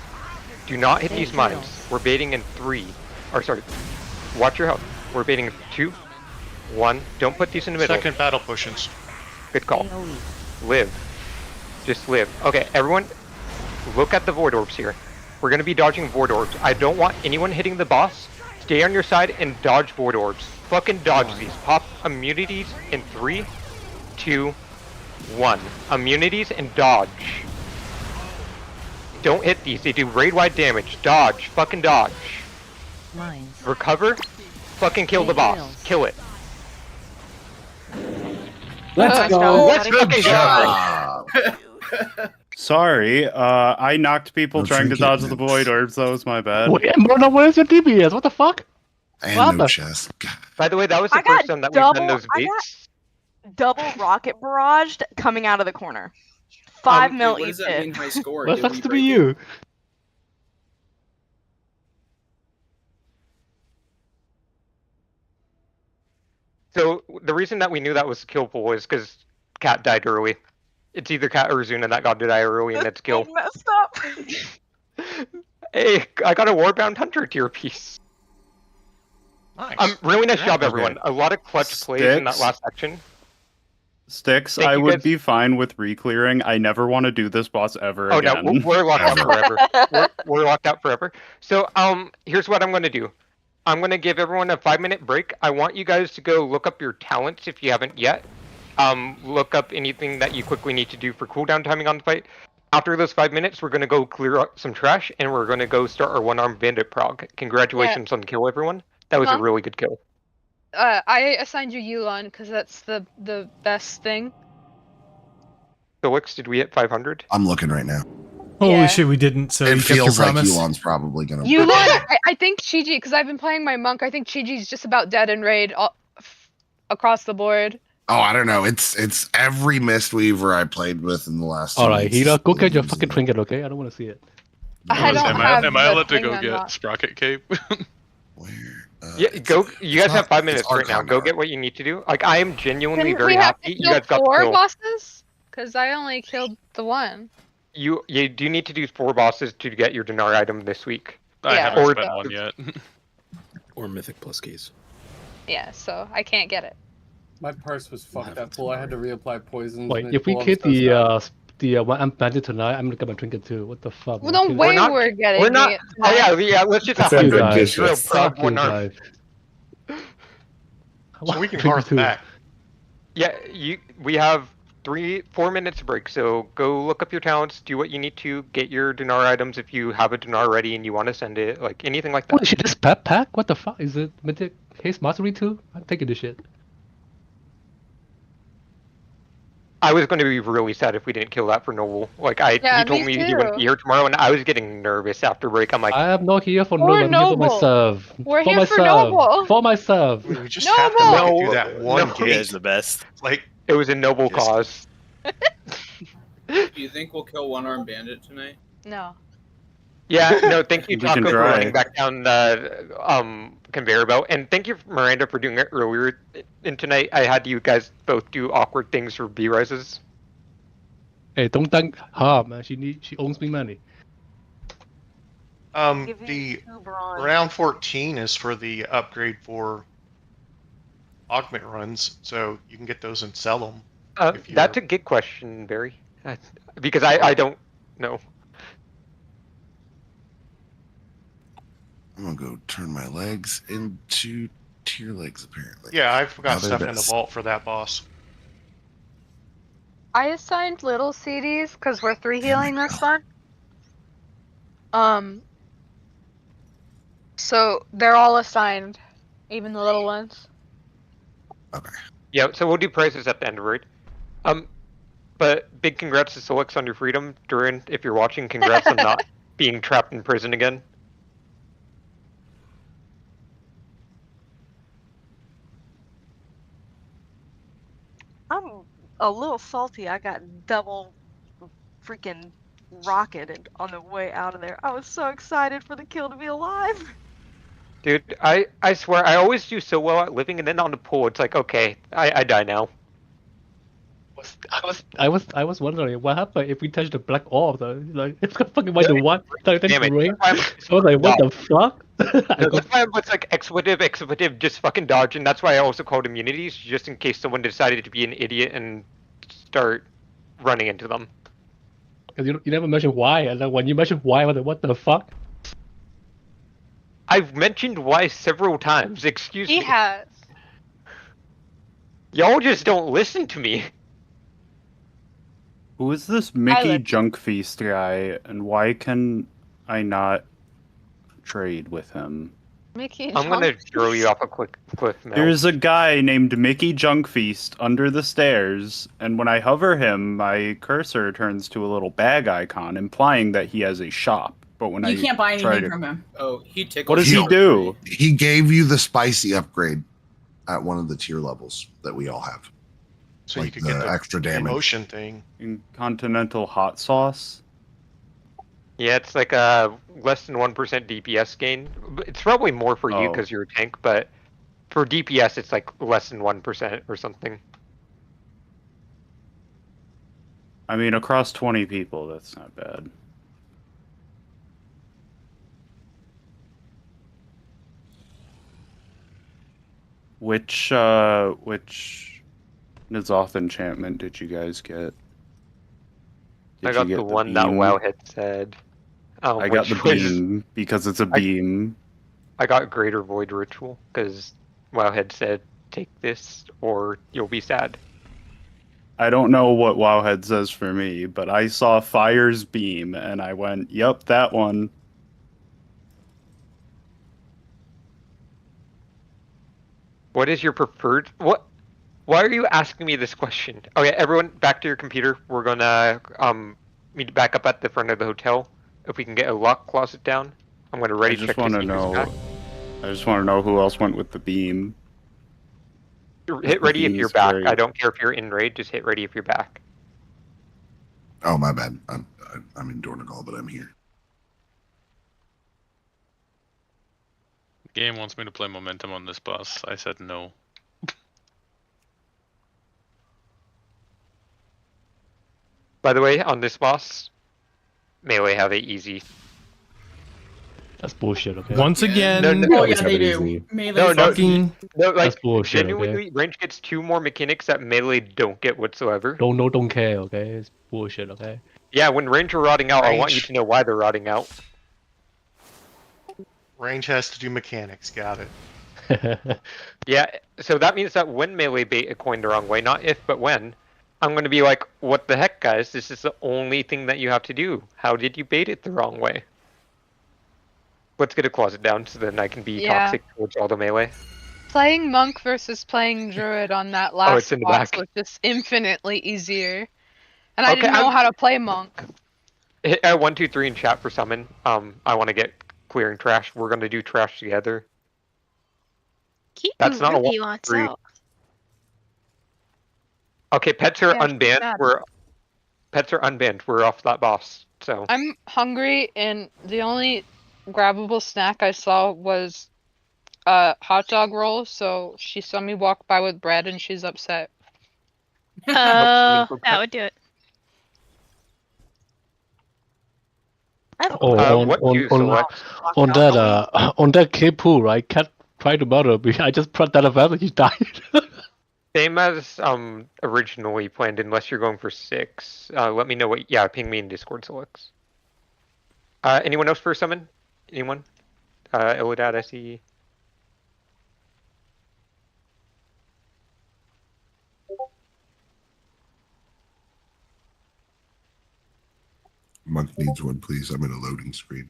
Do not hit these mines. We're baiting in 3. Or sorry, watch your health. We're baiting in 2, 1. Don't put these in the middle. Second battle potions. Good call. Live. Just live. Okay, everyone, look at the void orbs here. We're going to be dodging void orbs. I don't want anyone hitting the boss. Stay on your side and dodge void orbs. Fucking dodge these. Pop immunities in 3, 2, 1. Immunities and dodge. Don't hit these. They do raid-wide damage. Dodge. Fucking dodge. Mines. Recover. Fucking kill the boss. Kill it. Let's go. Let's fucking go. Sorry, I knocked people No trying to dodge trinket the void orbs. That was my bad. Wait, Bruno, where's your DBS? What the fuck? And no chest. By the way, that was the I got first time that we've done those I baits. got double rocket barraged coming out of the corner. 5 mil What does that mean, high score? What Did sucks we to break be it? you? So the reason that we knew that was killful is because Cat died early. It's either Cat or Zuna that got to die early and it's kill. Messed up. Hey, I got a Warbound Hunter tier piece. Nice. Really nice Yeah, job, okay. everyone. A lot of clutch plays in that Sticks. last section. Sticks, Thank I you, would guys. be fine with re-clearing. I never want to do this boss ever Oh again. no, we're locked out forever. We're locked out forever. So here's what I'm gonna do. I'm gonna give everyone a 5-minute break. I want you guys to go look up your talents if you haven't yet. Look up anything that you quickly need to do for cooldown timing on the fight. After those 5 minutes, we're gonna go clear up some trash and we're gonna go start our one-armed bandit prog. Congratulations on the kill, everyone. That was a really good kill. I assigned you Yulon because that's the best thing. Felix, did we hit 500? I'm looking right now. Holy Yeah. shit, we didn't. So It you kept your feels like promise. Yulon's probably gonna. Yulon, I think Chiji, because I've been playing my monk. I think Chiji's just about dead in raid across the board. Oh, I don't know. It's every Mistweaver I played with in the last. 2 Alright, weeks. Hira, go get your fucking trinket, okay? I don't want to see it. I don't Am have I the allowed to thing go get unlocked. Sprocket Cape? Yeah, go. You guys it's have not- 5 minutes it's right now. Arcana, Go right? get what you need to do. Like, I am genuinely Didn't very we have to happy you kill guys got the 4 kill. bosses? Because I only killed the one. You do need to do 4 bosses to get your Dinar item this week. I Yeah, haven't or- spent one yet. Or Mythic plus keys. Yeah, so I can't get it. My purse was fucked up full. I had to reapply poisons. Wait, and it if we pulled get stuff the one I'm bandit tonight, I'm gonna get my trinket too. What the fuck? Well, man? no Kill- way not- we're getting We're not. it. Oh yeah. Let's just have That's you a good 100 guys. zero dishes. prog Fuck you one arm. guys. So we can Trinket hearth too. back. Yeah, we have 4 minutes break. So go look up your talents, do what you need to, get your Dinar items if you have a Dinar ready and you want to send it, like anything like that. What is shit? This pep pack? What the fuck? Is it Mythic Haste Mastery too? I'm taking this shit. I was going to be really sad if we didn't kill that for Noble. Like Yeah, he told me me he wouldn't too. be here tomorrow, and I was getting nervous after break. I'm like, I am not here for We're Noble. I'm here for Noble. myself. We're for here for myself. Noble. For myself. We just have to make it do that one No. gate. the best. Like, it was a noble Just- cause. Do you think we'll kill one-armed bandit tonight? No. Yeah, no, thank you, We can Taco, for try. running back down the conveyor belt, and thank you, Miranda, for doing it earlier. And tonight, I had you guys both do awkward things for B-rises. Hey, don't think hard, man. She owes me money. Give you the 2 bronze. round 14 is for the upgrade for augment runs, so you can get those and sell them. If you're- That's a good question, Barry. Because I don't know. I'm gonna go turn my legs into tier legs. Apparently. Yeah, I've Now got they're stuff in the best. vault for that boss. I assigned little CDs because we're 3 healing this one. So they're all assigned, even the little ones. Yeah, so we'll do prizes at the end, right? But big congrats to Solix on your freedom. Durin, if you're watching, congrats on not being trapped in prison again. I'm a little salty. I got double freaking rocketed on the way out of there. I was so excited for the kill to be alive. Dude, I swear, I always do so well at living, and then on the pool, it's like, okay, I die now. I was wondering what happened if we touch the black orb though. Like it's gonna fucking white the what? Then Damn it. gray. I was like, what the fuck? No, that's why it's like expletive, just fucking dodge, and that's why I also called immunities, just in case someone decided to be an idiot and start running into them. Because you never mentioned why, and then when you mentioned why, I was like, what the fuck? I've mentioned why several times, excuse me. He has. Y'all just don't listen to me. Who is this Mickey Junk Feast guy, and why can I not trade with him? Mickey I'm gonna throw you off a cliff, Mel. There's a guy named Mickey Junk Feast under the stairs, and when I hover him, my cursor turns to a little bag icon, implying that he has a shop. But when You can't buy try anything to... from him. Oh, he tickled. What does he do? He gave you the spicy upgrade at one of the tier levels that we all have. So like you could get the extra damage. emotion thing. In continental hot sauce? Yeah, it's like a less than 1% DPS gain. It's probably more for you because you're a tank, but for DPS, it's like less than 1% or something. I mean, across 20 people, that's not bad. Which N'Zoth enchantment did you guys get? I got the one that WoW had said. I got the beam because it's a beam. I got Greater Void Ritual because WoW had said, take this or you'll be sad. I don't know what Wowhead says for me, but I saw Fire's beam and I went, yep, that one. What is your preferred? What? Why are you asking me this question? Okay, everyone, back to your computer. We're gonna meet back up at the front of the hotel. If we can get a lock closet down, I'm gonna ready check. I just want to know who else went with the beam. Hit ready if you're back. I don't care if you're in raid. Just hit ready if you're back. Oh, my bad. I'm in Dornagal, but I'm here. Game wants me to play momentum on this boss. I said no. By the way, on this boss, melee have it easy. That's bullshit, okay? Once again, Oh yeah, they do. No, That's like That's bullshit, genuinely, range gets 2 more mechanics that melee don't get whatsoever. Don't care, okay? It's bullshit, okay? Yeah, when range are rotting out, I want you to know why they're rotting out. Range has to do mechanics. Got it. Yeah, so that means that when melee bait a coin the wrong way, not if, but when, I'm going to be like, what the heck, guys? This is the only thing that you have to do. How did you bait it the wrong way? Let's get a closet down so then I can be toxic towards all the melee. Playing monk versus playing druid on that last it's in the boss back. was just infinitely easier. And I Okay, didn't know how to play monk. Hit 1, 2, 3 in chat for summon. I want to get clearing trash. We're going to do trash together. That's not a 1, 2, 3. Okay, pets are unbanned. Pets are unbanned. We're off that boss. So I'm hungry, and the only grabbable snack I saw was a hot dog roll. So she saw me walk by with bread, and she's upset. That would do it. Oh, on that cave pool, right? Cat tried to murder me. I just put that event and he died. same as originally planned, unless you're going for 6. Let me know what. Yeah, ping me in Discord, Solix. Anyone else for a summon? Anyone? Illidad, I see. Monk needs one, please. I'm in a loading screen.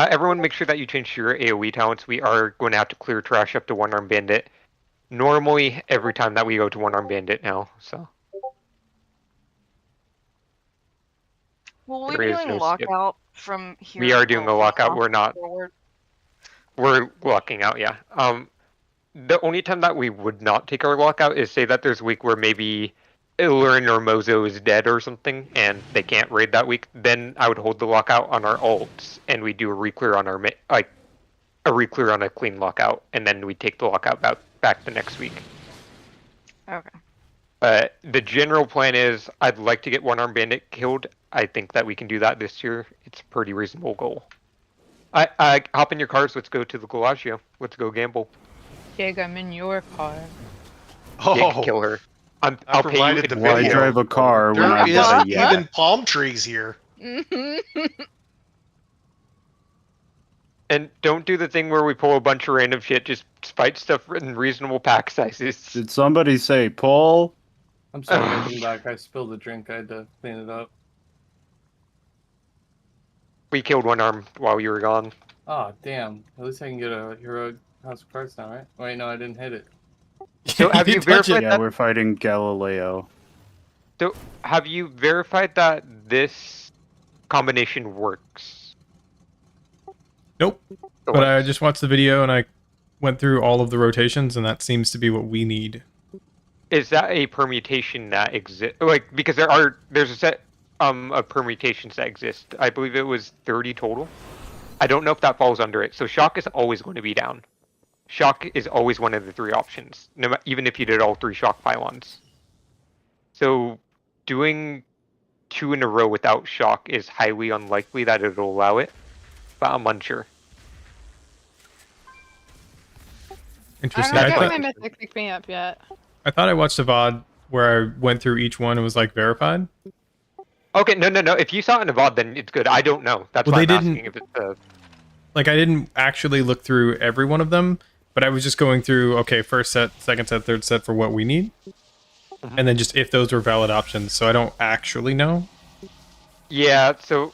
Everyone make sure that you change your AoE talents. We are going to have to clear trash up to one-arm bandit. Normally, every time that we go to one-arm bandit now, so. Will we There be is doing no skip. lockout from here? We are doing a lockout, off we're not. forward? We're locking out, yeah. The only time that we would not take our lockout is say that there's a week where maybe Lunar or Mozo is dead or something, and they can't raid that week. Then I would hold the lockout on our ults, and we do a re-clear on our a re-clear on a clean lockout, and then we take the lockout back the next week. Okay. The general plan is I'd like to get one-arm bandit killed. I think that we can do that this year. It's a pretty reasonable goal. I hop in your cars. Let's go to the Galagio. Let's go gamble. Jig, I'm in your car. Jig, kill her. I'll pay you. provided the Why video. drive a car when There I is got a yacht? even palm trees here. And don't do the thing where we pull a bunch of random shit. Just spite stuff in reasonable pack sizes. Did somebody say pull? I'm sorry, I came back. I spilled a drink. I had to clean it up. We killed one arm while you were gone. Oh, damn. At least I can get a hero house of cards now, right? Wait, no, I didn't hit it. So have you verified Yeah, that? we're fighting Galileo. So have you verified that this combination works? Nope. But I just watched the video and I went through all of the rotations, and that seems to be what we need. Is that a permutation that exists? Like, because there's a set of permutations that exist. I believe it was 30 total. I don't know if that falls under it. So shock is always going to be down. Shock is always one of the three options, even if you did all three shock pylons. So doing 2 in a row without shock is highly unlikely that it'll allow it, but I'm unsure. Interesting. I I haven't got thought, my Mythic pick me up yet. I thought I watched a VOD where I went through each one and was like verified. Okay, no. If you saw it in a VOD, then it's good. I don't know. That's Well, why they I'm asking didn't- if it's Like, I didn't actually look through every one of them, but I was just going through, okay, first set, second set, third set for what we need. And then just if those were valid options, so I don't actually know. Yeah, so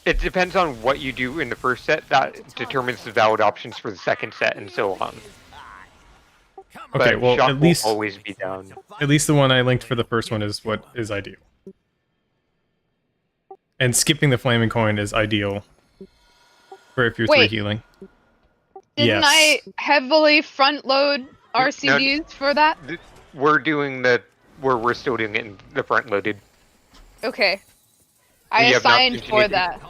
it depends on what you do in the first set. That determines the valid options for the second set and so on. Okay, But well, shock at least will always be down. At least the one I linked for the first one is what is ideal. And skipping the flaming coin is ideal for if you're Wait. 3 healing. Didn't I heavily front load RCDs for that? We're still doing it in the front loaded. Okay. I We have not assigned for continued- that.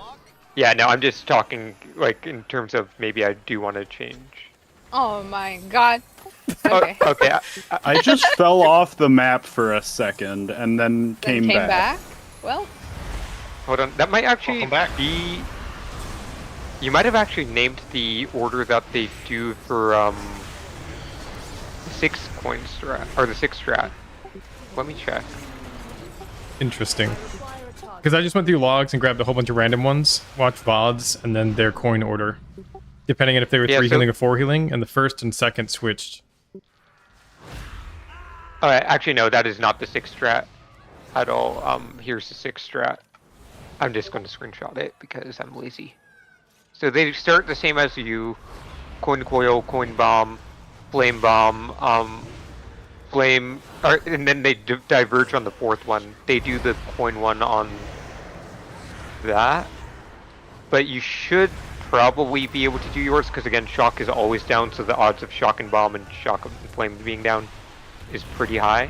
Yeah, no, I'm just talking like in terms of maybe I do want to change. Oh my god. Okay. Okay. I just fell off the map for a second and then came back. Well, Hold on, that might actually be. You might have actually named the order that they do for 6 coin strat or the 6 strat. Let me check. Interesting. Because I just went through logs and grabbed a whole bunch of random ones, watched VODs, and then their coin order. Depending on if they were 3 healing or 4 healing, and the first and second switched. Actually, no, that is not the 6 strat at all. Here's the 6 strat. I'm just going to screenshot it because I'm lazy. So they start the same as you: coin coil, coin bomb, flame bomb, flame, and then they diverge on the 4th one. They do the coin one on that, but you should probably be able to do yours because again, shock is always down, so the odds of shock and bomb and shock and flame being down is pretty high.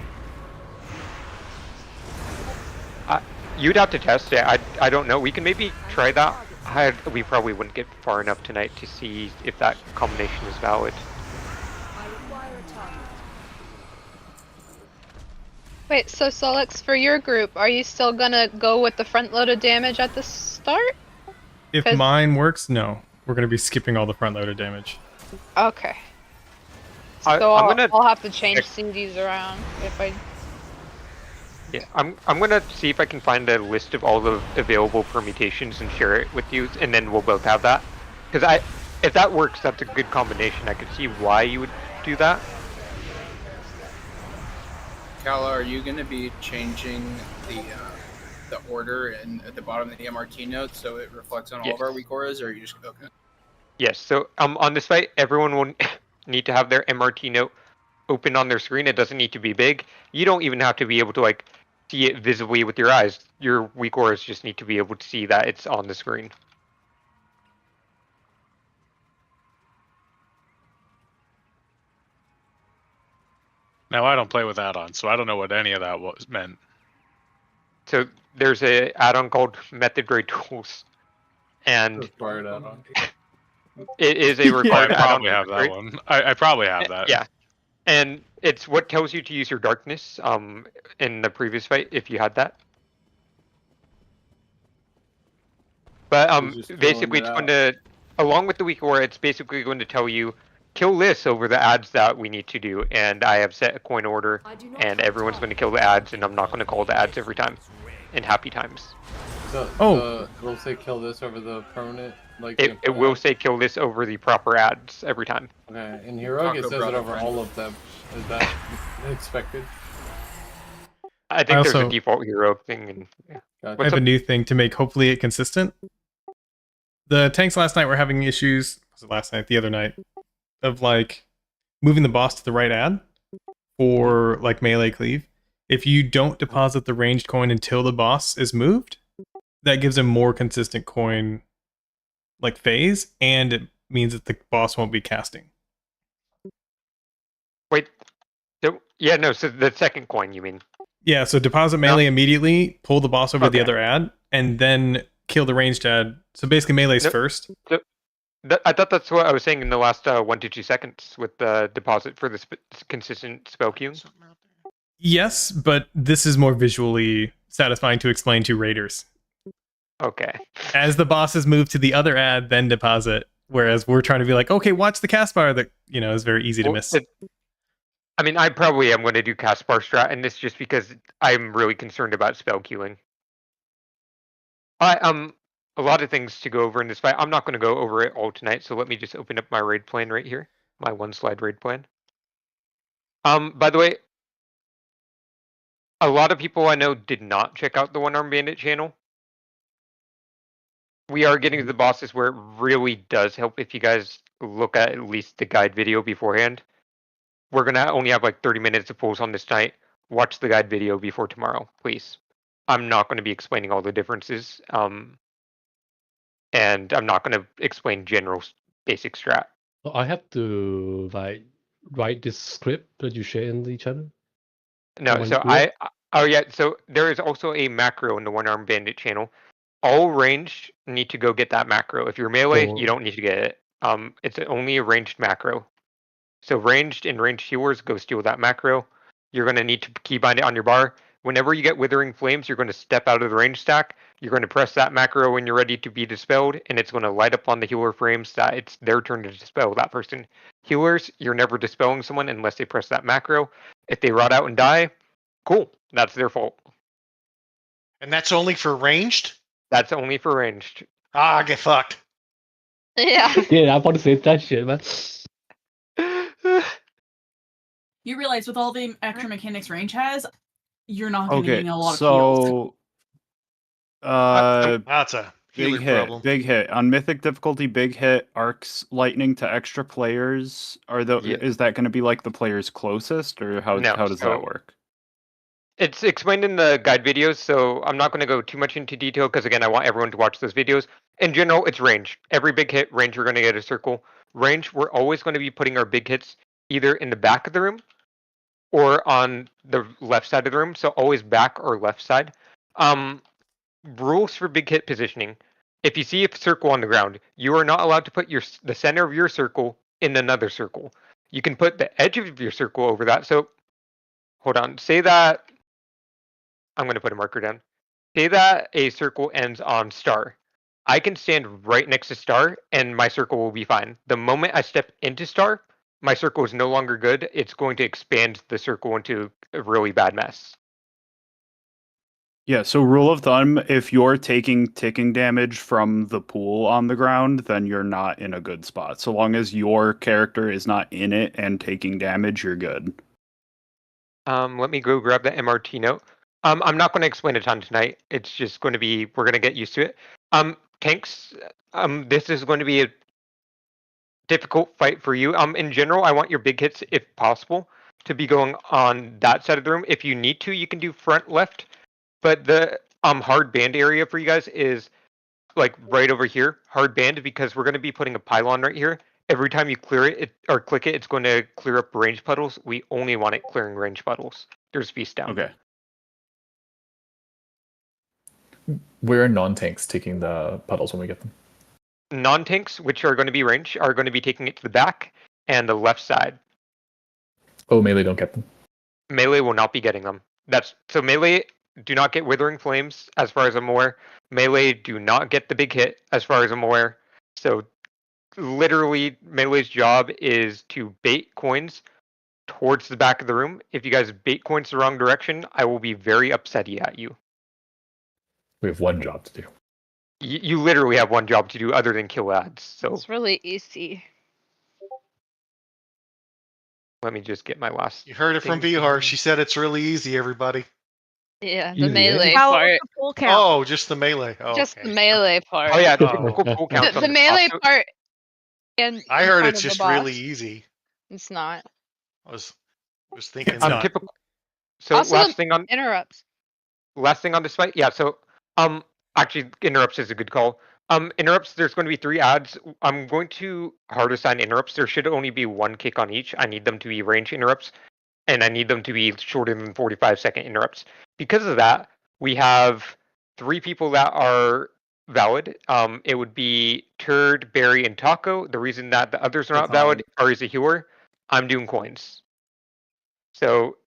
You'd have to test it. I don't know. We can maybe try that. We probably wouldn't get far enough tonight to see if that combination is valid. wait, so Solix, for your group, are you still gonna go with the front loaded damage at the start? If 'Cause- mine works, no. We're going to be skipping all the front loader damage. Okay. I'm So gonna I'll have to change CDs around if I. Yeah, I'm gonna see if I can find a list of all the available permutations and share it with you, and then we'll both have that. Because if that works, that's a good combination. I could see why you would do that. Kala, are you going to be changing the the order and at the bottom of the MRT note so it reflects on all of our weak auras, or are you just okay? Yes. So on this fight, everyone will need to have their MRT note open on their screen. It doesn't need to be big. You don't even have to be able to like see it visibly with your eyes. Your weak auras just need to be able to see that it's on the screen. Now I don't play with add-ons, so I don't know what any of that was meant. So there's a add-on called Method Grade Tools, and Required add-on. it is a required I add-on. probably have that one. I probably have that. Yeah, and it's what tells you to use your darkness. In the previous fight, if you had that. But basically, it's going to, along with the weak aura, it's basically going to tell you kill this over the ads that we need to do, and I have set a coin order, and everyone's going to kill the ads, and I'm not going to call the ads every time, in happy times. So, it'll say kill this over the permanent, like it will say kill this over the proper ads every time. Okay, in Heroic it says it over all of them. Is that expected? I think there's a default hero thing. And I have a new thing to make hopefully it consistent. The tanks last night were having issues. Was it last night? The other night, of like moving the boss to the right ad for like melee cleave. If you don't deposit the ranged coin until the boss is moved, that gives a more consistent coin like phase, and it means that the boss won't be casting. Wait, so yeah, no. So the second coin, you mean? Yeah, so deposit melee immediately, pull the boss over to the other ad, and then kill the ranged ad. So basically melee's first. So, I thought that's what I was saying in the last 1 to 2 seconds with the deposit for the consistent spell queuing. Yes, but this is more visually satisfying to explain to raiders. Okay. As the bosses move to the other ad, then deposit. Whereas we're trying to be like, okay, watch the cast bar that, is very easy to miss. I mean, I probably am going to do cast bar strat in this just because I'm really concerned about spell queuing. A lot of things to go over in this fight. I'm not going to go over it all tonight, so let me just open up my raid plan right here. My one slide raid plan. By the way, a lot of people I know did not check out the One Arm Bandit channel. We are getting to the bosses where it really does help if you guys look at least the guide video beforehand. We're going to only have like 30 minutes of pulls on this night. Watch the guide video before tomorrow, please. I'm not going to be explaining all the differences. And I'm not going to explain general basic strat. So I have to write this script that you share in the channel? No, so so there is also a macro in the One Arm Bandit channel. All ranged need to go get that macro. If you're melee, you don't need to get it. It's only a ranged macro. So ranged and ranged healers, go steal that macro. You're going to need to keybind it on your bar. Whenever you get Withering Flames, you're going to step out of the range stack. You're going to press that macro when you're ready to be dispelled, and it's going to light up on the healer frames that it's their turn to dispel that person. Healers, you're never dispelling someone unless they press that macro. If they rot out and die, cool. That's their fault. And that's only for ranged? That's only for ranged. Ah, get fucked. Yeah. Yeah, I want to say that shit, man. You realize with all the extra mechanics range has, you're not going to be getting a lot of heals. That's a big hit. problem. Big hit on mythic difficulty. Big hit arcs lightning to extra players. Is that going to be like the players closest, or how does that work? It's explained in the guide videos, so I'm not going to go too much into detail because, again, I want everyone to watch those videos. In general, it's range. Every big hit, range, we're going to get a circle. Range, we're always going to be putting our big hits either in the back of the room or on the left side of the room, so always back or left side. Rules for big hit positioning. If you see a circle on the ground, you are not allowed to put the center of your circle in another circle. You can put the edge of your circle over that. So, hold on. Say that... I'm going to put a marker down. Say that a circle ends on star. I can stand right next to star and my circle will be fine. The moment I step into star, my circle is no longer good. It's going to expand the circle into a really bad mess. Yeah, so rule of thumb, if you're taking ticking damage from the pool on the ground, then you're not in a good spot. So long as your character is not in it and taking damage, you're good. Let me go grab the MRT note. I'm not going to explain a ton tonight. It's just going to be, we're going to get used to it. Tanks, this is going to be a difficult fight for you. In general, I want your big hits, if possible, to be going on that side of the room. If you need to, you can do front left, but the hard band area for you guys is like right over here, hard band, because we're going to be putting a pylon right here. Every time you clear it, or click it, it's going to clear up range puddles. We only want it clearing range puddles. There's feast down. Okay. Where are non-tanks taking the puddles when we get them? Non-tanks, which are going to be range, are going to be taking it to the back and the left side. Oh, melee don't get them. Melee will not be getting them. So melee do not get Withering Flames, as far as I'm aware. Melee do not get the big hit, as far as I'm aware. So literally, melee's job is to bait coins towards the back of the room. If you guys bait coins the wrong direction, I will be very upsetty at you. We have one job to do. You literally have one job to do other than kill ads. So It's really easy. let me just get my last. You heard it from Vihar. She said it's really easy, everybody. Yeah, the Easy, melee How part. was the full count? Oh, just the melee. Oh, Just okay. the melee part. Oh yeah, Oh. typical pull counts The on melee top. part. And I in heard front it's of the just boss. really easy. It's not. I was thinking It's not. Typical. So Also, last thing on interrupts. this fight, yeah. So actually, interrupts is a good call. Interrupts. There's going to be 3 ads. I'm going to hard assign interrupts. There should only be 1 kick on each. I need them to be range interrupts, and I need them to be shorter than 45-second interrupts. Because of that, we have 3 people that are valid. It would be Turd, Barry, and Taco. The reason that the others are not valid are is a healer. I'm doing coins. So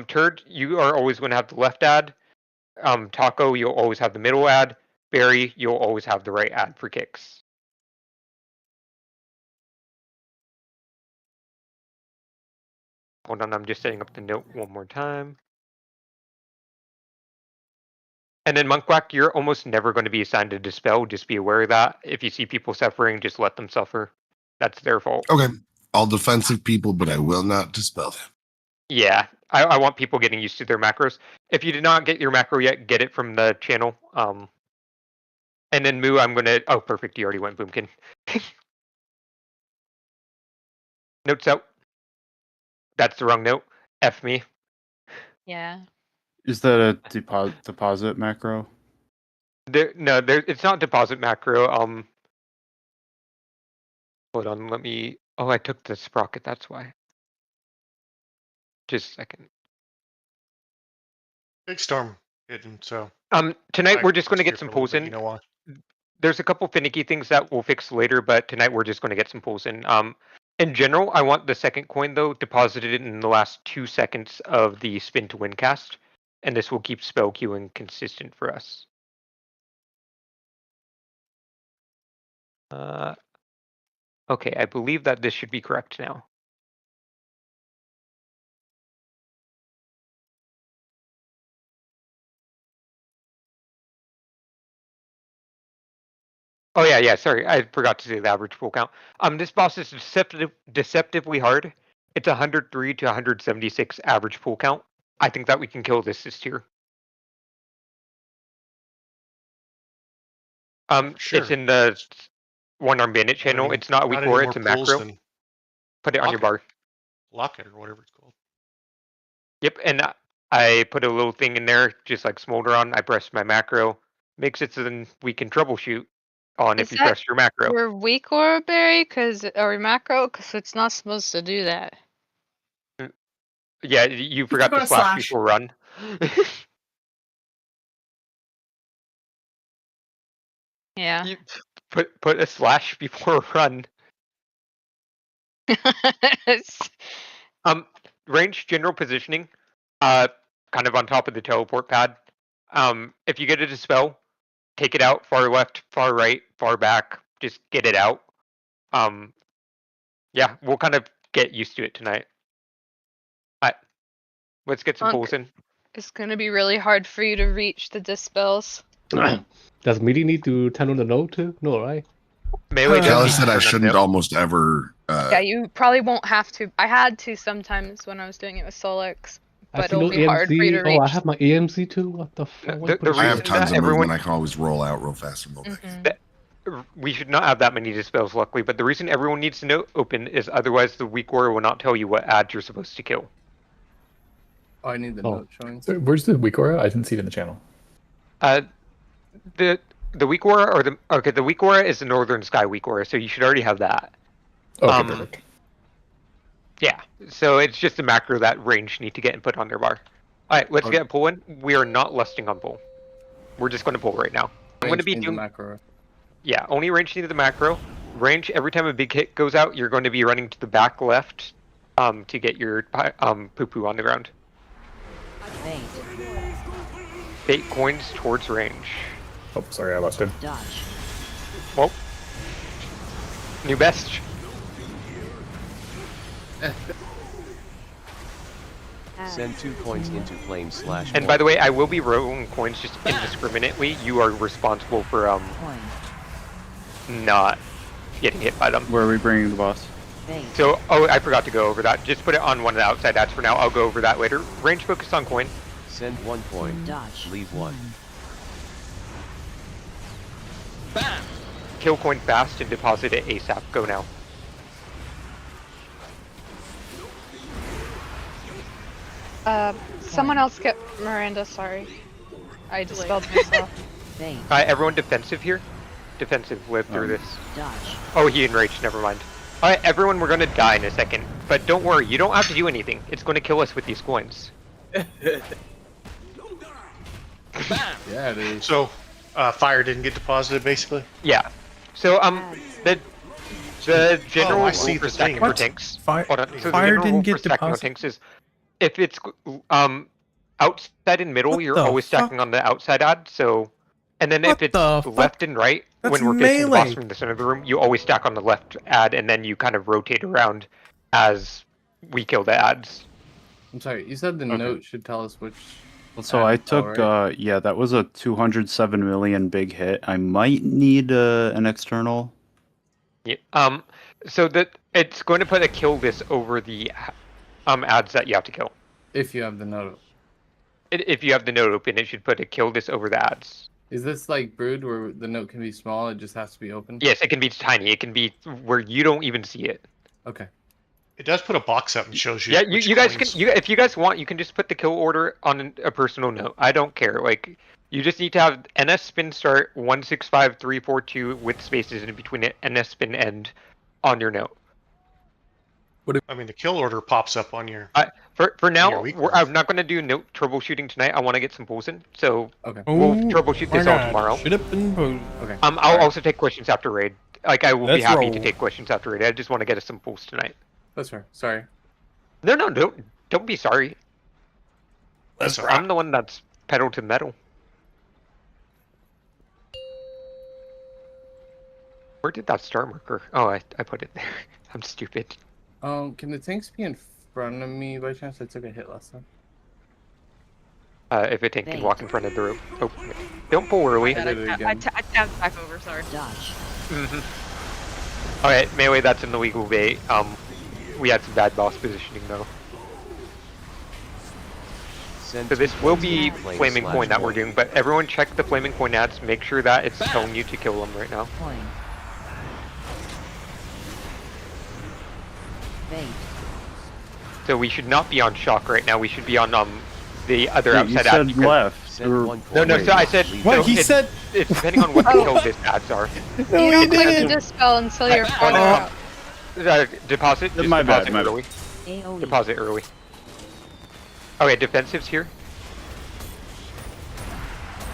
Turd, you are always going to have the left ad. Taco, you'll always have the middle ad. Barry, you'll always have the right ad for kicks. Hold on, I'm just setting up the note one more time. And then Monkquack, you're almost never going to be assigned to Dispel. Just be aware of that. If you see people suffering, just let them suffer. That's their fault. Okay. All defensive people, but I will not dispel them. Yeah, I want people getting used to their macros. If you did not get your macro yet, get it from the channel. And then Moo, I'm going to... Oh, perfect. You already went Boomkin. Notes out. That's the wrong note. F me. Yeah. Is that a deposit macro? No, it's not deposit macro. Hold on, let me... Oh, I took the sprocket, that's why. Just a second. Big storm hidden, so. Tonight we're just going to get some pulls in. You know why? There's a couple finicky things that we'll fix later, but tonight we're just going to get some pulls in. In general, I want the second coin, though, deposited in the last 2 seconds of the spin to win cast, and this will keep spell queuing consistent for us. Okay, I believe that this should be correct now. Oh yeah, sorry, I forgot to say the average pull count. This boss is deceptively hard. It's 103 to 176 average pull count. I think that we can kill this tier. Sure. It's in the One Arm Bandit channel. It's not a weak war, it's a macro. Put it on your bar. Lock it or whatever it's called. Yep, and I put a little thing in there, just like Smolder on. I pressed my macro. Makes it so then we can troubleshoot on if you press your macro. We're weak or berry or macro because it's not supposed to do that. Yeah, you forgot to slash before run. Yeah. You put a slash before run. Range general positioning, kind of on top of the teleport pad. If you get a dispel, take it out far left, far right, far back. Just get it out. Yeah, we'll kind of get used to it tonight. Alright, let's get some pulls in. It's gonna be really hard for you to reach the dispels. Does melee need to turn on the node too? No, right? Melee Alice said I shouldn't almost ever. Yeah, you probably won't have to. I had to sometimes when I was doing it with Solix, but see it'll no be hard for you to AMC. reach. Oh, I have my AMC too. What the fuck? I have tons of movement. I can always roll out real fast and roll back in. We should not have that many dispels, luckily, but the reason everyone needs to know open is otherwise the weak warrior will not tell you what ads you're supposed to kill. Oh, I need the note showing. So where's the weak aura? I didn't see it in the channel. The weak aura or the weak aura is the Northern Sky weak aura, so you should already have that. Okay, perfect. Yeah, so it's just a macro that range need to get input on their bar. All right, let's get a pull in. We are not lusting on pull. We're just going to pull right now. I'm going to be doing macro. Yeah, only range needed the macro. Range, every time a big hit goes out, you're going to be running to the back left to get your poo-poo on the ground. Bait coins towards range. Oh, sorry, I lost him. Well, new best. Send 2 coins into flame / And by the way, I will be rolling coins just indiscriminately. You are responsible for not getting hit by them. Where are we bringing the boss? So, oh, I forgot to go over that. Just put it on one of the outside ads for now. I'll go over that later. Range focus on coin. Send 1 coin. Leave 1. Bam! Kill coin fast and deposit it ASAP. Go now. Someone else get Miranda, sorry. I dispelled myself. Everyone defensive here? Defensive, live through this. Oh, he enraged, never mind. Alright, everyone, we're gonna die in a second. But don't worry, you don't have to do anything. It's gonna kill us with these coins. Yeah, it is. So, fire didn't get deposited, basically? Yeah. So, the general I rule see for the stacking thing. for tanks... Fire, Hold on. So the fire general didn't rule get for stacking on deposited? tanks is, if it's outside and middle, you're the always stacking on the outside ad, so... And then if it's left and right, That's when we're facing the boss melee. from the center of the room, you always stack on the left ad, and then you kind of rotate around as we kill the ads. I'm sorry, you said the note should tell us which. So I took, yeah, that was a 207 million big hit. I might need an external. Yeah. So that it's going to put a kill list over the ads that you have to kill. If you have the note. If you have the note open, it should put a kill list over the ads. Is this like Brood where the note can be small, it just has to be open? Yes, it can be tiny. It can be where you don't even see it. Okay. It does put a box up and shows you. Yeah, which you guys coins. can. If you guys want, you can just put the kill order on a personal note. I don't care. Like, you just need to have NS spin start 165342 with spaces in between it. NS spin end on your note. I mean, the kill order pops up on your. For now, your weak I'm not going to do note troubleshooting tonight. I want to get some pulls in, so okay. We'll troubleshoot this all tomorrow. Should have been pulled. Okay. I'll also take questions after raid. Like, I will be Let's happy roll. to take questions after raid. I just want to get us some pulls tonight. That's fair. Sorry. No, don't be sorry. That's I'm the one that's pedal to the metal. Where did that star marker? Oh, I put it there. I'm stupid. Can the tanks be in front of me by chance? I took a hit last time. If a tank can walk in front of the rope. Oh, don't pull early. I tapped back over, sorry. Alright, melee, that's an illegal bait. We had some bad boss positioning though. So this will be flaming coin that we're doing, but everyone check the flaming coin ads. Make sure that it's telling you to kill them right now. So we should not be on shock right now. We should be on the other outside You ad. said because- left. No, so I said. What? so He said- it's depending on what the kill list ads are. You don't click the dispel until you're farther out. Deposit. Just My bad, deposit my bad. early. Deposit early. Okay, defensives here.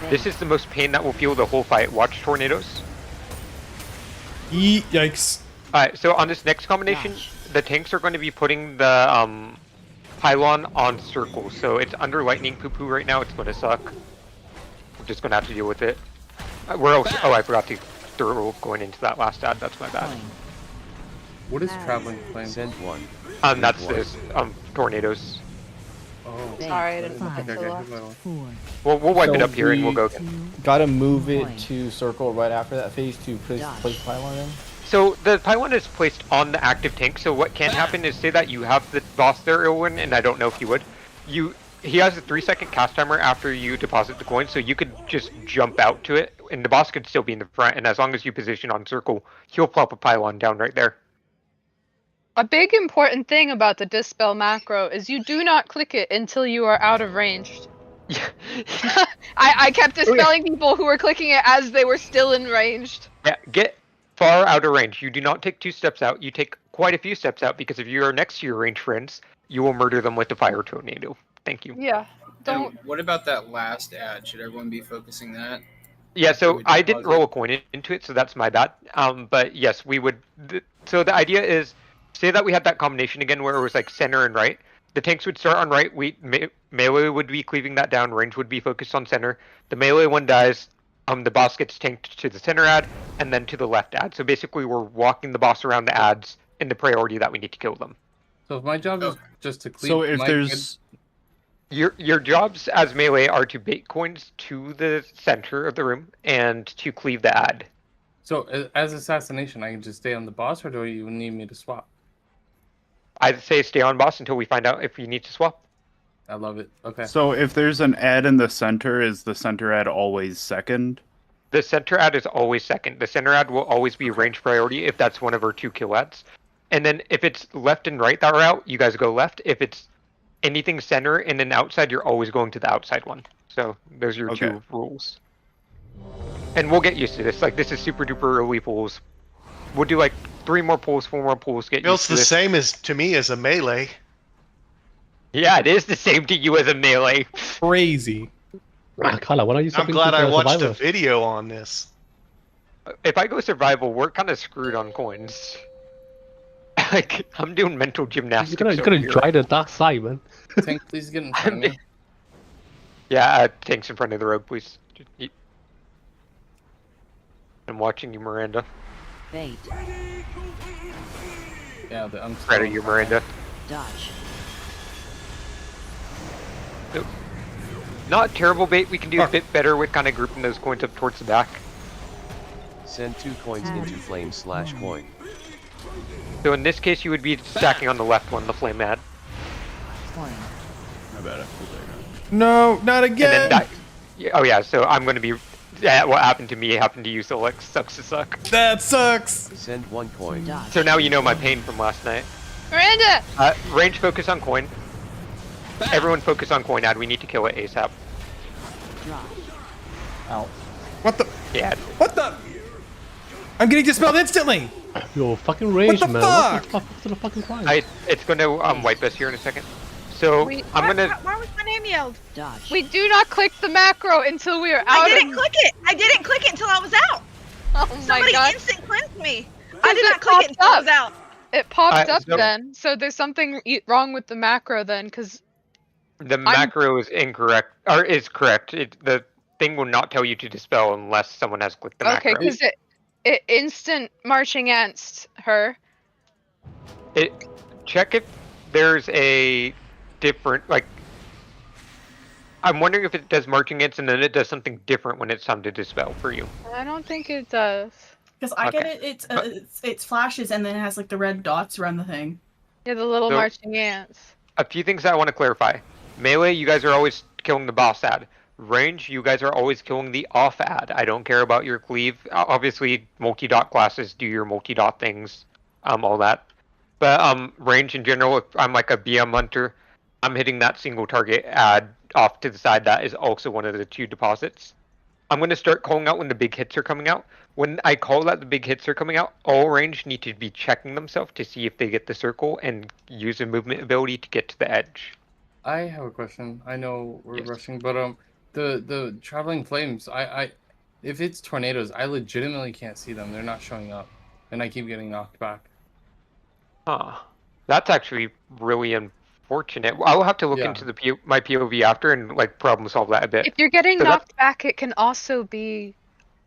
This is the most pain that will feel the whole fight. Watch tornadoes. Yikes. Alright, so on this next combination, the tanks are going to be putting the pylon on circles. So it's under lightning poo-poo right now. It's going to suck. We're just going to have to deal with it. We're also, oh, I forgot to throw going into that last ad. That's my bad. What is traveling flame? Send 1. That's this, tornadoes. Oh. Sorry, I didn't I think I think got so. hit by one. We'll wipe it So up here and we'll we go again. Gotta move it to circle right after that phase to place pylon in. So the pylon is placed on the active tank. So what can happen is, say that you have the boss there, Ilwin, and I don't know if you would. he has a 3-second cast timer after you deposit the coin, so you could just jump out to it, and the boss could still be in the front. And as long as you position on circle, he'll plop a pylon down right there. A big important thing about the dispel macro is you do not click it until you are out of range. I kept dispelling people who were clicking it as they were still in ranged. Yeah, get far out of range. You do not take 2 steps out. You take quite a few steps out, because if you are next to your range friends, you will murder them with the fire tornado. Thank you. Yeah. And what about that last ad? Should everyone be focusing that? Yeah, so I didn't roll a coin into it, so that's my bad. But yes, we would. So the idea is, say that we had that combination again where it was like center and right. The tanks would start on right. Melee would be cleaving that down. Range would be focused on center. The melee one dies. The boss gets tanked to the center ad and then to the left ad. So basically, we're walking the boss around the ads in the priority that we need to kill them. So if my job is just to cleave. So if there's your jobs as melee are to bait coins to the center of the room and to cleave the ad. So as assassination, I can just stay on the boss, or do you need me to swap? I'd say stay on boss until we find out if you need to swap. I love it. Okay. So if there's an ad in the center, is the center ad always second? The center ad is always second. The center ad will always be range priority if that's one of our 2 kill ads. And then if it's left and right that route, you guys go left. If it's anything center and then outside, you're always going to the outside one. So those are your 2 rules. And we'll get used to this. Like, this is super duper early pulls. We'll do like 3 more pulls, 4 more pulls. Feels the same as to me as a melee. Yeah, it is the same to you as a melee. Crazy. Carla, what are you? I'm glad I watched a video on this. If I go survival, we're kind of screwed on coins. Like, I'm doing mental gymnastics. You're gonna try the dark side, man. Tank, please get in front of me. Yeah, tanks in front of the road, please. I'm watching you, Miranda. Bait. Yeah, I'm Right at you, Miranda. Dodge. Nope. Not terrible bait. We can do a bit better with kind of grouping those coins up towards the back. Send 2 coins into flame/coin. So in this case, you would be stacking on the left one, the flame ad. Coin. I bet. No, not again. And then oh yeah, so I'm going to be. Yeah, what happened to me happened to you, so like sucks to suck. That sucks. Send 1 coin. So now you know my pain from last night. Miranda! Range focus on coin. Everyone focus on coin ad. We need to kill it ASAP. Out. What the? Yeah. What the? I'm getting dispelled instantly. Yo, fucking rage, What the man. fuck? What's the fucking crime? It's going to wipe us here in a second. So I'm gonna. Why was my name yelled? Dodge. We do not click the macro until we are out. I didn't click it. I didn't click it until I was out. Oh my Somebody god. instant cleansed me. I did not click it until I was out. It popped up so- then, so there's something wrong with the macro then, because The macro is incorrect, or is correct. The thing will not tell you to dispel unless someone has clicked the macro. okay, because it instant marching against her. Check if there's a different, like, I'm wondering if it does marching against and then it does something different when it's time to dispel for you. I don't think it does. Because I get it, it's flashes and then it has like the red dots around the thing. Yeah, the little So- marching ants. A few things I want to clarify. Melee, you guys are always killing the boss ad. Range, you guys are always killing the off ad. I don't care about your cleave. Obviously, multi-dot classes do your multi-dot things, all that. But range in general, if I'm like a BM hunter, I'm hitting that single target ad off to the side. That is also one of the 2 deposits. I'm going to start calling out when the big hits are coming out. When I call that the big hits are coming out, all range need to be checking themselves to see if they get the circle and use a movement ability to get to the edge. I have a question. I know we're rushing, but the traveling flames. If it's tornadoes, I legitimately can't see them. They're not showing up, and I keep getting knocked back. Huh. That's actually really unfortunate. I'll have to look into the my POV after and like problem solve that a bit. If you're getting So knocked back, it can also be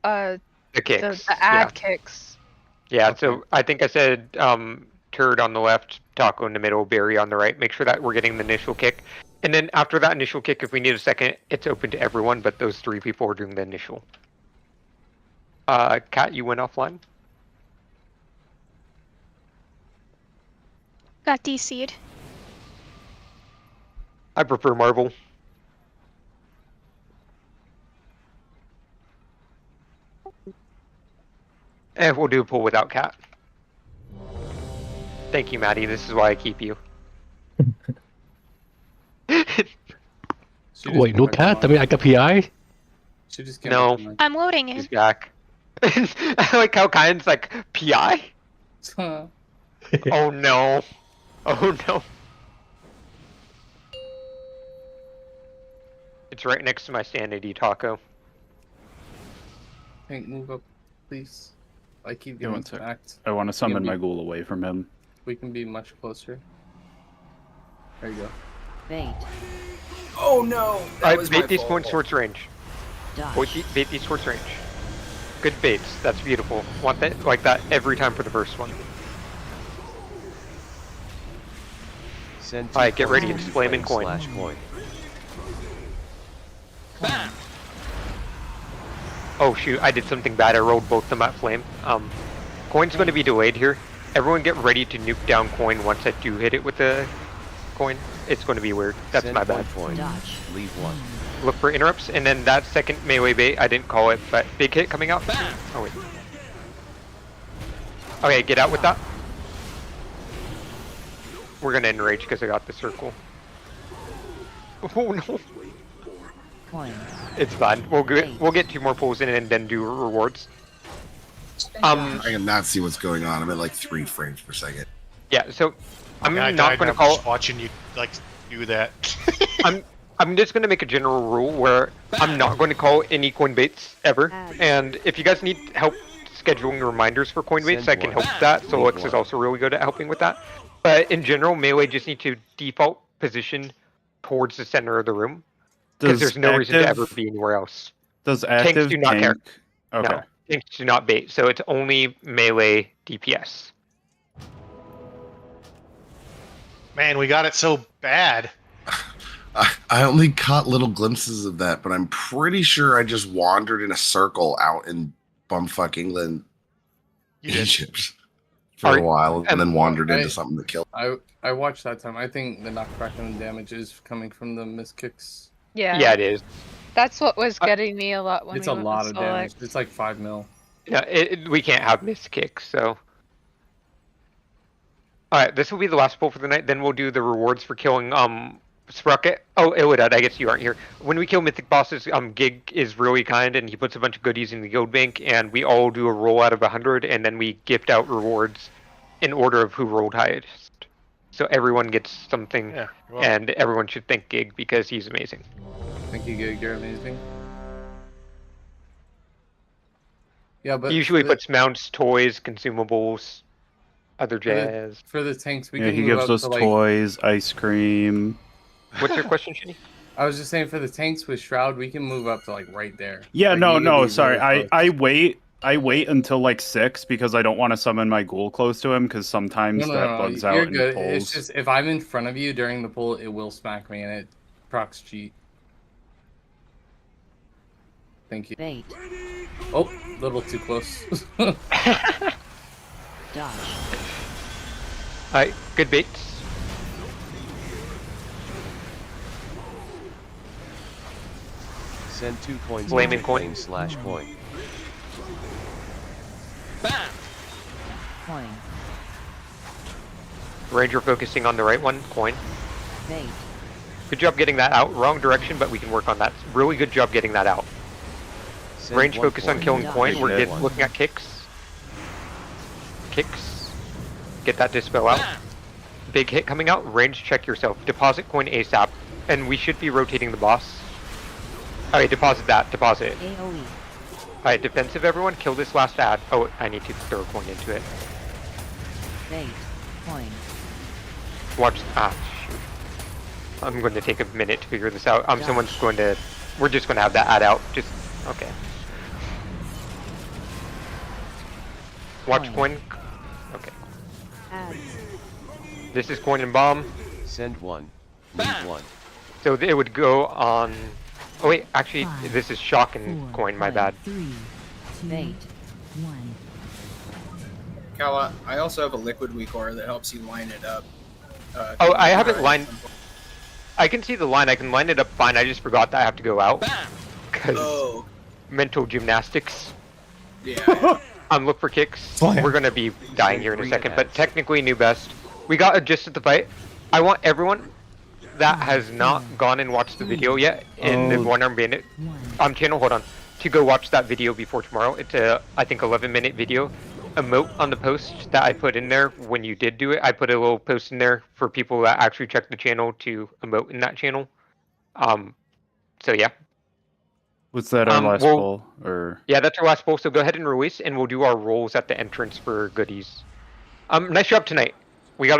the kicks. the ad kicks. Yeah, so I think I said turd on the left, taco in the middle, berry on the right. Make sure that we're getting the initial kick. And then after that initial kick, if we need a second, it's open to everyone, but those 3 people are doing the initial. Kat, you went offline? Got DC'd. I prefer marble. And we'll do a pull without Cat. Thank you, Maddie. This is why I keep you. Wait, no cat? I mean, I got PI? She just No. I'm loading He's it. back. I like how Kyan's like, PI? Oh no. Oh no. It's right next to my sanity taco. Hank, move up, please. I keep Yeah, getting one sec. smacked. I want to summon be- my ghoul away from him. We can be much closer. There you go. Bait. Oh no! That Alright, was my bait these fault. points towards range. Dodge. Bait these towards range. Good baits. That's beautiful. Want that like that every time for the first one. Alright, get ready and flame and coin. /coin. Oh shoot, I did something bad. I rolled both them at flame. Coin's going to be delayed here. Everyone get ready to nuke down coin once I do hit it with the coin. It's going to be weird. That's Send my bad. 1 coin. Leave 1. Look for interrupts, and then that second melee bait, I didn't call it, but big hit coming out. Oh wait. Okay, get out with that. We're gonna enrage because I got the circle. Oh no. Coin. It's fine. We'll get 2 more pulls in and then do rewards. I cannot see what's going on. I'm at like 3 frames per second. Yeah, so I'm I not died going to and call. just watching you like do that. I'm just going to make a general rule where I'm not going to call any coin baits ever. And if you guys need help scheduling reminders for coin baits, I can help with that. So Lex is also really good at helping with that. But in general, melee just need to default position towards the center of the room because there's no reason to ever be anywhere else. Does active Tanks do not care. Okay. No, tanks do not bait. So it's only melee DPS. Man, we got it so bad. I only caught little glimpses of that, but I'm pretty sure I just wandered in a circle out in bumfuck England, Egypt for a while, and then wandered into something that killed. I watched that time. I think the knockback and damage is coming from the miss kicks. Yeah. Yeah, it is. That's what was getting me a lot when It's we a went lot with of damage. Select. It's like 5 mil. Yeah, we can't have missed kicks, so. Alright, this will be the last pull for the night, then we'll do the rewards for killing Sprocket. Oh, Illidad, I guess you aren't here. When we kill mythic bosses, Gig is really kind and he puts a bunch of goodies in the guild bank, and we all do a roll out of 100, and then we gift out rewards in order of who rolled highest. So everyone gets something, and everyone should thank Gig because he's amazing. Thank you, Gig. You're amazing. Yeah, but He usually puts mounts, toys, consumables, other jazz. For the tanks, we Yeah, can he move gives up us to, like, toys, ice cream. What's your question, Shinny? I was just saying for the tanks with Shroud, we can move up to like right there. Yeah, Like, no, you can be sorry. really close. I wait until like 6 because I don't want to summon my ghoul close to him because sometimes that bugs out You're and good. pulls. It's just if I'm in front of you during the pull, it will smack me and it procs cheat. Thank you. Bait. Oh, a little too close. Dodge. Alright, good baits. Send 2 coins Flaming into coin. flame/coin. Coin. Ranger focusing on the right one, coin. Bait. Good job getting that out. Wrong direction, but we can work on that. Really good job getting that out. Send Range 1 focus on coin. killing coin. We're Hit 1. looking at kicks. Kicks. Get that dispel out. Big hit coming out. Range check yourself. Deposit coin ASAP. And we should be rotating the boss. Alright, deposit that. Deposit it. AoE. Alright, defensive everyone. Kill this last ad. Oh, I need to throw a coin into it. Bait. Coin. Watch. Ah, shoot. I'm going to take a minute to figure this out. Someone's going to. We're just going to have that ad out. Just. Okay. Watch coin. Okay. Ads. This is coin and bomb. Send 1. Leave 1. So it would go on. Oh wait, actually, this is shock and coin. My bad. Bait. 1. Kala, I also have a liquid weak aura that helps you line it up. Oh, I haven't lined. I can see the line. I can line it up fine. I just forgot that I have to go out. Because mental gymnastics. Yeah. Look for kicks. Slam. We're gonna be dying here in a second, but technically new best. We got a gist of the fight. I want everyone that has not gone and watched the video yet in the One Arm Bandit channel, hold on, to go watch that video before tomorrow. It's a, I think, 11-minute video. Emote on the post that I put in there when you did do it. I put a little post in there for people that actually check the channel to emote in that channel. So yeah. Was that our last poll, or? Yeah, that's our last poll. So go ahead and release, and we'll do our rolls at the entrance for goodies. Nice job tonight. We got